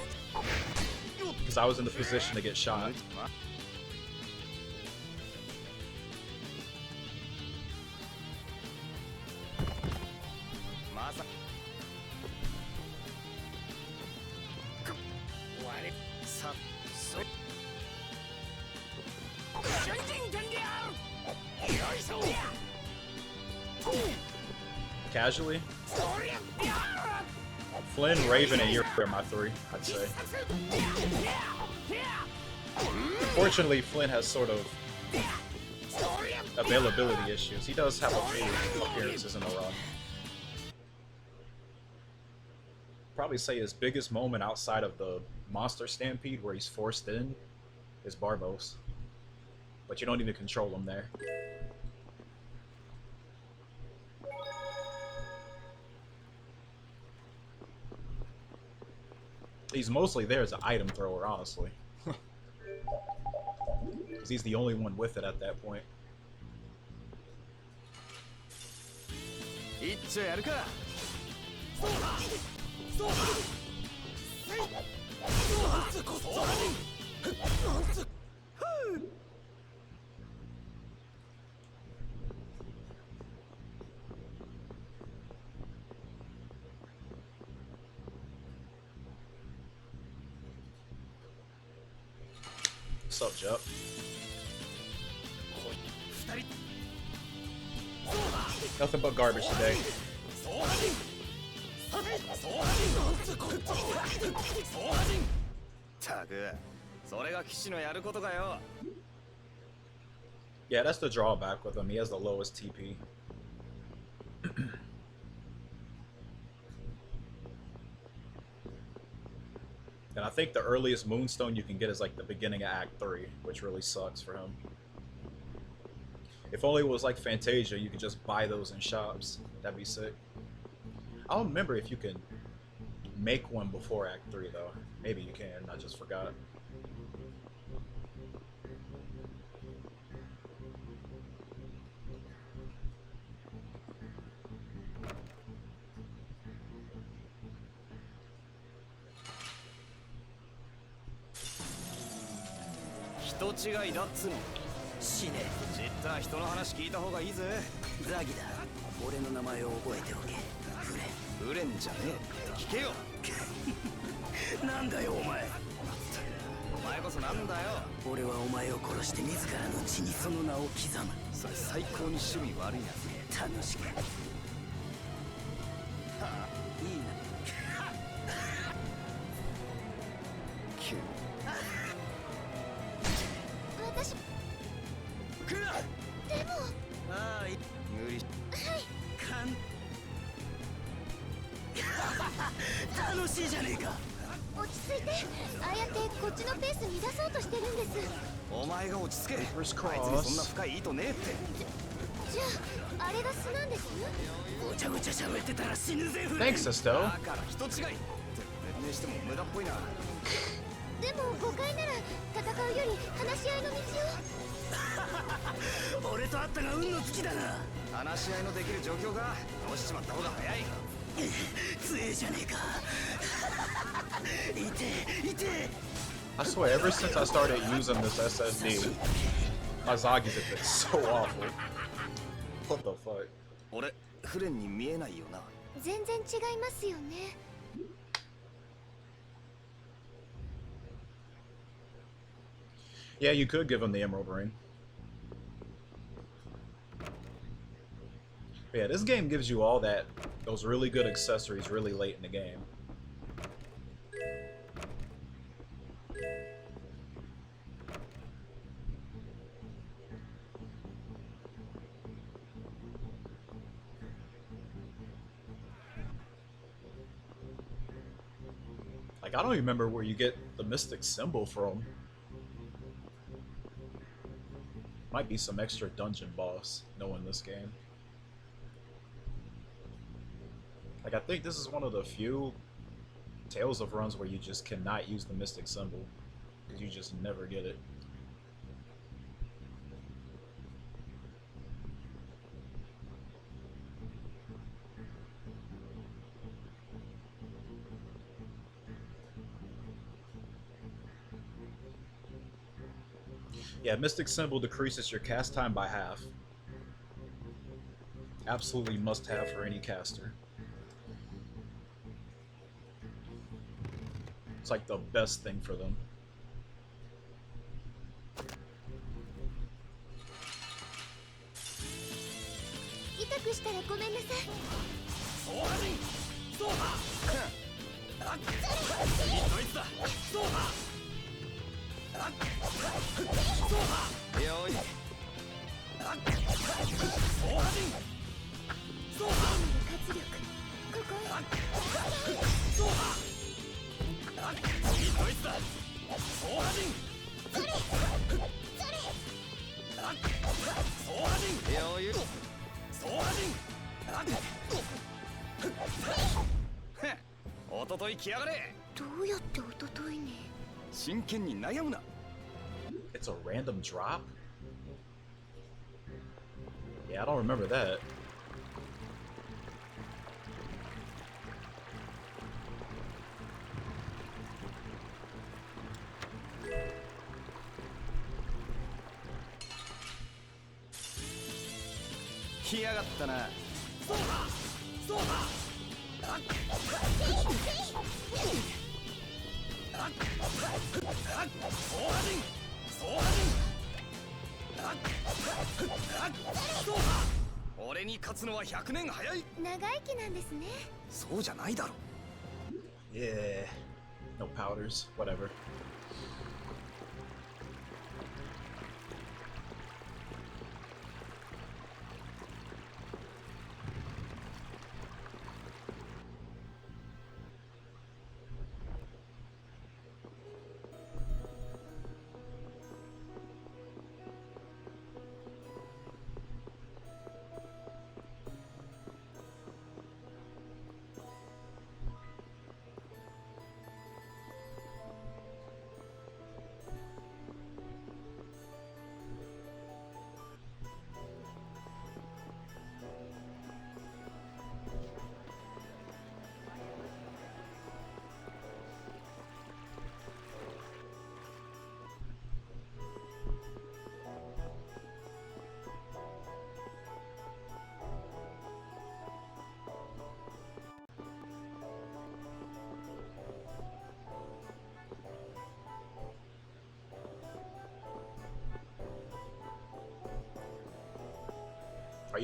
because I was in the position to get shot. Casually, Flynn, Raven, and Yuri are my 3, I'd say. Unfortunately, Flynn has sort of availability issues. He does have a few appearances in the run. Probably say his biggest moment outside of the monster stampede where he's forced in is Barbos. But you don't even control him there. He's mostly there as an item thrower, honestly. Because he's the only one with it at that point. What's up, Jup? Nothing but garbage today. Yeah, that's the drawback with him. He has the lowest TP. And I think the earliest Moonstone you can get is like the beginning of Act 3, which really sucks for him. If only it was like Fantasia, you could just buy those in shops. That'd be sick. I don't remember if you can make one before Act 3 though. Maybe you can, I just forgot.人違いだっつうの。死ね。知った人の話聞いた方がいいぜ。ザギだ。俺の名前を覚えておけ。フレンじゃねえ。聞けよ。なんだよお前。お前こそなんだよ。俺はお前を殺して自らの血にその名を刻む。それ最高に趣味悪いな。楽しく。はあ、いいな。急。私でもああ、無理。楽しいじゃねえか。落ち着いて。ああやってこっちのペースに出そうとしてるんです。お前が落ち着け。あいつ First にそんな深い意図ねえって。じゃああれが素なんです？ごちゃごちゃ喋ってたら死ぬぜ。Thanks, Sisto. だから人違いって説明しても無駄っぽいな。でも誤解なら戦うより話し合いの道を。俺と会ったが運の尽きだな。話し合いのできる状況が落ちちまった方が早い。強えじゃねえか。痛え。I swear, ever since I started using this SSD, my Zagis have been so awful. What the fuck? 俺フレンに見えないよな。全然違いますよね。Yeah, you could give him the emerald ring. But yeah, this game gives you all those really good accessories really late in the game. Like, I don't remember where you get the mystic symbol from. Might be some extra dungeon boss knowing this game. Like, I think this is one of the few Tales of runs where you just cannot use the mystic symbol because you just never get it. Yeah, mystic symbol decreases your cast time by half. Absolutely must have for any caster. It's like the best thing for them. It's a random drop? Yeah, I don't remember that. Yeah, no powders, whatever.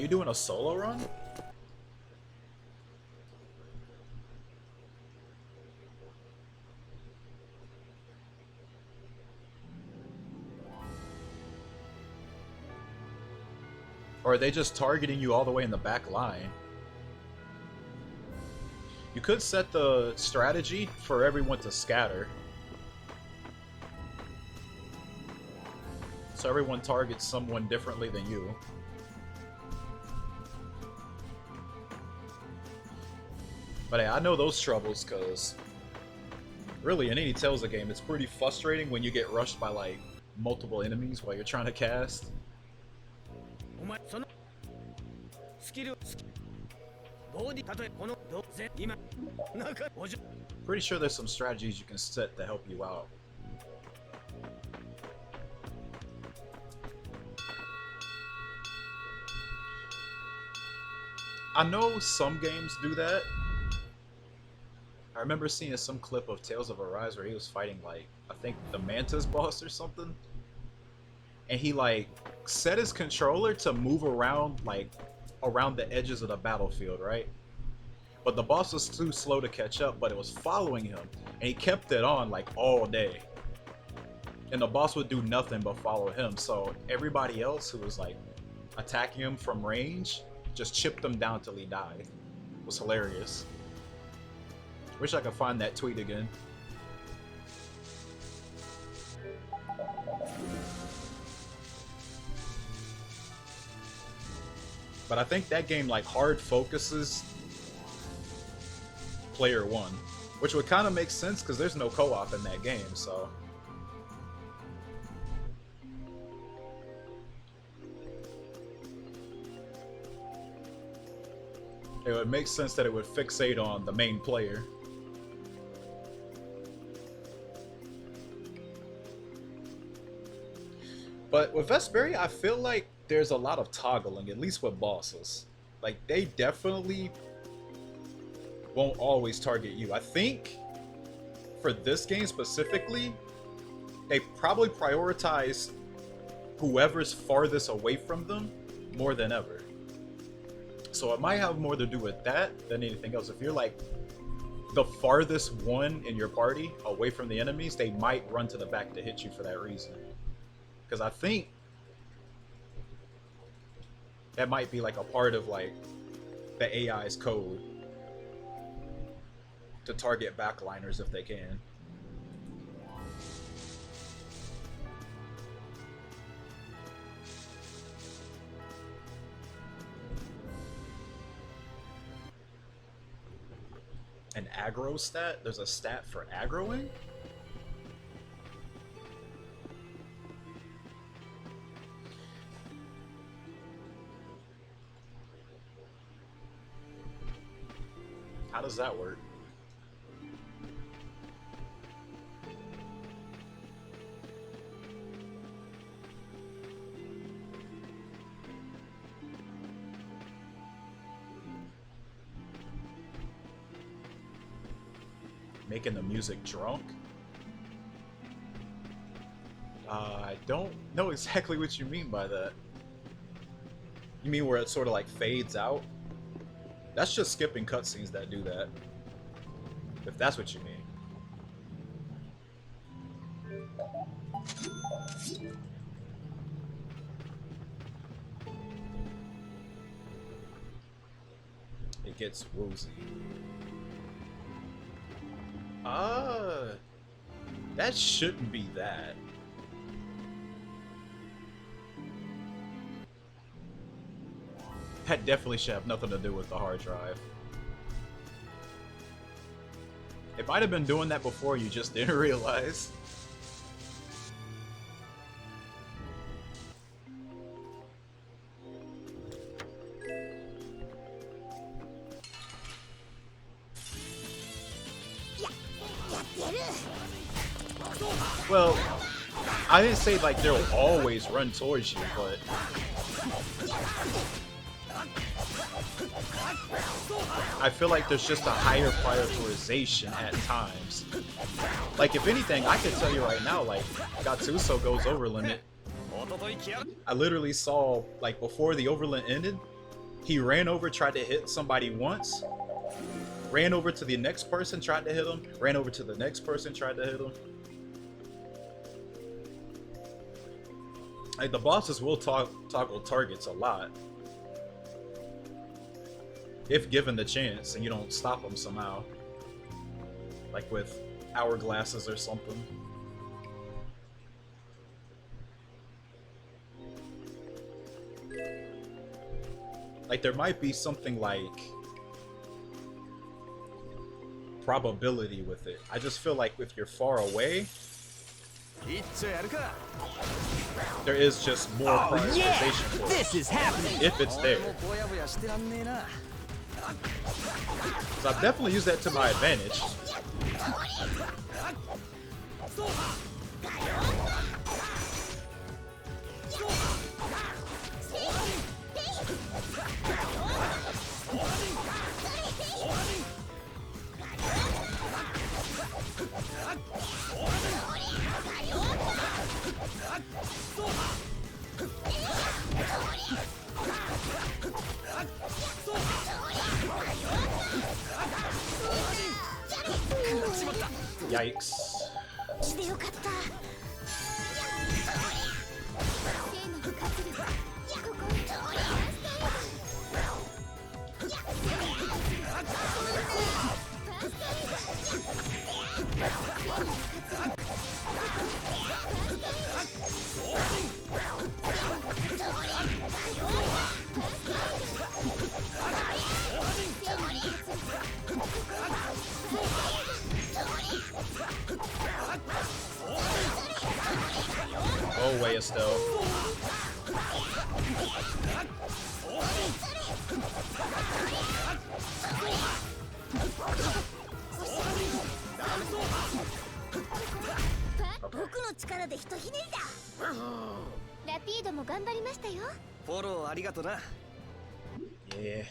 you doing a solo run? Or are they just targeting you all the way in the back line? You could set the strategy for everyone to scatter. So everyone targets someone differently than you. But hey, I know those troubles, because really in any Tales game, it's pretty frustrating when you get rushed by like multiple enemies while you're trying to cast. Pretty sure there's some strategies you can set to help you out. I know some games do that. I remember seeing some clip of Tales of Arise where he was fighting like, I think the Mantis boss or something. And he like set his controller to move around like around the edges of the battlefield, right? But the boss was too slow to catch up, but it was following him. And he kept it on like all day. And the boss would do nothing but follow him. So everybody else who was like attacking him from range just chipped him down till he died. It was hilarious. Wish I could find that tweet again. But I think that game like hard focuses player one, which would kind of make sense because there's no co-op in that game, so. It would make sense that it would fixate on the main player. But with Vesperia, I feel like there's a lot of toggling, at least with bosses. Like, they definitely won't always target you. I think for this game specifically, they probably prioritize whoever's farthest away from them more than ever. So it might have more to do with that than anything else. If you're like the farthest one in your party away from the enemies, they might run to the back to hit you for that reason. Because I think that might be like a part of like the AI's code to target backliners if they can. An aggro stat? There's a stat for aggroing? How does that work? Making the music drunk? I don't know exactly what you mean by that. You mean where it sort of like fades out? That's just skipping cutscenes that do that. If that's what you mean. It gets woozy. That shouldn't be that. That definitely should have nothing to do with the hard drive. It might have been doing that before, you just didn't realize. Well, I didn't say like they'll always run towards you, but I feel like there's just a higher prioritization at times. Like, if anything, I can tell you right now, like, Gattuso goes over limit. I literally saw, like, before the overlimit ended, he ran over, tried to hit somebody once, ran over to the next person, tried to hit him, ran over to the next person, tried to hit him. Like, the bosses will toggle targets a lot if given the chance and you don't stop them somehow, like with hourglasses or something. Like, there might be something like probability with it. I just feel like if you're far away, there is just more prioritization for it. This is happening. If it's there. So I've definitely used that to my advantage. Yikes. Go away, Estelle. Yeah.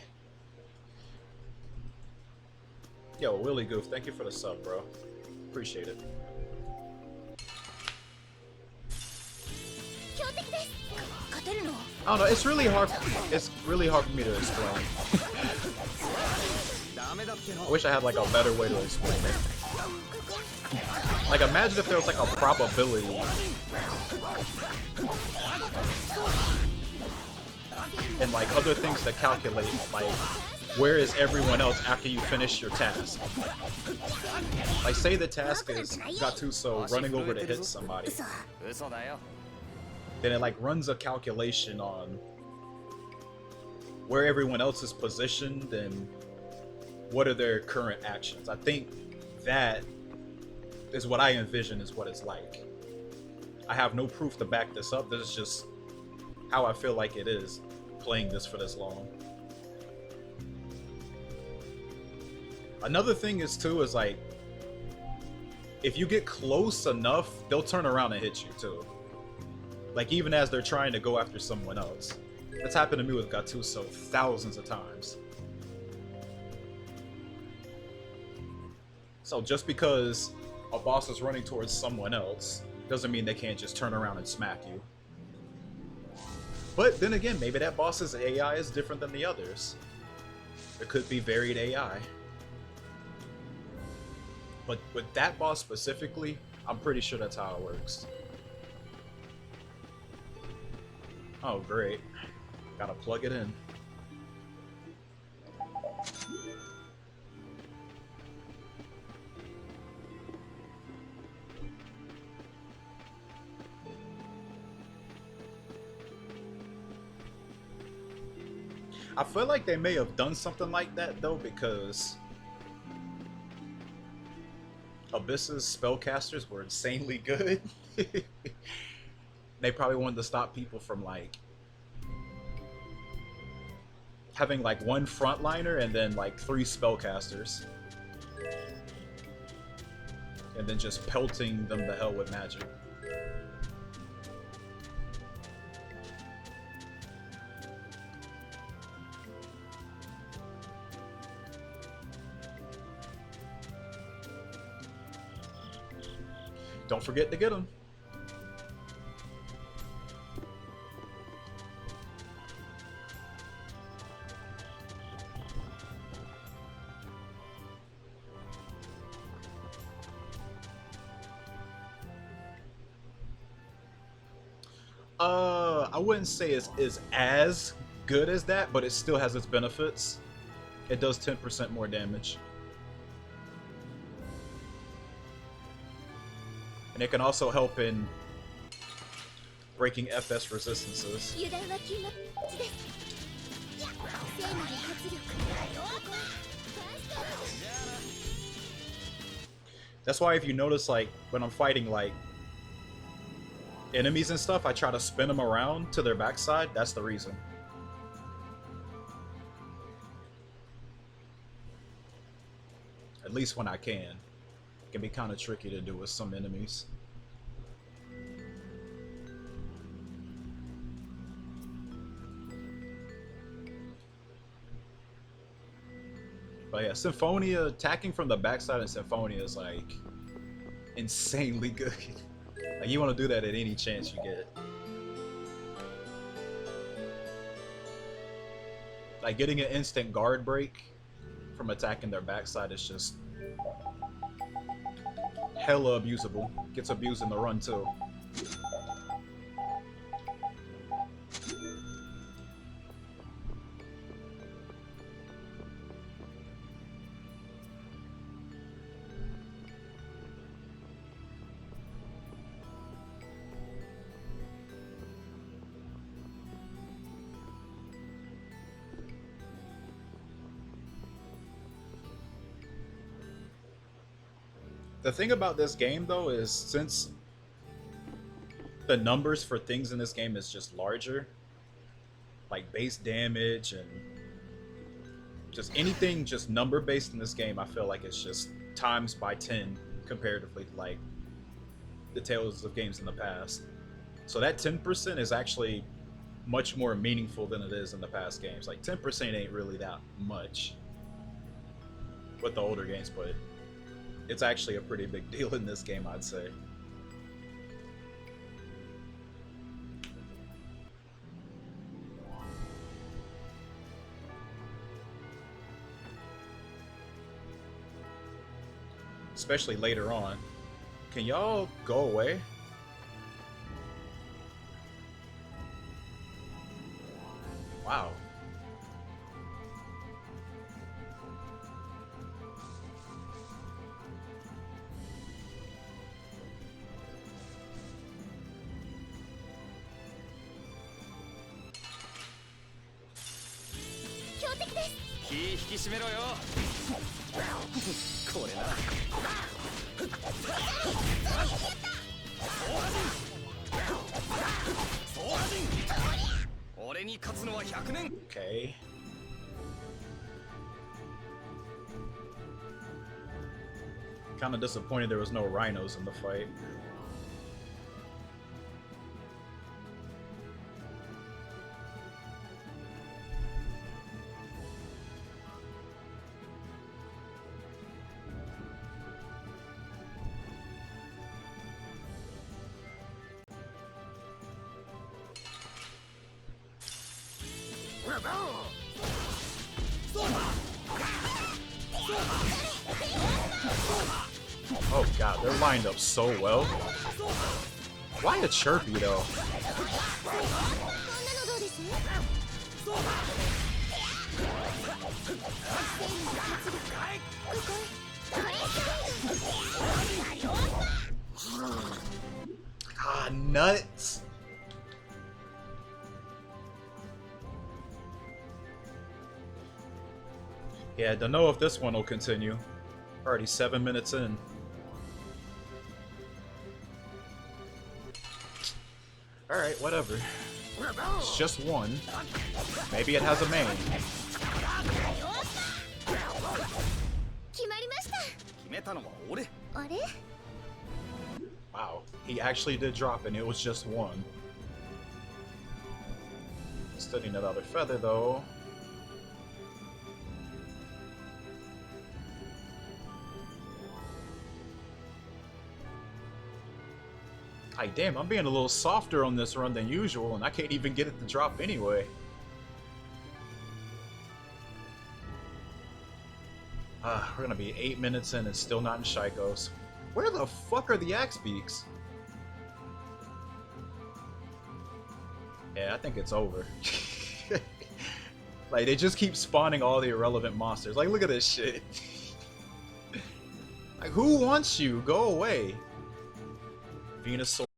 Yo, Willie Goof, thank you for the sub, bro. Appreciate it. I don't know, it's really hard for me to explain. I wish I had like a better way to explain it. Like, imagine if there was like a probability and like other things to calculate, like where is everyone else after you finish your task. Like, say the task is Gattuso running over to hit somebody, then it like runs a calculation on where everyone else is positioned and what are their current actions. I think that is what I envision is what it's like. I have no proof to back this up. This is just how I feel like it is playing this for this long. Another thing is too is like, if you get close enough, they'll turn around and hit you too. Like, even as they're trying to go after someone else. That's happened to me with Gattuso thousands of times. So just because a boss is running towards someone else doesn't mean they can't just turn around and smack you. But then again, maybe that boss's AI is different than the others. There could be varied AI. But with that boss specifically, I'm pretty sure that's how it works. Oh, great. Gotta plug it in. I feel like they may have done something like that though, because Abyss's spellcasters were insanely good. They probably wanted to stop people from like having like one frontliner and then like 3 spellcasters, and then just pelting them to hell with magic. Don't forget to get them. I wouldn't say it's is as good as that, but it still has its benefits. It does 10% more damage. And it can also help in breaking FS resistances. That's why if you notice, like, when I'm fighting, like, enemies and stuff, I try to spin them around to their backside. That's the reason. At least when I can. It can be kind of tricky to do with some enemies. But yeah, Symphonia, attacking from the backside in Symphonia is like insanely good. Like, you want to do that at any chance you get. Like, getting an instant guard break from attacking their backside is just hella abusable. Gets abused in the run too. The thing about this game, though, is since the numbers for things in this game is just larger, like base damage and just anything just number based in this game, I feel like it's just times by 10 comparatively to like the Tales of games in the past. So that 10% is actually much more meaningful than it is in the past games. Like 10% ain't really that much with the older games, but it's actually a pretty big deal in this game, I'd say. Especially later on. Can y'all go away? Wow. Okay. Kind of disappointed there was no rhinos in the fight. Oh god, they're lined up so well. Why a chirpy though? Ah, nuts. Yeah, don't know if this one will continue. Already 7 minutes in. Alright, whatever. It's just one. Maybe it has a main. Wow, he actually did drop and it was just one. Studying another feather though. Like, damn, I'm being a little softer on this run than usual, and I can't even get it to drop anyway. We're gonna be 8 minutes in and still not in Shikos. Where the fuck are the axe beaks? Yeah, I think it's over. Like, they just keep spawning all the irrelevant monsters. Like, look at this shit. Like, who wants you? Go away. Venusaur.